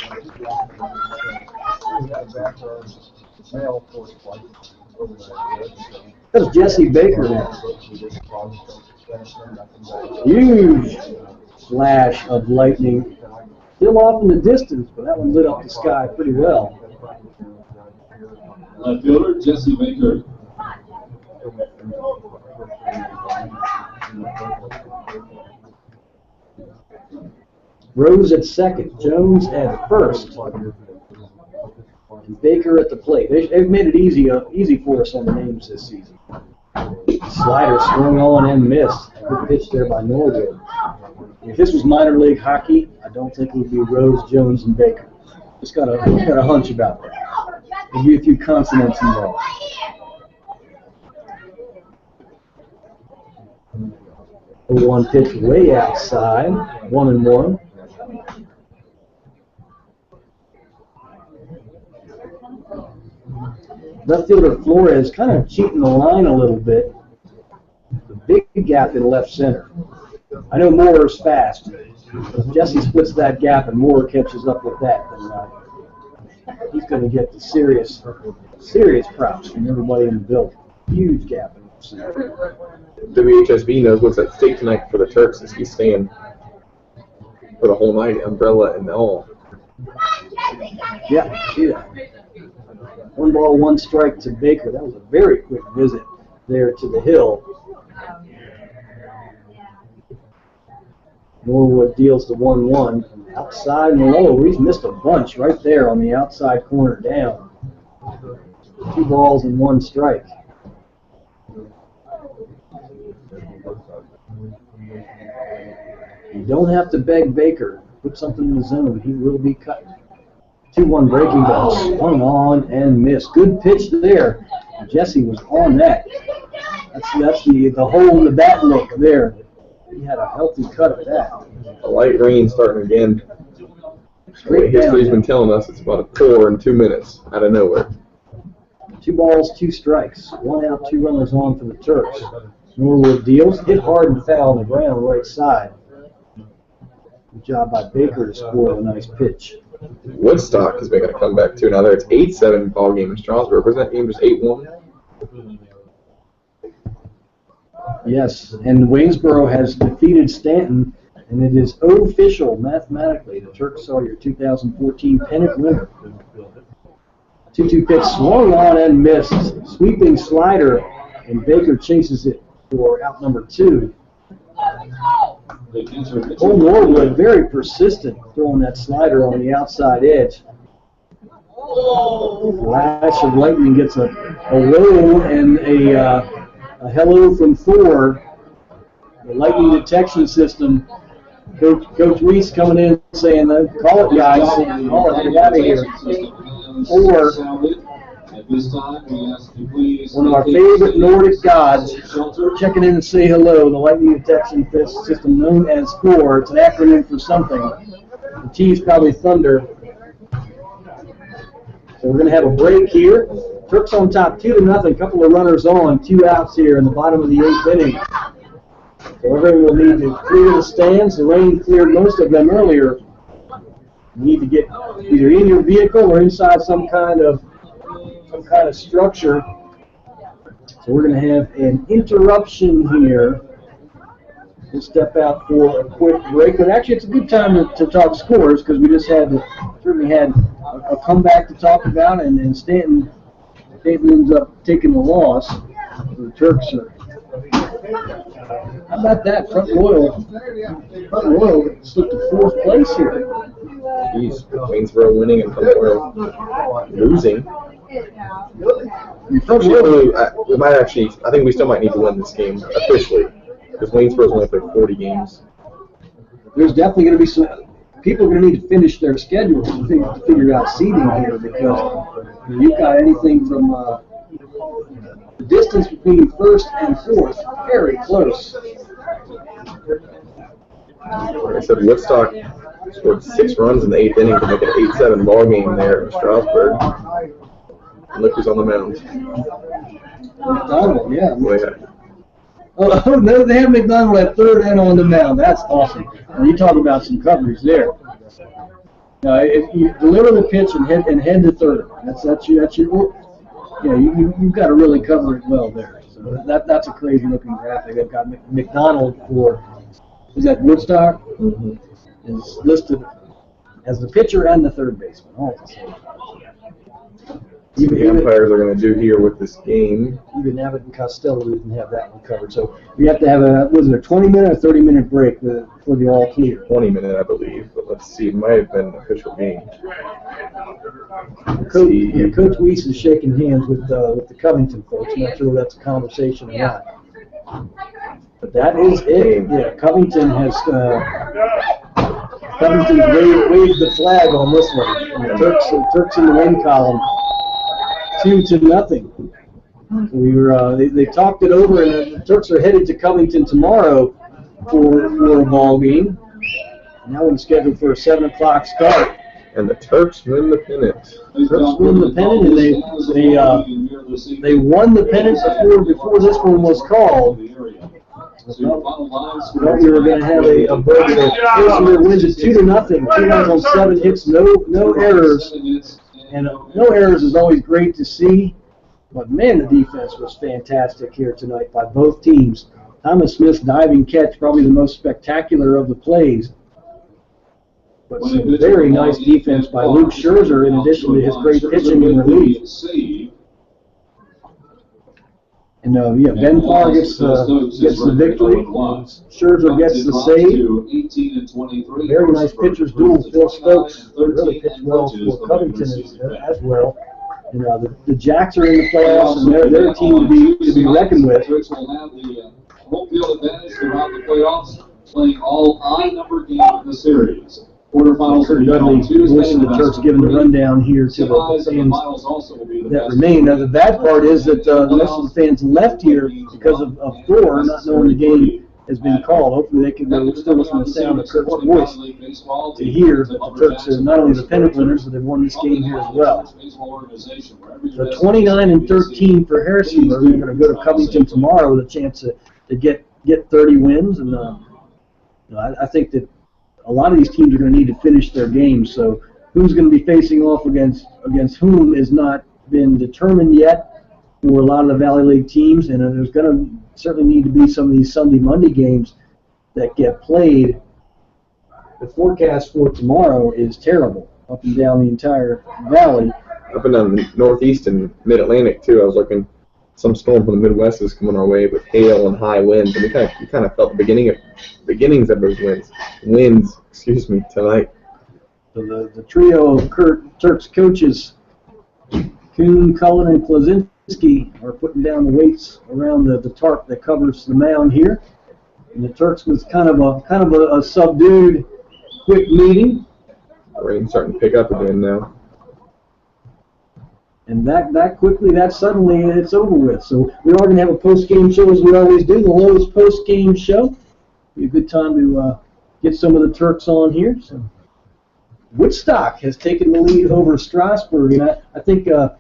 That's Jesse Baker now. Huge flash of lightning. Still off in the distance, but that one lit up the sky pretty well. Left fielder, Jesse Baker. Rose at second, Jones at first, and Baker at the plate. They've made it easy for us on the names this season. Slider swung on and missed. Good pitch there by Norwood. If this was minor league hockey, I don't think it would be Rose, Jones, and Baker. Just got a hunch about that. There'll be a few consonants involved. The 1 pitch way outside, 1-1. Left fielder Flores kind of cheating the line a little bit. The big gap in left center. I know Moore's fast. If Jesse splits that gap and Moore catches up with that, then he's going to get the serious props from everybody in the building. Huge gap in left center. WHSB knows what's at stake tonight for the Turks as he's staying for the whole night, umbrella and all. Yeah, see that. 1 ball, 1 strike to Baker. That was a very quick visit there to the hill. Norwood deals the 1-1. Outside and low. He's missed a bunch right there on the outside corner down. 2 balls and 1 strike. You don't have to beg Baker. Put something in the zone. He will be cut. 2-1 breaking ball. Swung on and missed. Good pitch there. Jesse was on that. That's the hole in the bat look there. He had a healthy cut of that. A light rain starting again. Straight down. History's been telling us it's about a pour in 2 minutes out of nowhere. 2 balls, 2 strikes. 1 out, 2 runners on for the Turks. Norwood deals. Hit hard and foul on the ground right side. Good job by Baker to score a nice pitch. Woodstock is making a comeback too. Now it's 8-7 ball game in Strasburg. Wasn't that game just 8-1? Yes, and Waynesboro has defeated Stanton, and it is official mathematically. The Turks are your 2014 pennant winner. 2-2 pitch swung on and missed. Sweeping slider, and Baker chases it for out number 2. Cole Norwood, very persistent, throwing that slider on the outside edge. Flash of lightning gets a low and a hello from Thor. The lightning detection system. Coach Weiss coming in saying, call it, guys. Call it, get out of here. Or one of our favorite Nordic gods checking in to say hello. The lightning detection system known as Thor. It's an acronym for something. The T is probably thunder. So we're going to have a break here. Turks on top 2-0. Couple of runners on. 2 outs here in the bottom of the 8th inning. So everyone will need to clear the stands. The rain cleared most of them earlier. You need to get either in your vehicle or inside some kind of structure. So we're going to have an interruption here. We'll step out for a quick break. But actually, it's a good time to talk scores because we just certainly had a comeback to talk about, and Stanton ends up taking the loss. The Turks are. How about that? Front Royal slipped to 4th place here. Jeez, Waynesboro winning and Front Royal losing. We might actually, I think we still might need to win this game officially because Waynesboro's only played 40 games. There's definitely going to be some people are going to need to finish their schedules to figure out seeding here because you've got anything from the distance between first and fourth very close. Like I said, Woodstock scored 6 runs in the 8th inning to make an 8-7 ball game there in Strasburg. And look who's on the mound. McDonald, yeah. Yeah. Oh, no, they have McDonald at third and on the mound. That's awesome. And you talk about some coverage there. If you deliver the pitch and head to third, that's your you've got to really cover it well there. So that's a crazy looking graphic. They've got McDonald for, is that Woodstock? Mm-hmm. Is listed as the pitcher and the third baseman. All at the same time. See what the umpires are going to do here with this game. Even Abbott and Costello didn't have that one covered. So we have to have a 20-minute or 30-minute break for the all clear. 20-minute, I believe. But let's see. It might have been an official game. Coach Weiss is shaking hands with the Covington folks. Not sure if that's a conversation or not. But that is it. Yeah, Covington has waved the flag on this one. And the Turks in the win column. 2-0. We were they talked it over, and the Turks are headed to Covington tomorrow for a ball game. Now we're scheduled for a 7 o'clock start. And the Turks win the pennant. Turks win the pennant, and they won the pennant before this one was called. Thought we were going to have a break. Harrisonburg wins it 2-0. 2 runs on 7 hits, no errors. And no errors is always great to see, but man, the defense was fantastic here tonight by both teams. Thomas Smith's diving catch, probably the most spectacular of the plays. But some very nice defense by Luke Scherzer, in addition to his great pitching and relief. And Ben Parr gets the victory. Scherzer gets the save. Very nice pitchers duel. Phil Stokes really pitched well for Covington as well. And the Jacks are in the playoffs, and they're a team to be reckoned with. Will have the home field advantage throughout the playoffs, playing all odd-numbered games in the series. Quarterfinals Kurt Dudley voicing the Turks, giving the rundown here to the fans that remain. Now, the bad part is that most of the fans left here because of Thor not knowing the game has been called. Hopefully they can still listen to the sound of Kurt's voice to hear that the Turks are not only the pennant winners, but they've won this game here as well. So 29-13 for Harrisonburg. They're going to go to Covington tomorrow with a chance to get 30 wins. And I think that a lot of these teams are going to need to finish their games. So who's going to be facing off against whom has not been determined yet for a lot of the Valley League teams. And there's going to certainly need to be some of these Sunday, Monday games that get played. The forecast for tomorrow is terrible up and down the entire valley. Up and down the Northeast and Mid-Atlantic, too. I was looking. Some storm from the Midwest is coming our way with hail and high winds, and we kind of felt the beginnings of those winds tonight. So the trio of Turks coaches, Kuhn, Cullen, and Klasinski, are putting down the weights around the tarp that covers the mound here. And the Turks was kind of a subdued, quick meeting. Rain's starting to pick up again now. And that quickly, that suddenly, it's over with. So we are going to have a post-game show as we always do, the Lowe's post-game show. Be a good time to get some of the Turks on here. So Woodstock has taken the lead over Strasburg, and I think you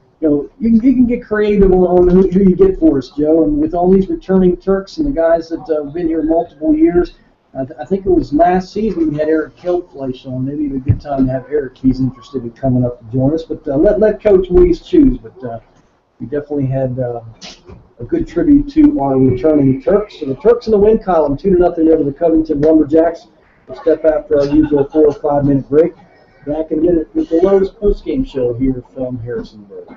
can get creative on who you get for us, Joe. And with all these returning Turks and the guys that have been here multiple years, I think it was last season we had Eric Kiltfleisch on. Maybe it'd be a good time to have Eric if he's interested in coming up to join us. But let Coach Weiss choose. But we definitely had a good tribute to our returning Turks. So the Turks in the win column, 2-0 over the Covington Lumberjacks. We'll step after our usual 4 or 5 minute break. Back in a minute with the Lowe's post-game show here from Harrisonburg.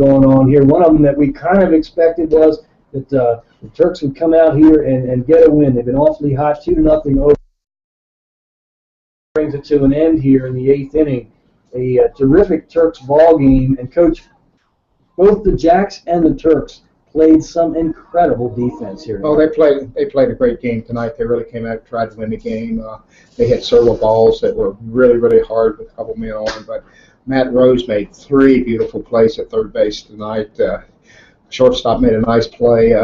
going on here. One of them that we kind of expected was that the Turks would come out here and get a win. They've been awfully hot, 2-0 over. Brings it to an end here in the 8th inning. A terrific Turks ball game, and Coach, both the Jacks and the Turks played some incredible defense here. Oh, they played a great game tonight. They really came out and tried to win the game. They hit several balls that were really, really hard with a couple men on, but Matt Rose made 3 beautiful plays at third base tonight. Shortstop made a nice play.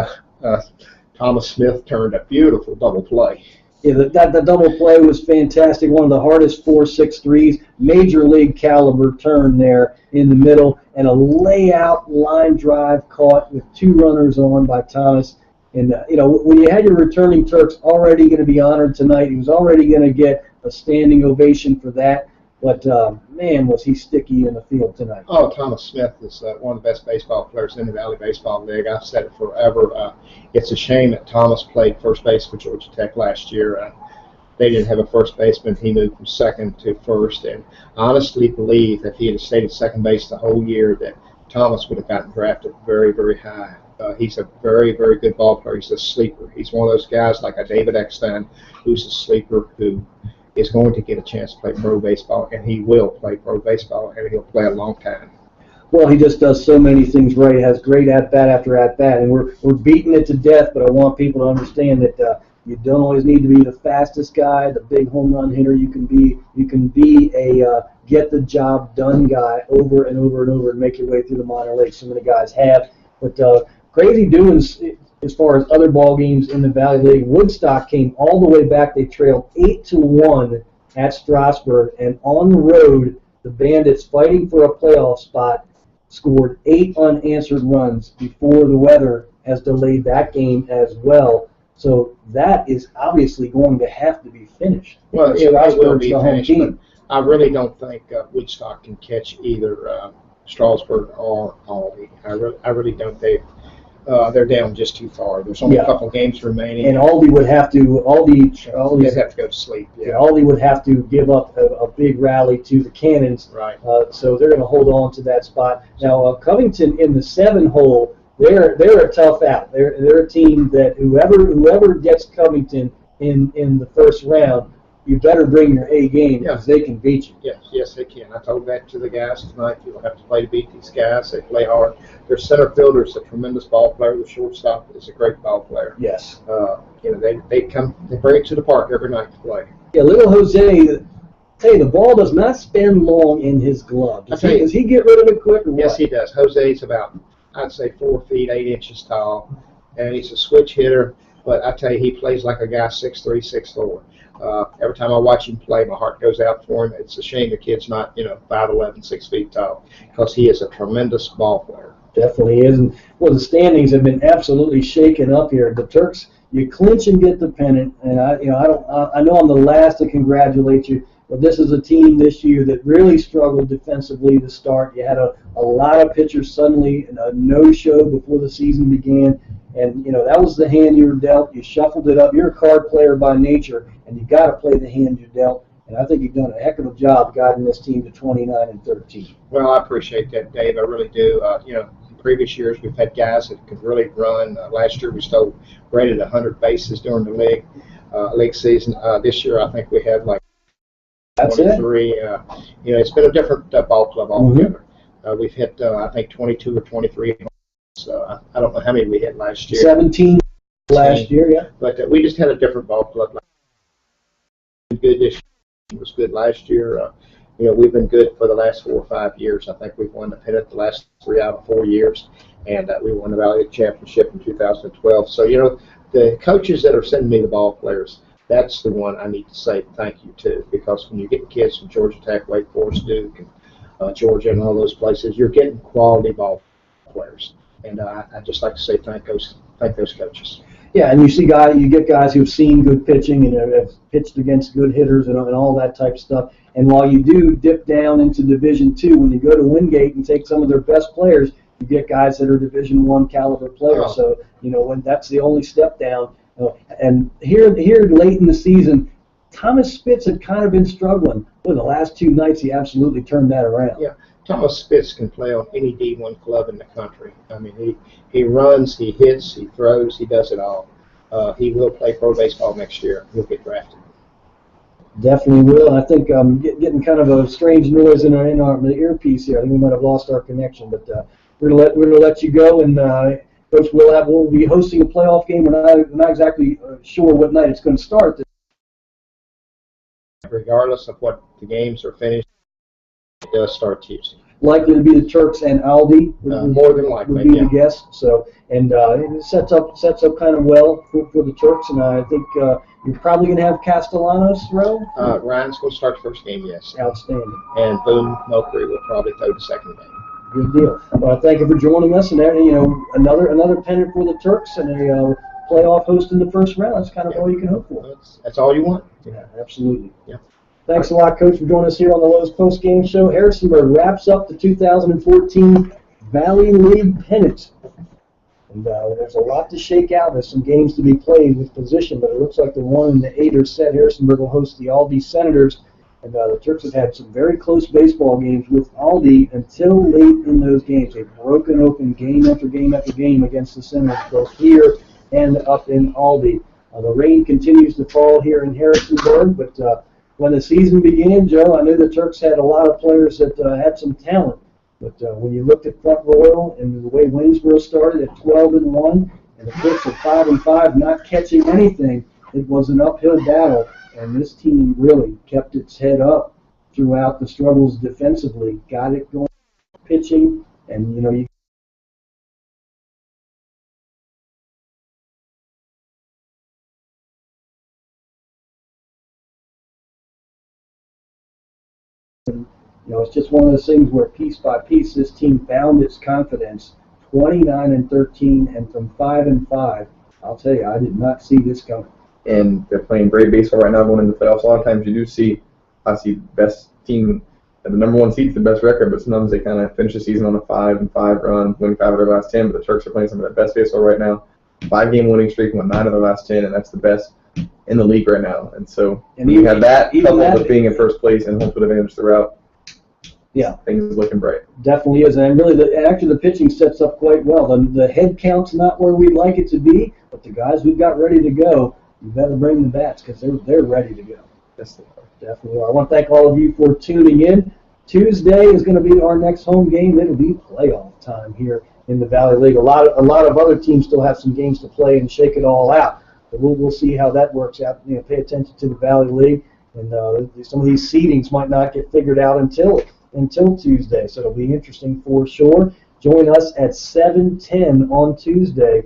Thomas Smith turned a beautiful double play. Yeah, that double play was fantastic. One of the hardest 4.63s, major league caliber turn there in the middle, and a layout line drive caught with 2 runners on by Thomas. And when you had your returning Turks already going to be honored tonight, he was already going to get a standing ovation for that. But man, was he sticky in the field tonight. Oh, Thomas Smith is one of the best baseball players in the Valley Baseball League. I've said it forever. It's a shame that Thomas played first base for Georgia Tech last year. They didn't have a first baseman. He moved from second to first. And I honestly believe that if he had stayed at second base the whole year, that Thomas would have gotten drafted very, very high. He's a very, very good ball player. He's a sleeper. He's one of those guys like a David Eckstein who's a sleeper who is going to get a chance to play pro baseball, and he will play pro baseball, and he'll play a long time. Well, he just does so many things right. He has great at-bat after at-bat, and we're beating it to death, but I want people to understand that you don't always need to be the fastest guy, the big home run hitter. You can be a get-the-job-done guy over and over and over and make your way through the minor leagues. So many guys have. But crazy doings as far as other ball games in the Valley League. Woodstock came all the way back. They trailed 8-1 at Strasburg, and on the road, the Bandits, fighting for a playoff spot, scored 8 unanswered runs before the weather has delayed that game as well. So that is obviously going to have to be finished. Well, it will be the home finished, team. but I really don't think Woodstock can catch either Strasburg or Aldi. I really don't. They're down just too far. There's only a couple games remaining. And Aldi would have to. They'd have to go to sleep. Yeah. Aldi would have to give up a big rally to the Cannons. Right. So they're going to hold on to that spot. Now Covington in the 7-hole. They're a tough out. They're a team that whoever gets Covington in the first round, you better bring your A game because they can beat you. Yes, they can. I told that to the guys tonight. You'll have to play to beat these guys. They play hard. Their center fielder is a tremendous ball player. The shortstop is a great ball player. Yes. They bring it to the park every night to play. Yeah, little Jose. Hey, the ball does not spend long in his glove. Does he get rid of it quick or what? Yes, he does. Jose's about, I'd say, 4 feet 8 inches tall, and he's a switch hitter. But I tell you, he plays like a guy 6'3", 6'4". Every time I watch him play, my heart goes out for him. It's a shame the kid's not, 5'11", 6 feet tall, because he is a tremendous ball player. Definitely is. And well, the standings have been absolutely shaken up here. The Turks, you clinch and get the pennant, and I know I'm the last to congratulate you, but this is a team this year that really struggled defensively to start. You had a lot of pitchers suddenly a no-show before the season began. And, that was the hand you were dealt. You shuffled it up. You're a card player by nature, and you got to play the hand you're dealt. And I think you've done a heck of a job guiding this team to 29-13. Well, I appreciate that, Dave. I really do. In previous years, we've had guys that could really run. Last year, we stole rated 100 bases during the league season. This year, I think we had like 23. It's been a different ball club altogether. We've hit, I think, 22 or 23. So I don't know how many we hit last year. 17 last year, yeah. But we just had a different ball club. Good this year. It was good last year. We've been good for the last 4 or 5 years. I think we've won the pennant the last 3 out of 4 years, and we won the Valley League Championship in 2012. So the coaches that are sending me the ball players, that's the one I need to say thank you to, because when you get kids from Georgia Tech, Wake Forest, Duke, and Georgia, and all those places, you're getting quality ball players. And I'd just like to say thank those coaches. Yeah, and you get guys who've seen good pitching and have pitched against good hitters and all that type of stuff. And while you do dip down into Division II, when you go to Wingate and take some of their best players, you get guys that are Division I caliber players. So when that's the only step down. And here late in the season, Thomas Spitz had kind of been struggling. Well, the last 2 nights he absolutely turned that around. Yeah. Thomas Spitz can play on any D1 club in the country. I mean, he runs, he hits, he throws, he does it all. He will play pro baseball next year. He'll get drafted. Definitely will. And I think getting kind of a strange noise in our the earpiece here. I think we might have lost our connection, but we're gonna let you go. And Coach, we'll be hosting a playoff game. We're not exactly sure what night it's going to start. Regardless of what the games are finished, it does start Tuesday. Likely to be the Turks and Aldi. More than likely, would be the guess. So, and it sets up kind of well for the Turks. And I think you're probably going to have Castellanos throw. Ryan's going to start the first game, yes. Outstanding. And Boone Mulkery will probably throw the second game. Good deal. Well, thank you for joining us. And another pennant for the Turks and a playoff host in the first round. That's kind of all you can hope for. That's all you want. Yeah, absolutely. Yeah. Thanks a lot, Coach, for joining us here on the Lowe's Post Game Show. Harrisonburg wraps up the 2014 Valley League pennant. And there's a lot to shake out. There's some games to be played with position, but it looks like the 1 and the 8 are set. Harrisonburg will host the Aldi Senators. And the Turks have had some very close baseball games with Aldi until late in those games. They've broken open game after game after game against the Senators, both here and up in Aldi. The rain continues to fall here in Harrisonburg, but when the season began, Joe, I knew the Turks had a lot of players that had some talent. But when you looked at Front Royal and the way Waynesboro started at 12-1, and the Turks at 5-5, not catching anything, it was an uphill battle. And this team really kept its head up throughout the struggles defensively, got it going, pitching, and you it's just one of those things where piece by piece this team found its confidence. 29-13, and from 5-5, I'll tell you, I did not see this coming. And they're playing great baseball right now going into the playoffs. A lot of times you do see, the best team at the number 1 seed, the best record, but sometimes they kind of finish the season on a 5-5 run, winning 5 of their last 10. But the Turks are playing some of their best baseball right now. 5-game winning streak, won 9 of their last 10, and that's the best in the league right now. And so you have that coupled with being in first place and home field advantage throughout. Yeah, things is looking bright. Definitely is, and really, the pitching sets up quite well. The head count's not where we'd like it to be, but the guys we've got ready to go, you better bring the bats because they're ready to go. Yes, they are. Definitely are. I want to thank all of you for tuning in. Tuesday is going to be our next home game. It'll be playoff time here in the Valley League. A lot of other teams still have some games to play and shake it all out. But we'll see how that works out. Pay attention to the Valley League, and some of these seedings might not get figured out until Tuesday. So it'll be interesting for sure. Join us at 7:10 on Tuesday.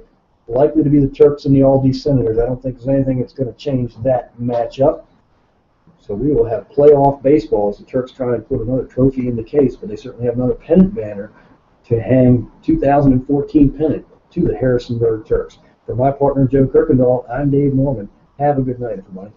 Likely to be the Turks and the Aldi Senators. I don't think there's anything that's going to change that matchup. So we will have playoff baseball as the Turks try to put another trophy in the case, but they certainly have another pennant banner to hang 2014 pennant to the Harrisonburg Turks. For my partner, Joe Kirkendall, I'm Dave Norman. Have a good night, everybody.